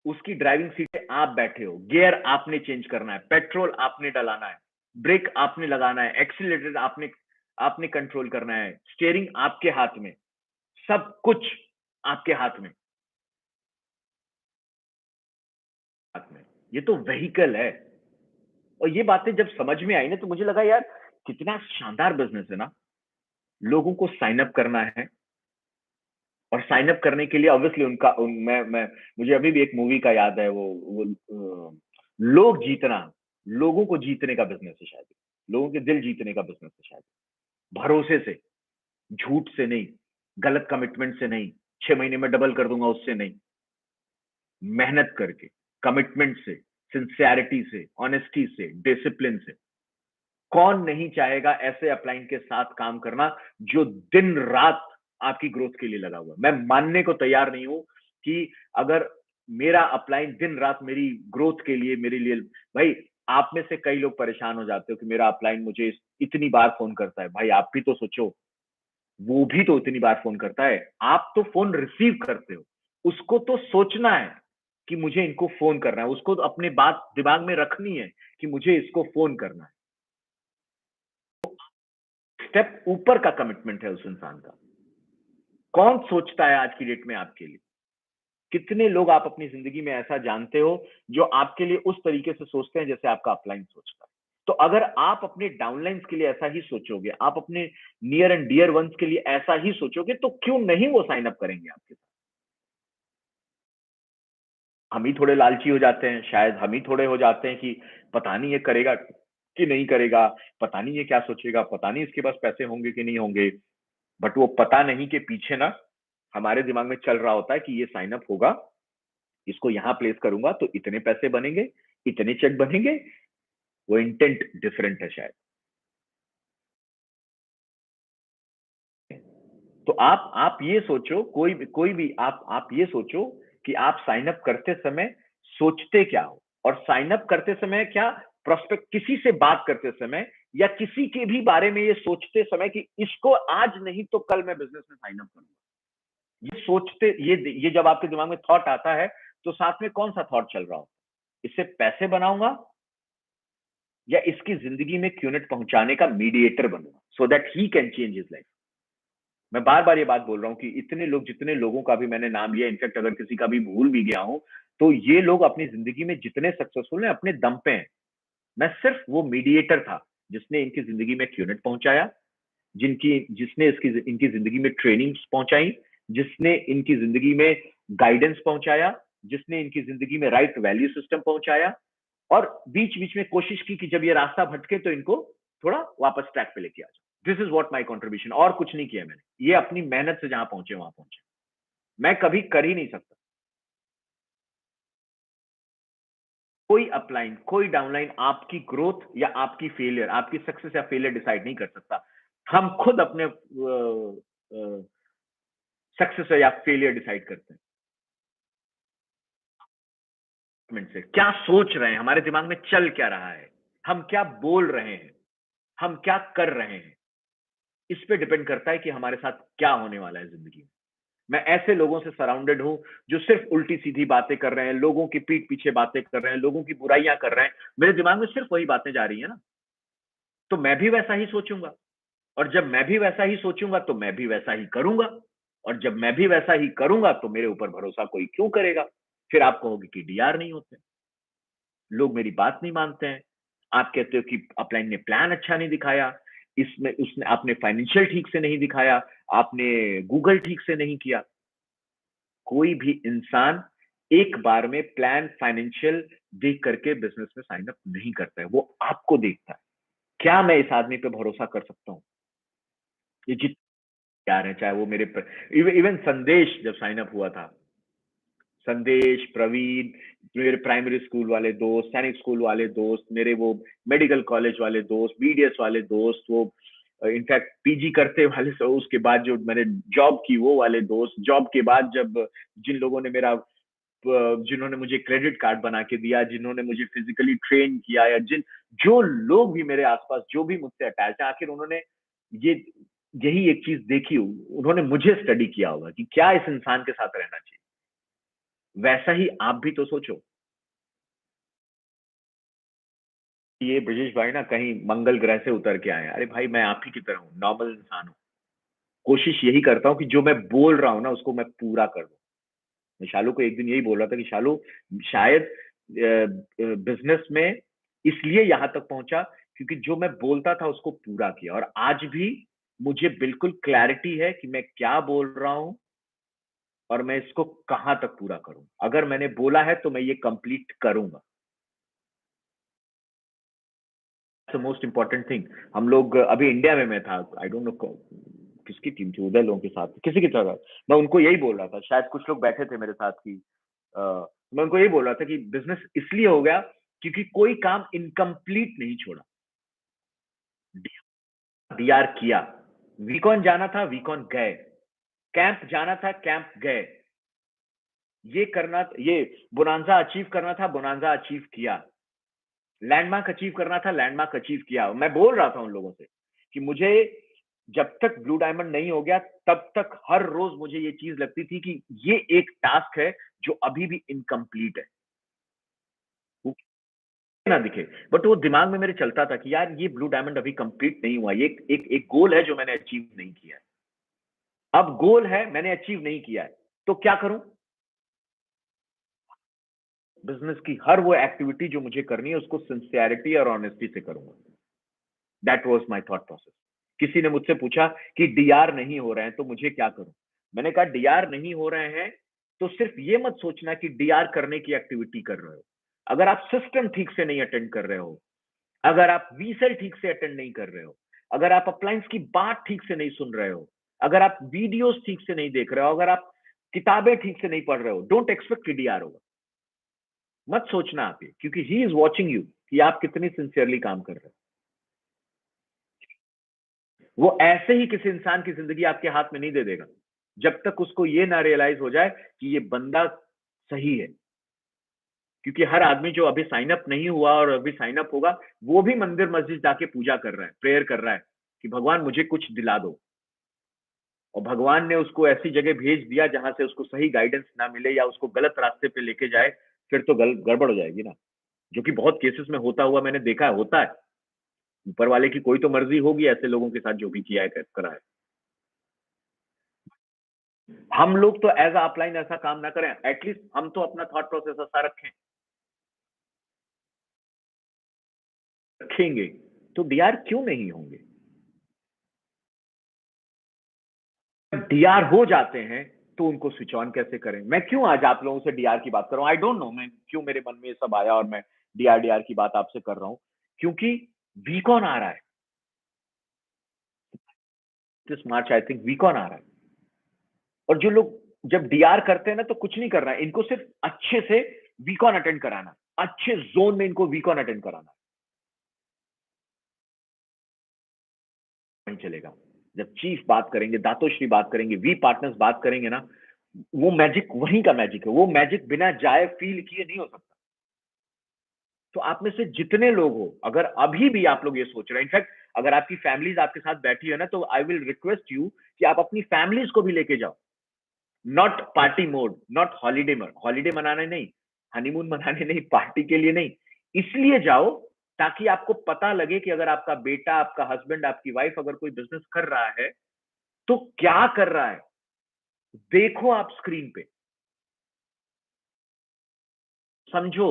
उसकी ड्राइविंग सीट पे आप बैठे हो, गियर आपने चेंज करना है, पेट्रोल आपने डलाना है, ब्रेक आपने लगाना है, एक्सीलरेटर आपने आपने कंट्रोल करना है, स्टीयरिंग आपके हाथ में, सब कुछ आपके हाथ में। ये तो व्हीकल है। और ये बातें जब समझ में आई ना, तो मुझे लगा यार कितना शानदार बिजनेस है ना। लोगों को साइन अप करना है, और साइन अप करने के लिए ऑब्वियसली मैं मुझे अभी भी एक मूवी का याद है, वो लोग जीतना, लोगों को जीतने का बिजनेस है शायद, लोगों के दिल जीतने का बिजनेस है शायद। भरोसे से, झूठ से नहीं, गलत कमिटमेंट से नहीं, 6 महीने में डबल कर दूंगा उससे नहीं, मेहनत करके, कमिटमेंट से, सिंसियरिटी से, ऑनेस्टी से, डिसिप्लिन से। कौन नहीं चाहेगा ऐसे अपलाइन के साथ काम करना जो दिन रात आपकी ग्रोथ के लिए लगा हुआ है। मैं मानने को तैयार नहीं हूं कि अगर मेरा अपलाइन दिन रात मेरी ग्रोथ के लिए, मेरे लिए, भाई आप में से कई लोग परेशान हो जाते हो कि मेरा अपलाइन मुझे इतनी बार फोन करता है। भाई आप भी तो सोचो, वो भी तो इतनी बार फोन करता है, आप तो फोन रिसीव करते हो, उसको तो सोचना है कि मुझे इनको फोन करना है, उसको तो अपनी बात दिमाग में रखनी है कि मुझे इसको फोन करना है। स्टेप ऊपर का कमिटमेंट है उस इंसान का। कौन सोचता है आज की डेट में आपके लिए? कितने लोग आप अपनी जिंदगी में ऐसा जानते हो जो आपके लिए उस तरीके से सोचते हैं जैसे आपका अपलाइन सोचता है? तो अगर आप अपने डाउनलाइंस के लिए ऐसा ही सोचोगे, आप अपने नियर एंड डियर वंस के लिए ऐसा ही सोचोगे, तो क्यों नहीं वो साइन अप करेंगे आपके साथ? हम ही थोड़े लालची हो जाते हैं, शायद हम ही थोड़े हो जाते हैं कि पता नहीं ये करेगा कि नहीं करेगा, पता नहीं ये क्या सोचेगा, पता नहीं इसके पास पैसे होंगे कि नहीं होंगे। बट वो पता नहीं के पीछे ना हमारे दिमाग में चल रहा होता है कि ये साइन अप होगा, इसको यहां प्लेस करूंगा तो इतने पैसे बनेंगे, इतने चेक बनेंगे। वो इंटेंट डिफरेंट है शायद। तो आप ये सोचो, कोई भी आप ये सोचो कि आप साइन अप करते समय सोचते क्या हो, और साइन अप करते समय क्या, प्रोस्पेक्ट किसी से बात करते समय या किसी के भी बारे में ये सोचते समय कि इसको आज नहीं तो कल मैं बिजनेस में साइन अप करूंगा। ये सोचते, ये जब आपके दिमाग में थॉट आता है, तो साथ में कौन सा थॉट चल रहा हो? इससे पैसे बनाऊंगा या इसकी जिंदगी में क्यूनेट पहुंचाने का मीडिएटर बनूंगा, so that he can change his life. मैं बार बार ये बात बोल रहा हूँ कि इतने लोग, जितने लोगों का भी मैंने नाम लिया, इनफैक्ट अगर किसी का भी भूल भी गया हूं, तो ये लोग अपनी जिंदगी में जितने सक्सेसफुल हैं अपने दम पे हैं। मैं सिर्फ वो मीडिएटर था जिसने इनकी जिंदगी में क्यूनेट पहुंचाया, जिसने इनकी जिंदगी में ट्रेनिंग्स पहुंचाई, जिसने इनकी जिंदगी में गाइडेंस पहुंचाया, जिसने इनकी जिंदगी में राइट वैल्यू सिस्टम पहुंचाया, और बीच बीच में कोशिश की कि जब ये रास्ता भटके तो इनको थोड़ा वापस ट्रैक पे लेके आ जाओ। This is what my contribution. और कुछ नहीं किया मैंने, ये अपनी मेहनत से जहां पहुंचे वहां पहुंचे। मैं कभी कर ही नहीं सकता। कोई अपलाइन, कोई डाउनलाइन आपकी ग्रोथ या आपकी फेलियर, आपकी सक्सेस या फेलियर डिसाइड नहीं कर सकता। हम खुद अपने सक्सेस या फेलियर डिसाइड करते हैं। से क्या सोच रहे हैं, हमारे दिमाग में चल क्या रहा है, हम क्या बोल रहे हैं, हम क्या कर रहे हैं, इस पे डिपेंड करता है कि हमारे साथ क्या होने वाला है जिंदगी में। मैं ऐसे लोगों से सराउंडेड हूं जो सिर्फ उल्टी सीधी बातें कर रहे हैं, लोगों की पीठ पीछे बातें कर रहे हैं, लोगों की बुराइयां कर रहे हैं। मेरे दिमाग में सिर्फ वही बातें जा रही है ना, तो मैं भी वैसा ही सोचूंगा। और जब मैं भी वैसा ही सोचूंगा तो मैं भी वैसा ही करूंगा। और जब मैं भी वैसा ही करूंगा तो मेरे ऊपर भरोसा कोई क्यों करेगा? फिर आप कहोगे कि डीआर नहीं होते, लोग मेरी बात नहीं मानते हैं। आप कहते हो कि अपलाइन ने प्लान अच्छा नहीं दिखाया, इसमें उसने आपने फाइनेंशियल ठीक से नहीं दिखाया, आपने गूगल ठीक से नहीं किया। कोई भी इंसान एक बार में प्लान, फाइनेंशियल देख करके बिजनेस में साइन अप नहीं करता है, वो आपको देखता है। क्या मैं इस आदमी पे भरोसा कर सकता हूँ? ये यार हैं, चाहे वो मेरे इवन संदेश जब साइन अप हुआ था, संदेश, प्रवीण, मेरे प्राइमरी स्कूल वाले दोस्त, सैनिक स्कूल वाले दोस्त, मेरे वो मेडिकल कॉलेज वाले दोस्त, बीडीएस वाले दोस्त, वो इनफैक्ट पीजी करते वाले, सब उसके बाद जो मैंने जॉब की वो वाले दोस्त, जॉब के बाद जब जिन लोगों ने मेरा जिन्होंने मुझे क्रेडिट कार्ड बना के दिया, जिन्होंने मुझे फिजिकली ट्रेन किया, या जो लोग भी मेरे आसपास जो भी मुझसे अटैच है, आखिर उन्होंने ये यही एक चीज देखी, उन्होंने मुझे स्टडी किया होगा कि क्या इस इंसान के साथ रहना चाहिए। वैसा ही आप भी तो सोचो। ये ब्रिजेश भाई ना कहीं मंगल ग्रह से उतर के आए हैं। अरे भाई, मैं आप ही की तरह हूँ, नॉर्मल इंसान हूँ। कोशिश यही करता हूँ कि जो मैं बोल रहा हूँ ना उसको मैं पूरा कर दूं। मैं शालू को एक दिन यही बोल रहा था कि शालू, शायद बिजनेस में इसलिए यहां तक पहुंचा क्योंकि जो मैं बोलता था उसको पूरा किया, और आज भी मुझे बिल्कुल क्लैरिटी है कि मैं क्या बोल रहा हूं और मैं इसको कहां तक पूरा करूं। अगर मैंने बोला है तो मैं ये कंप्लीट करूंगा। Most important thing. हम लोग अभी इंडिया में, मैं था, आई डोंट नो किसकी टीम थी, उदय लोगों के साथ किसी की तरह, मैं उनको यही बोल रहा था, शायद कुछ लोग बैठे थे मेरे साथ की, मैं उनको यही बोल रहा था कि बिजनेस इसलिए हो गया क्योंकि कोई काम इनकम्प्लीट नहीं छोड़ा। डीआर किया, वीकॉन जाना था, वीकॉन गए, कैंप जाना था, कैंप गए, ये करना, ये बोनांजा अचीव करना था, बोनांजा अचीव किया, लैंडमार्क अचीव करना था, लैंडमार्क अचीव किया। मैं बोल रहा था उन लोगों से कि मुझे जब तक ब्लू डायमंड नहीं हो गया तब तक हर रोज मुझे ये चीज लगती थी कि ये एक टास्क है जो अभी भी इनकम्प्लीट है, वो ना दिखे, बट वो दिमाग में मेरे चलता था कि यार ये ब्लू डायमंड अभी कंप्लीट नहीं हुआ, ये एक गोल है जो मैंने अचीव नहीं किया है। अब गोल है, मैंने अचीव नहीं किया है, तो क्या करूं? बिजनेस की हर वो एक्टिविटी जो मुझे करनी है उसको सिंसियरिटी और ऑनेस्टी से करूंगा। That was my thought process. किसी ने मुझसे पूछा कि डीआर नहीं हो रहे हैं तो मुझे क्या करूं? मैंने कहा डीआर नहीं हो रहे हैं तो सिर्फ ये मत सोचना कि डीआर करने की एक्टिविटी कर रहे हो। अगर आप सिस्टम ठीक से नहीं अटेंड कर रहे हो, अगर आप वीसेल ठीक से अटेंड नहीं कर रहे हो, अगर आप अप्लायंस की बात ठीक से नहीं सुन रहे हो, अगर आप वीडियोस ठीक से नहीं देख रहे हो, अगर आप किताबें ठीक से नहीं पढ़ रहे हो, डोंट एक्सपेक्ट कि डीआर होगा। मत सोचना आप ये, क्योंकि ही इज वॉचिंग यू कि आप कितनी सिंसियरली काम कर रहे हो। वो ऐसे ही किसी इंसान की जिंदगी आपके हाथ में नहीं दे देगा जब तक उसको ये ना रियलाइज हो जाए कि ये बंदा सही है। क्योंकि हर आदमी जो अभी साइन अप नहीं हुआ और अभी साइन अप होगा, वो भी मंदिर मस्जिद जाके पूजा कर रहा है, प्रेयर कर रहा है कि भगवान मुझे कुछ दिला दो, और भगवान ने उसको ऐसी जगह भेज दिया जहां से उसको सही गाइडेंस ना मिले या उसको गलत रास्ते पे लेके जाए, फिर तो गड़बड़ हो जाएगी ना। जो कि बहुत केसेस में होता हुआ मैंने देखा है, होता है। ऊपर वाले की कोई तो मर्जी होगी ऐसे लोगों के साथ जो भी किया है, करा है। हम लोग तो एज अपलाइन ऐसा काम ना करें, एटलीस्ट हम तो अपना थॉट प्रोसेस ऐसा रखेंगे, तो डीआर क्यों नहीं होंगे? डीआर हो जाते हैं तो उनको स्विच ऑन कैसे करें? मैं क्यों आज आप लोगों से डीआर की बात कर रहा हूं? आई डोंट नो मैं क्यों, मेरे मन में ये सब आया और मैं डीआर डीआर की बात आपसे कर रहा हूं, क्योंकि वीकॉन आ रहा है, दिस मार्च आई थिंक वीकॉन आ रहा है। और जो लोग जब डीआर करते हैं ना तो कुछ नहीं करना है, इनको सिर्फ अच्छे से वीकॉन अटेंड कराना, अच्छे जोन में इनको वीकॉन अटेंड कराना, नहीं चलेगा। जब चीफ बात करेंगे, दातोश्री बात करेंगे, वी पार्टनर्स बात करेंगे ना, वो मैजिक वहीं का मैजिक है, वो मैजिक बिना जाए फील किए नहीं हो सकता। तो आप में से जितने लोग हो, अगर अभी भी आप लोग ये सोच रहे हैं, इनफैक्ट अगर आपकी फैमिलीज आपके साथ बैठी है ना, तो आई विल रिक्वेस्ट यू कि आप अपनी फैमिलीज को भी लेके जाओ। Not party mode, not holiday mode, holiday मनाने नहीं, हनीमून मनाने नहीं, पार्टी के लिए नहीं, इसलिए जाओ ताकि आपको पता लगे कि अगर आपका बेटा, आपका हस्बैंड, आपकी वाइफ अगर कोई बिजनेस कर रहा है तो क्या कर रहा है, देखो आप स्क्रीन पे, समझो।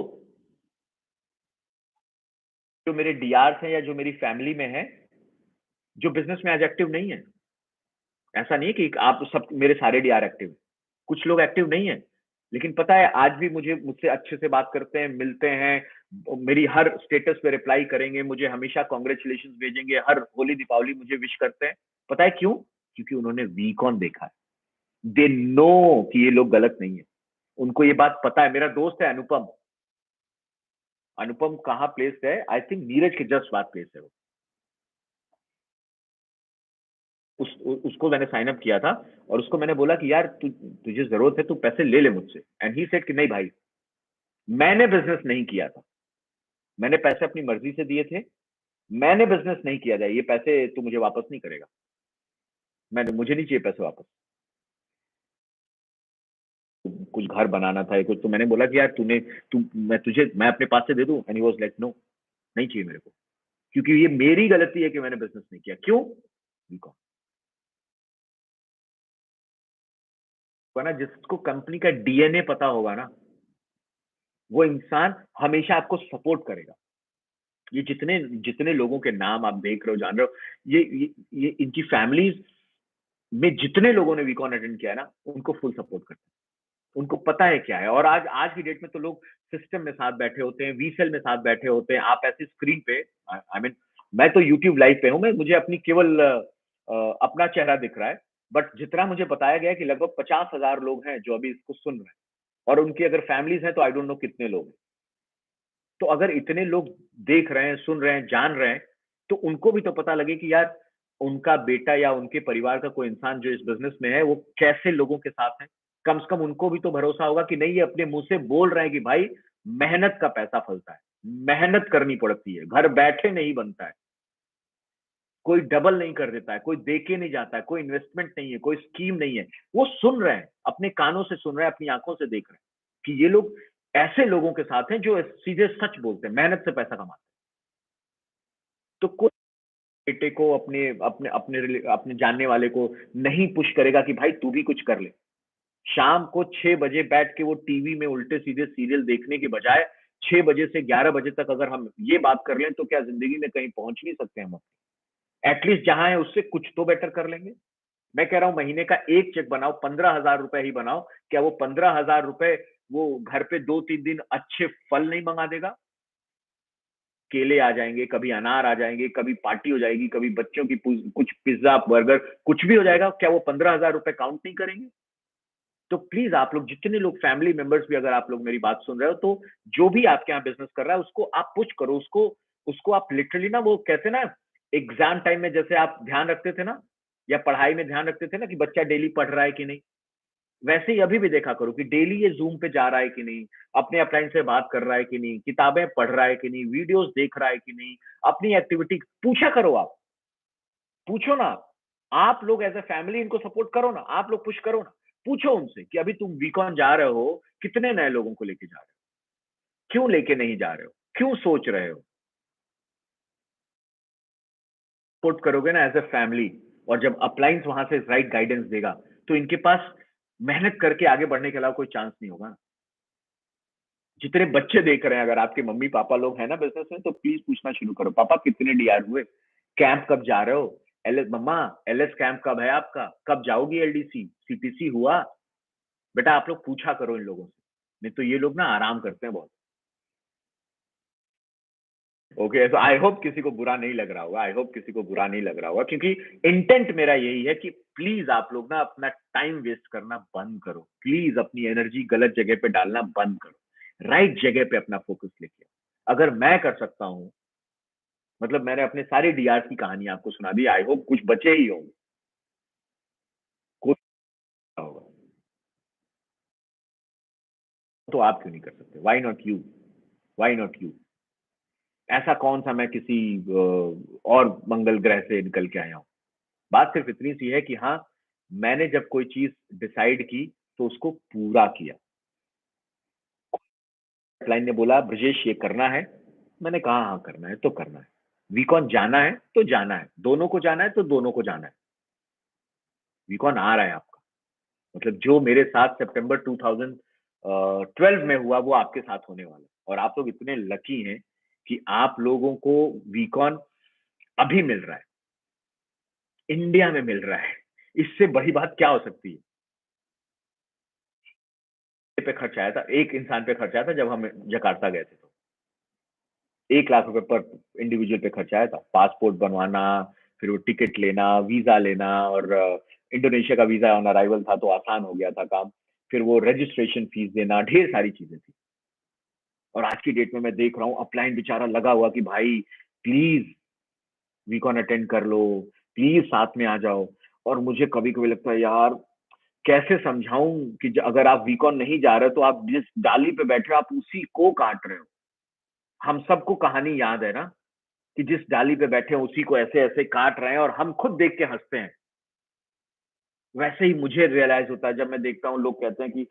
जो मेरे डीआर हैं या जो मेरी फैमिली में है, जो बिजनेस में आज एक्टिव नहीं है, ऐसा नहीं है कि आप सब मेरे सारे डीआर एक्टिव, कुछ लोग एक्टिव नहीं है, लेकिन पता है आज भी मुझसे अच्छे से बात करते हैं, मिलते हैं, मेरी हर स्टेटस पे रिप्लाई करेंगे, मुझे हमेशा कॉन्ग्रेचुलेशन भेजेंगे, हर होली दीपावली मुझे विश करते हैं। पता है क्यों? क्योंकि उन्होंने वीकॉन देखा है। दे नो कि ये लोग गलत नहीं है, उनको ये बात पता है। मेरा दोस्त है अनुपम, अनुपम कहाँ प्लेस है, आई थिंक नीरज के जस्ट बाद प्लेस है वो। उसको मैंने साइन अप किया था और उसको मैंने बोला कि यार तुझे जरूरत है, तू पैसे ले ले मुझसे। एंड ही सेड कि नहीं भाई, मैंने बिजनेस नहीं किया था, मैंने पैसे अपनी मर्जी से दिए थे, मैंने बिजनेस नहीं किया था, ये पैसे तू मुझे वापस नहीं करेगा, मुझे नहीं चाहिए पैसे वापस। कुछ घर बनाना था कुछ, तो मैंने बोला कि यार मैं अपने पास से दे दूं, and he was like no, नहीं चाहिए मेरे को, क्योंकि ये मेरी गलती है कि मैंने बिजनेस नहीं किया। क्यों? बिकॉज ना, जिसको कंपनी का डीएनए पता होगा ना, वो इंसान हमेशा आपको सपोर्ट करेगा। ये जितने जितने लोगों के नाम आप देख रहे हो, जान रहे हो, ये इनकी फैमिलीज में जितने लोगों ने वीकॉन अटेंड किया है ना, उनको फुल सपोर्ट करते हैं, उनको पता है क्या है। और आज आज की डेट में तो लोग सिस्टम में साथ बैठे होते हैं, वीसेल में साथ बैठे होते हैं, आप ऐसे स्क्रीन पे, आई मीन मैं तो यूट्यूब लाइव पे हूँ, मैं मुझे अपनी केवल अपना चेहरा दिख रहा है, बट जितना मुझे बताया गया है कि लगभग 50,000 लोग हैं जो अभी इसको सुन रहे हैं, और उनकी अगर फैमिलीज हैं तो आई डोंट नो कितने लोग हैं। तो अगर इतने लोग देख रहे हैं, सुन रहे हैं, जान रहे हैं, तो उनको भी तो पता लगे कि यार उनका बेटा या उनके परिवार का कोई इंसान जो इस बिजनेस में है, वो कैसे लोगों के साथ है। कम से कम उनको भी तो भरोसा होगा कि नहीं, ये अपने मुंह से बोल रहे हैं कि भाई मेहनत का पैसा फलता है, मेहनत करनी पड़ती है, घर बैठे नहीं बनता है, कोई डबल नहीं कर देता है, कोई देके नहीं जाता है, कोई इन्वेस्टमेंट नहीं है, कोई स्कीम नहीं है। वो सुन रहे हैं, अपने कानों से सुन रहे हैं, अपनी आंखों से देख रहे हैं कि ये लोग ऐसे लोगों के साथ हैं जो सीधे सच बोलते हैं, मेहनत से पैसा कमाते हैं। तो कोई बेटे को अपने जानने वाले को नहीं पुश करेगा कि भाई तू भी कुछ कर ले। शाम को 6 बजे बैठ के वो टीवी में उल्टे सीधे सीरियल देखने के बजाय 6 बजे से 11 बजे तक अगर हम ये बात कर लें, तो क्या जिंदगी में कहीं पहुंच नहीं सकते हम? एटलीस्ट जहां है उससे कुछ तो बेटर कर लेंगे। मैं कह रहा हूं महीने का एक चेक बनाओ, 15,000 रुपए ही बनाओ, क्या वो 15,000 रुपए वो घर पे 2-3 दिन अच्छे फल नहीं मंगा देगा? केले आ जाएंगे, कभी अनार आ जाएंगे, कभी पार्टी हो जाएगी, कभी बच्चों की कुछ पिज्जा बर्गर कुछ भी हो जाएगा, क्या वो 15,000 रुपए काउंट नहीं करेंगे? तो प्लीज आप लोग, जितने लोग फैमिली मेंबर्स भी अगर आप लोग मेरी बात सुन रहे हो, तो जो भी आपके यहाँ बिजनेस कर रहा है उसको आप पुश करो, उसको उसको आप लिटरली ना, वो कहते ना, एग्जाम टाइम में जैसे आप ध्यान रखते थे ना, या पढ़ाई में ध्यान रखते थे ना कि बच्चा डेली पढ़ रहा है कि नहीं, वैसे ही अभी भी देखा करो कि डेली ये जूम पे जा रहा है कि नहीं, अपने अपलाइन से बात कर रहा है कि नहीं, किताबें पढ़ रहा है कि नहीं, वीडियोस देख रहा है कि नहीं, अपनी एक्टिविटी पूछा करो। आप पूछो ना, आप लोग एज ए फैमिली इनको सपोर्ट करो ना, आप लोग पुश करो ना, पूछो उनसे कि अभी तुम वीकॉन जा रहे हो, कितने नए लोगों को लेके जा रहे हो, क्यों लेके नहीं जा रहे हो, क्यों सोच रहे हो? सपोर्ट करोगे ना एज ए फैमिली, और जब अपलाइंस वहां से राइट गाइडेंस देगा, तो इनके पास मेहनत करके आगे बढ़ने के अलावा कोई चांस नहीं होगा। जितने बच्चे देख रहे हैं, अगर आपके मम्मी पापा लोग हैं ना बिजनेस में, तो प्लीज पूछना शुरू करो, पापा कितने डीआर हुए, कैंप कब जा रहे हो, एलएस मम्मा, एलएस कैंप कब है आपका, कब जाओगी एलडीसी, सीटीसी हुआ? बेटा आप लोग पूछा करो इन लोगों से, नहीं तो ये लोग ना आराम करते हैं बहुत। ओके, तो आई होप किसी को बुरा नहीं लग रहा होगा, आई होप किसी को बुरा नहीं लग रहा होगा, क्योंकि इंटेंट मेरा यही है कि प्लीज आप लोग ना अपना टाइम वेस्ट करना बंद करो, प्लीज अपनी एनर्जी गलत जगह पे डालना बंद करो, राइट जगह पे अपना फोकस लेके आओ। अगर मैं कर सकता हूं, मतलब मैंने अपने सारे डीआर की कहानी आपको सुना दी, आई होप कुछ बचे ही होंगे, कोई होगा, तो आप क्यों नहीं कर सकते? Why not you? Why not you? ऐसा कौन सा मैं किसी और मंगल ग्रह से निकल के आया हूं? बात सिर्फ इतनी सी है कि हाँ, मैंने जब कोई चीज डिसाइड की तो उसको पूरा किया। क्लाइंट ने बोला ब्रजेश ये करना है, मैंने कहा हाँ करना है तो करना है, वीकॉन जाना है तो जाना है, दोनों को जाना है तो दोनों को जाना है। वीकॉन आ रहा है आपका, मतलब जो मेरे साथ सितंबर 2012 में हुआ वो आपके साथ होने वाला है। और आप लोग इतने लकी हैं कि आप लोगों को वीकॉन अभी मिल रहा है, इंडिया में मिल रहा है। इससे बड़ी बात क्या हो सकती है? पे खर्च आया था, एक इंसान पे खर्च आया था जब हम जकार्ता गए थे, तो 1 लाख रुपए पर इंडिविजुअल पे खर्च आया था, पासपोर्ट बनवाना, फिर वो टिकट लेना, वीज़ा लेना और इंडोनेशिया का वीज़ा ऑन अराइवल था तो आसान हो गया था काम। फिर वो रजिस्ट्रेशन फीस देना, ढेर सारी चीज़ें थी। और आज की डेट में मैं देख रहा हूँ अपलाइन बेचारा लगा हुआ कि भाई प्लीज़ वीकॉन अटेंड कर लो, प्लीज़ साथ में आ जाओ। और मुझे कभी-कभी लगता है यार कैसे समझाऊँ कि अगर आप वीकॉन नहीं जा रहे हो तो आप जिस डाली पे बैठे हो आप उसी को काट रहे हो। हम सबको कहानी याद है ना कि जिस डाली पे बैठे हैं उसी को ऐसे-ऐसे काट रहे हैं और हम खुद देख के हँसते हैं। वैसे ही मुझे रियलाइज़ होता है जब मैं देखता हूँ लोग कहते हैं कि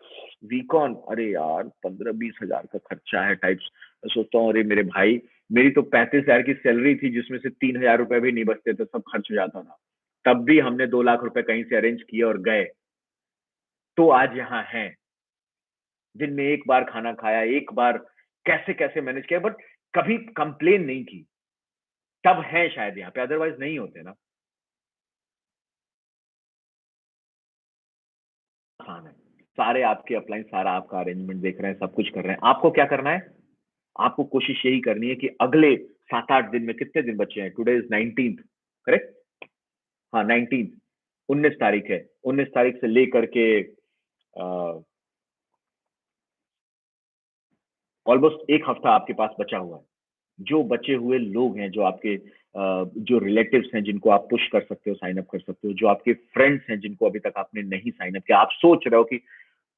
वीकॉन अरे यार 15-20 हज़ार का खर्चा है टाइप्स। मैं सोचता हूँ अरे मेरे भाई मेरी तो 35 हज़ार की सैलरी थी जिसमें से 3 हज़ार रुपए भी नहीं बचते थे, सब खर्च हो जाता था। तब भी हमने 2 लाख रुपए कहीं से अरेंज किए और गए, तो आज यहाँ हैं। दिन में 1 बार खाना खाया, 1 बार कैसे-कैसे मैनेज किया बट कभी कंप्लेन नहीं की। तब हैं शायद यहाँ पे अदरवाइज़ नहीं होते ना। आसान है। सारे आपके अपलाइन सारा आपका अरेंजमेंट देख रहे हैं, सब कुछ कर रहे हैं। आपको क्या करना है? आपको कोशिश यही करनी है कि अगले 7-8 दिन में कितने दिन बचे हैं? Today is 19th correct? हाँ, 19th 19 तारीख है। 19 तारीख से लेकर के ऑलमोस्ट 1 हफ्ता आपके पास बचा हुआ है। जो बचे हुए लोग हैं, जो आपके जो रिलेटिव्स हैं जिनको आप पुश कर सकते हो, साइन अप कर सकते हो, जो आपके फ्रेंड्स हैं जिनको अभी तक आपने नहीं साइन अप किया, आप सोच रहे हो कि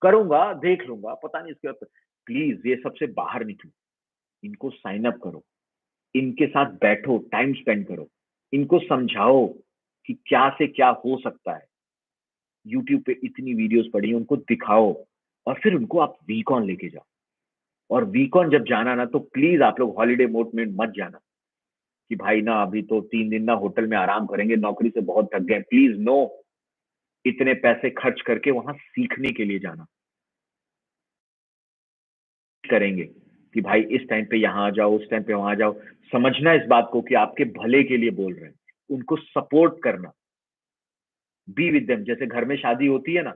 करूँगा, देख लूँगा, पता नहीं इसके बाद प्लीज़ ये सबसे बाहर निकलो, इनको साइन अप करो, इनके साथ बैठो, टाइम स्पेंड करो, इनको समझाओ कि क्या से क्या हो सकता है। यूट्यूब पे इतनी वीडियोज़ पड़ी हैं, उनको दिखाओ और फिर उनको आप वीकॉन लेके जाओ और वीकॉन जब जाना ना तो प्लीज़ आप लोग हॉलिडे मोड में मत जाना कि भाई ना अभी तो 3 दिन ना होटल में आराम करेंगे, नौकरी से बहुत थक गए। प्लीज़ नो, इतने पैसे खर्च करके वहाँ सीखने के लिए जाना। करेंगे कि भाई इस टाइम पे यहाँ आ जाओ, उस टाइम पे वहाँ आ जाओ। समझना इस बात को कि आपके भले के लिए बोल रहे हैं। उनको सपोर्ट करना, बी विद देम जैसे घर में शादी होती है ना,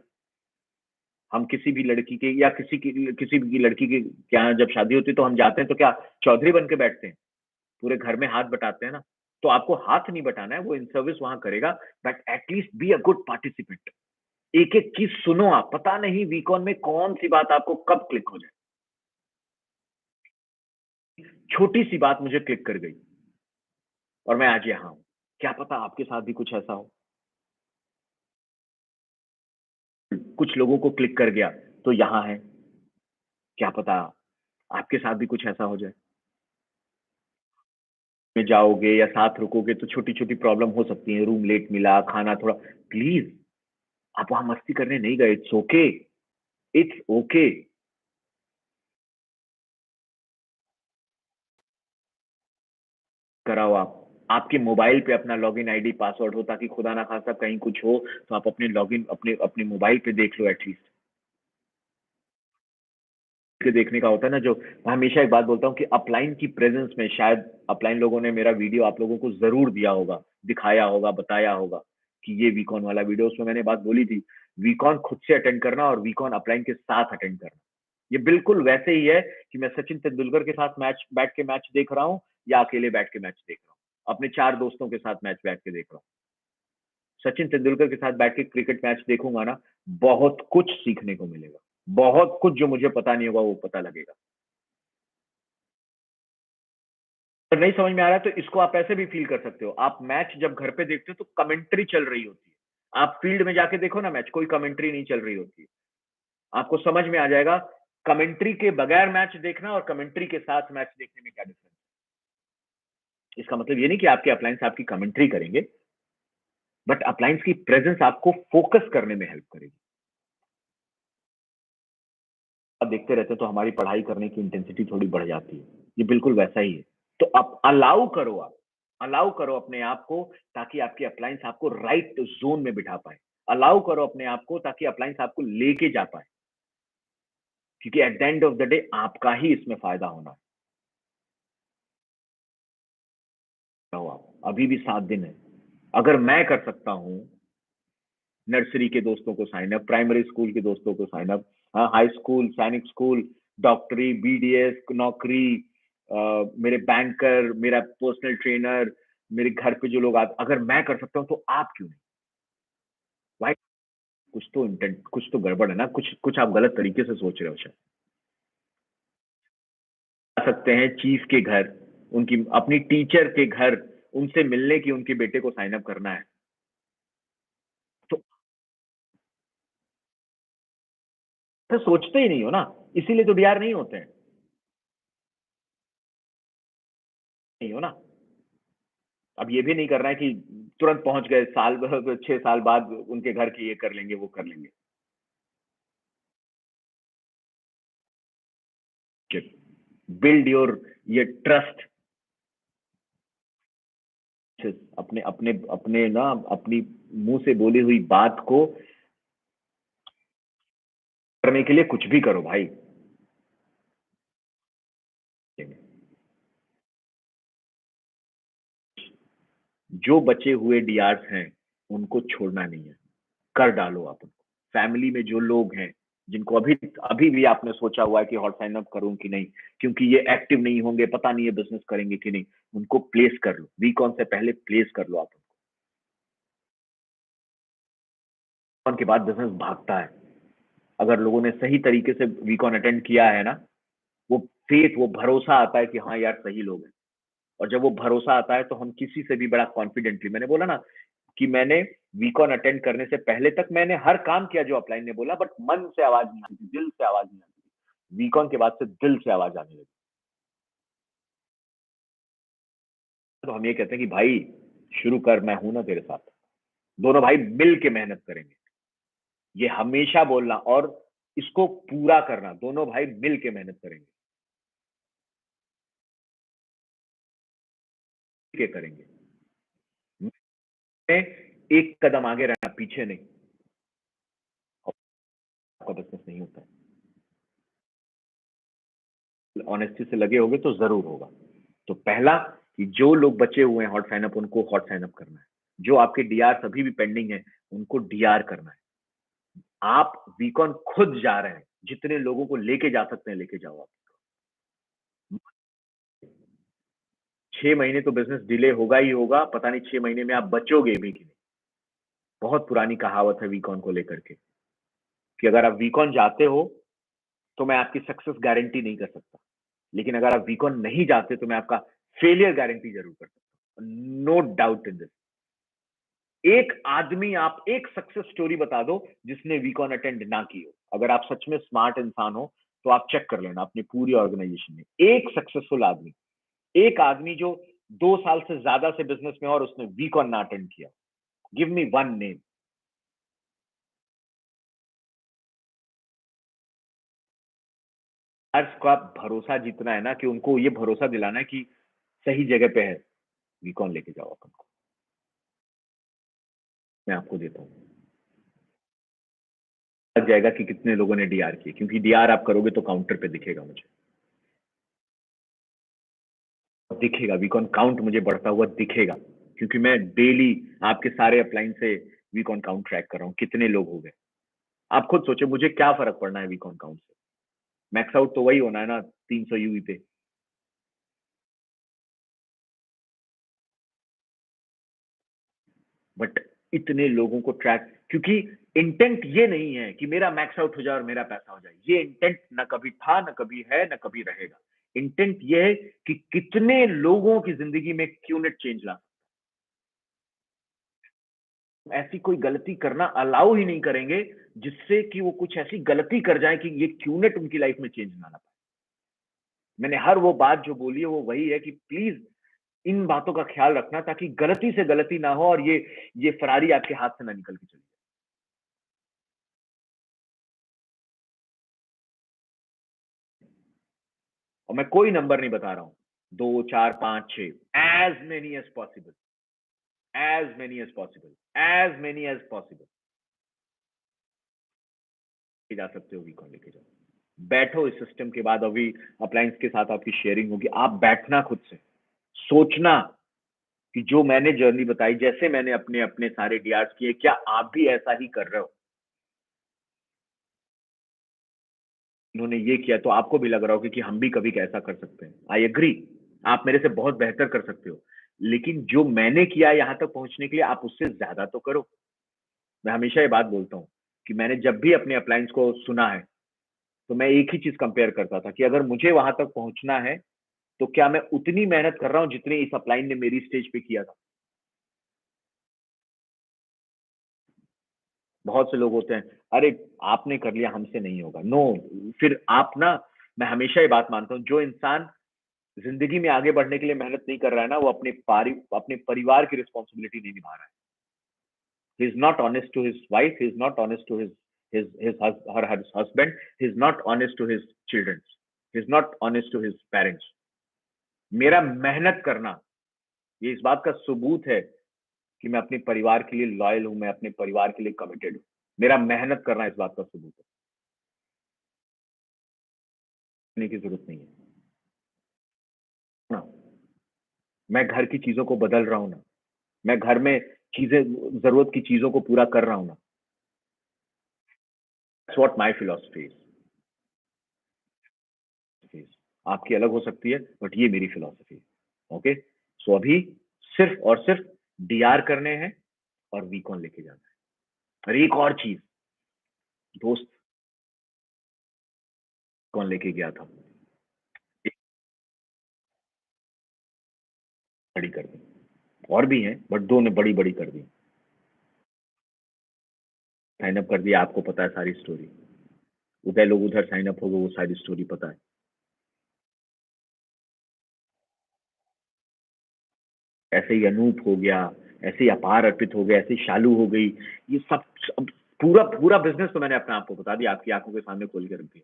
हम किसी भी लड़की के या किसी भी लड़की के यहाँ जब शादी होती है तो हम जाते हैं तो क्या चौधरी बन के बैठते हैं? पूरे घर में हाथ बटाते हैं ना। तो आपको हाथ नहीं बटाना है, वो इन सर्विस वहाँ करेगा but at least be a good participant. एक-एक चीज़ सुनो आप, पता नहीं वीकॉन में कौन-सी बात आपको कब क्लिक हो जाए। छोटी-सी बात मुझे क्लिक कर गई और मैं आज यहाँ हूँ। क्या पता आपके साथ भी कुछ ऐसा हो? कुछ लोगों को क्लिक कर गया, तो यहाँ हैं। क्या पता आपके साथ भी कुछ ऐसा हो जाए? में जाओगे या साथ रुकोगे तो छोटी-छोटी प्रॉब्लम हो सकती है, रूम लेट मिला, खाना थोड़ा प्लीज़ आप वहाँ मस्ती करने नहीं गए, इट्स ओके, इट्स ओके। कराओ आप। आपके मोबाइल पे अपना लॉगिन आईडी, पासवर्ड हो ताकि खुदा ना खास्ता कहीं कुछ हो, तो आप अपने लॉगिन अपने अपने मोबाइल पे देख लो एटलीस्ट। के देखने का होता है ना जो मैं हमेशा एक बात बोलता हूँ कि अपलाइन की प्रेज़ेंस में शायद अपलाइन लोगों ने मेरा वीडियो आप लोगों को ज़रूर दिया होगा, दिखाया होगा, बताया होगा कि ये वीकॉन वाला वीडियो उसमें मैंने बात बोली थी, वीकॉन खुद से अटेंड करना और वीकॉन अपलाइन के साथ अटेंड करना। ये बिल्कुल वैसे ही है कि मैं सचिन तेंदुलकर के साथ मैच बैठ के मैच देख रहा हूँ या अकेले बैठ के मैच देख रहा हूँ। अपने 4 दोस्तों के साथ मैच बैठ के देख रहा हूँ। सचिन तेंदुलकर के साथ बैठ के क्रिकेट मैच देखूँगा ना, बहुत कुछ सीखने को मिलेगा। बहुत कुछ जो मुझे पता नहीं होगा वो पता लगेगा। अगर नहीं समझ में आ रहा है तो इसको आप ऐसे भी फ़ील कर सकते हो। आप मैच जब घर पे देखते हो तो कमेंट्री चल रही होती है। आप फील्ड में जाके देखो ना मैच, कोई कमेंट्री नहीं चल रही होती है। आपको समझ में आ जाएगा कमेंट्री के बगैर मैच देखना और कमेंट्री के साथ मैच देखने में क्या डिफरेंस है। इसका मतलब ये नहीं कि आपके अप्लायंस आपकी कमेंट्री करेंगे, बट अप्लायंस की प्रेज़ेंस आपको फ़ोकस करने में हेल्प करेगी। आप देखते रहते हैं तो हमारी पढ़ाई करने की इंटेंसिटी थोड़ी बढ़ जाती है। ये बिल्कुल वैसा ही है। तो आप अलाउ करो अपने आप को ताकि आपके अप्लायंस आपको राइट ज़ोन में बिठा पाएँ। अलाउ करो अपने आप को ताकि अप्लायंस आपको लेके जा पाएँ। क्योंकि at the end of the day आपका ही इसमें फ़ायदा होना है। अभी भी 7 दिन है। अगर मैं कर सकता हूँ, नर्सरी के दोस्तों को साइन अप, प्राइमरी स्कूल के दोस्तों को साइन अप, हाई स्कूल, सैनिक स्कूल, डॉक्टरी, बीडीएस, नौकरी, मेरे बैंकर, मेरा पर्सनल ट्रेनर, मेरे घर पे जो लोग आते, अगर मैं कर सकता हूँ तो आप क्यों नहीं? भाई कुछ तो इंटेंट, कुछ तो गड़बड़ है ना, कुछ कुछ आप गलत तरीके से सोच रहे हो शायद। आ सकते हैं चीफ के घर, उनकी अपनी टीचर के घर, उनसे मिलने की, उनके बेटे को साइन अप करना है, तो फिर सोचते ही नहीं हो ना, इसीलिए तो डीआर नहीं होते हैं, नहीं हो ना। अब ये भी नहीं करना है कि तुरंत पहुंच गए, साल 6 साल बाद उनके घर की ये कर लेंगे वो कर लेंगे। बिल्ड योर, ये ट्रस्ट, अपने अपने अपने ना, अपनी मुंह से बोली हुई बात को करने के लिए कुछ भी करो भाई। जो बचे हुए डीआर्स हैं उनको छोड़ना नहीं है, कर डालो आप उनको। फैमिली में जो लोग हैं जिनको अभी अभी भी आपने सोचा हुआ है कि हॉट साइन अप करूं कि नहीं, क्योंकि ये एक्टिव नहीं होंगे, पता नहीं ये बिजनेस करेंगे कि नहीं, उनको प्लेस कर लो, वीक ऑन से पहले प्लेस कर लो आप उनको, के बाद बिजनेस भागता है। अगर लोगों ने सही तरीके से वीक ऑन अटेंड किया है ना, वो फेथ, वो भरोसा आता है कि हाँ यार सही लोग हैं। और जब वो भरोसा आता है तो हम किसी से भी बड़ा कॉन्फिडेंटली, मैंने बोला ना कि मैंने वीकॉन अटेंड करने से पहले तक मैंने हर काम किया जो अपलाइन ने बोला, बट मन से आवाज नहीं आती, दिल से आवाज नहीं आती। वीकॉन के बाद से दिल से आवाज आने लगी। तो हम ये कहते हैं कि भाई शुरू कर, मैं हूं ना तेरे साथ, दोनों भाई मिल के मेहनत करेंगे। ये हमेशा बोलना और इसको पूरा करना, दोनों भाई मिल के मेहनत करेंगे, के करेंगे। एक कदम आगे रहना, पीछे नहीं। आपका बिजनेस नहीं होता है, ऑनेस्टी से लगे होगे तो जरूर होगा। तो पहला कि जो लोग बचे हुए हैं हॉट साइन अप, उनको हॉट साइन अप करना है। जो आपके डीआर अभी भी पेंडिंग है, उनको डीआर करना है। आप वीकॉन खुद जा रहे हैं, जितने लोगों को लेके जा सकते हैं लेके जाओ आप। 6 महीने तो बिजनेस डिले होगा ही होगा, पता नहीं 6 महीने में आप बचोगे भी कि नहीं। बहुत पुरानी कहावत है वीकॉन को लेकर के, कि अगर आप वीकॉन जाते हो तो मैं आपकी सक्सेस गारंटी नहीं कर सकता, लेकिन अगर आप वीकॉन नहीं जाते तो मैं आपका फेलियर गारंटी जरूर कर सकता हूं। No doubt in this. एक आदमी, आप एक सक्सेस स्टोरी बता दो जिसने वीकॉन अटेंड ना की हो। अगर आप सच में स्मार्ट इंसान हो तो आप चेक कर लेना अपनी पूरी ऑर्गेनाइजेशन में एक सक्सेसफुल आदमी, एक आदमी जो 2 साल से ज्यादा से बिजनेस में और उसने वीकॉन ना अटेंड किया। Give me one name. अर्ज का भरोसा जीतना है ना, कि उनको ये भरोसा दिलाना है कि सही जगह पे है, वीकॉन लेके जाओ अपन को। मैं आपको देता हूँ, लग जाएगा कि कितने लोगों ने डीआर किए, क्योंकि डीआर आप करोगे तो काउंटर पे दिखेगा मुझे, दिखेगा वीकॉन काउंट मुझे बढ़ता हुआ दिखेगा, क्योंकि मैं डेली आपके सारे अपलाइन से वीकॉन काउंट ट्रैक कर रहा हूँ, कितने लोग हो गए। आप खुद सोचो मुझे क्या फर्क पड़ना है वीकॉन काउंट से, मैक्स आउट तो वही होना है ना, 300 यूवी पे। बट इतने लोगों को ट्रैक, क्योंकि इंटेंट ये नहीं है कि मेरा मैक्स आउट हो जाए और मेरा पैसा हो जाए, ये इंटेंट ना कभी था, ना कभी है, ना कभी रहेगा। इंटेंट ये है कि कितने लोगों की जिंदगी में क्यूनेट चेंज ला, ऐसी कोई गलती करना अलाउ ही नहीं करेंगे जिससे कि वो कुछ ऐसी गलती कर जाए कि ये क्यूनेट उनकी लाइफ में चेंज ना ला पाए। मैंने हर वो बात जो बोली है वो वही है कि प्लीज इन बातों का ख्याल रखना, ताकि गलती से गलती ना हो और ये फरारी आपके हाथ से ना निकल के चले। और मैं कोई नंबर नहीं बता रहा हूं, 2 4 5 6, as many as possible, as many as possible, as many as possible जा सकते हो, वीकॉन लेके जाओ। बैठो इस सिस्टम के बाद, अभी अप्लायंस के साथ आपकी शेयरिंग होगी, आप बैठना खुद से, सोचना कि जो मैंने जर्नी बताई, जैसे मैंने अपने अपने सारे डीआर्स किए, क्या आप भी ऐसा ही कर रहे हो। उन्होंने ये किया तो आपको भी लग रहा हो कि हम भी कभी कैसा कर सकते हैं। आई एग्री, आप मेरे से बहुत बेहतर कर सकते हो, लेकिन जो मैंने किया यहाँ तक पहुंचने के लिए आप उससे ज्यादा तो करो। मैं हमेशा ये बात बोलता हूँ कि मैंने जब भी अपने अपलाइंस को सुना है तो मैं एक ही चीज कंपेयर करता था कि अगर मुझे वहां तक पहुंचना है तो क्या मैं उतनी मेहनत कर रहा हूं जितनी इस अपलाइन ने मेरी स्टेज पे किया था। बहुत से लोग होते हैं, अरे आपने कर लिया हमसे नहीं होगा, नो। फिर आप ना, मैं हमेशा ये बात मानता हूँ, जो इंसान जिंदगी में आगे बढ़ने के लिए मेहनत नहीं कर रहा है ना, वो अपने परिवार की रिस्पॉन्सिबिलिटी नहीं निभा रहा है। He is not honest to his wife, he is not honest to her husband, he is not honest to his children, he is not honest to his parents. मेरा मेहनत करना ये इस बात का सबूत है कि मैं अपने परिवार के लिए लॉयल हूं, मैं अपने परिवार के लिए कमिटेड हूं। मेरा मेहनत करना इस बात का सबूत है, की जरूरत नहीं है ना। मैं घर की चीजों को बदल रहा हूं ना, मैं घर में चीजें, जरूरत की चीजों को पूरा कर रहा हूं ना। That's what my philosophy is. आपकी अलग हो सकती है, बट ये मेरी फिलॉसफी है। ओके, सो अभी सिर्फ और सिर्फ डीआर करने हैं और वीकॉन लेके जाना है। और एक और चीज, दोस्त कौन लेके गया था, एक बड़ी कर दी, और भी हैं बट दो ने बड़ी बड़ी कर दी। साइन अप कर दिया, आपको पता है सारी स्टोरी। उधर लोग उधर साइन अप हो गए, वो सारी स्टोरी पता है। ऐसे ही अनूप हो गया, ऐसे ही अपार अर्पित हो गया, ऐसे ही शालू हो गई। ये सब पूरा पूरा बिजनेस तो मैंने अपने आप को बता दिया, आपकी आंखों के सामने खोल के रख दिया।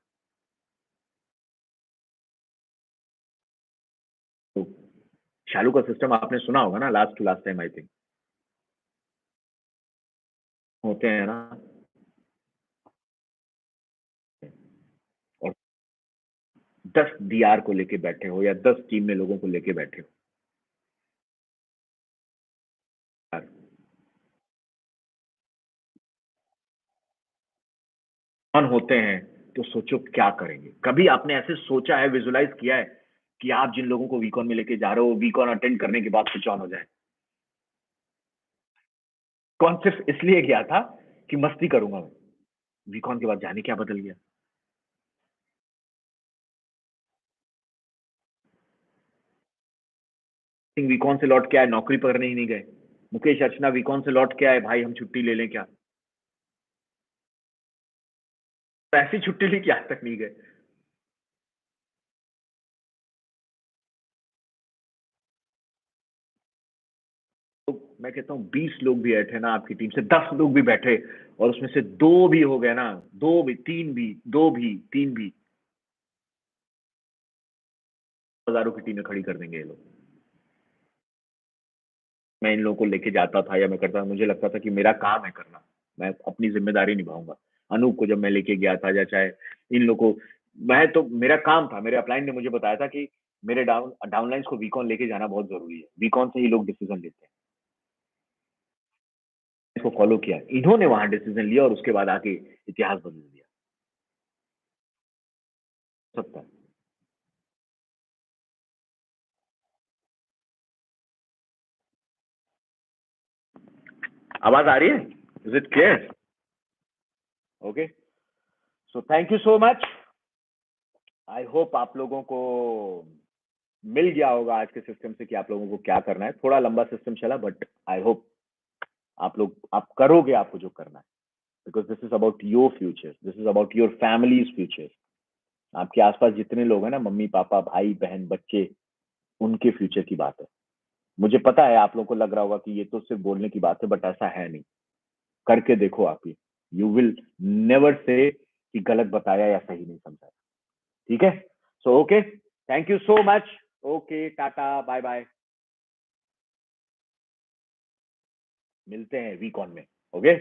तो शालू का सिस्टम आपने सुना होगा ना, last to last time I think होते हैं ना। और 10 डीआर को लेके बैठे हो या 10 टीम में लोगों को लेके बैठे हो यार, मन होते हैं तो सोचो क्या करेंगे। कभी आपने ऐसे सोचा है, विजुलाइज किया है कि आप जिन लोगों को वीकॉन में लेके जा रहे हो, वीकॉन अटेंड करने के बाद स्विच ऑन हो जाए। कौन सिर्फ इसलिए गया था कि मस्ती करूंगा मैं, वीकॉन के बाद जाने क्या बदल गया। सिंह वीकॉन से लौट के आए, नौकरी पकड़ने ही नहीं गए। मुकेश अर्चना वीकॉन से लौट के आए, भाई हम छुट्टी ले लें क्या। तो ऐसी छुट्टी ली कि आज तक नहीं गए। तो मैं कहता हूँ 20 लोग भी बैठे ना आपकी टीम से, 10 लोग भी बैठे और उसमें से दो भी हो गए ना, दो भी, तीन भी, दो भी, तीन भी, हजारों की टीमें खड़ी कर देंगे ये लोग। मैं इन लोगों को लेके जाता था या मैं करता था, मुझे लगता था कि मेरा काम है करना, मैं अपनी जिम्मेदारी निभाऊंगा। अनूप को जब मैं लेके गया था, या चाहे इन लोगों को, मैं तो मेरा काम था, मेरे अपलाइन ने मुझे बताया था कि मेरे डाउनलाइंस को वीकॉन लेके जाना बहुत जरूरी है, वीकॉन से ही लोग डिसीजन लेते हैं। इसको फॉलो किया, इन्होंने वहां डिसीजन लिया और उसके बाद आके इतिहास बदल दिया सबका। आवाज आ रही है? Is it clear? Okay, so thank you so much. I hope आप लोगों को मिल गया होगा आज के सिस्टम से कि आप लोगों को क्या करना है। थोड़ा लंबा सिस्टम चला, बट आई होप आप करोगे आपको जो करना है, because this is about your future, this is about your families future. आपके आसपास जितने लोग हैं ना, मम्मी पापा भाई बहन बच्चे, उनके फ्यूचर की बात है। मुझे पता है आप लोगों को लग रहा होगा कि ये तो सिर्फ बोलने की बात है, बट ऐसा है नहीं। करके देखो आप, ये यू विल नेवर से कि गलत बताया या सही नहीं समझा। ठीक है, so okay, thank you so much. Okay, tata, bye bye, मिलते हैं वीकॉन में। ओके।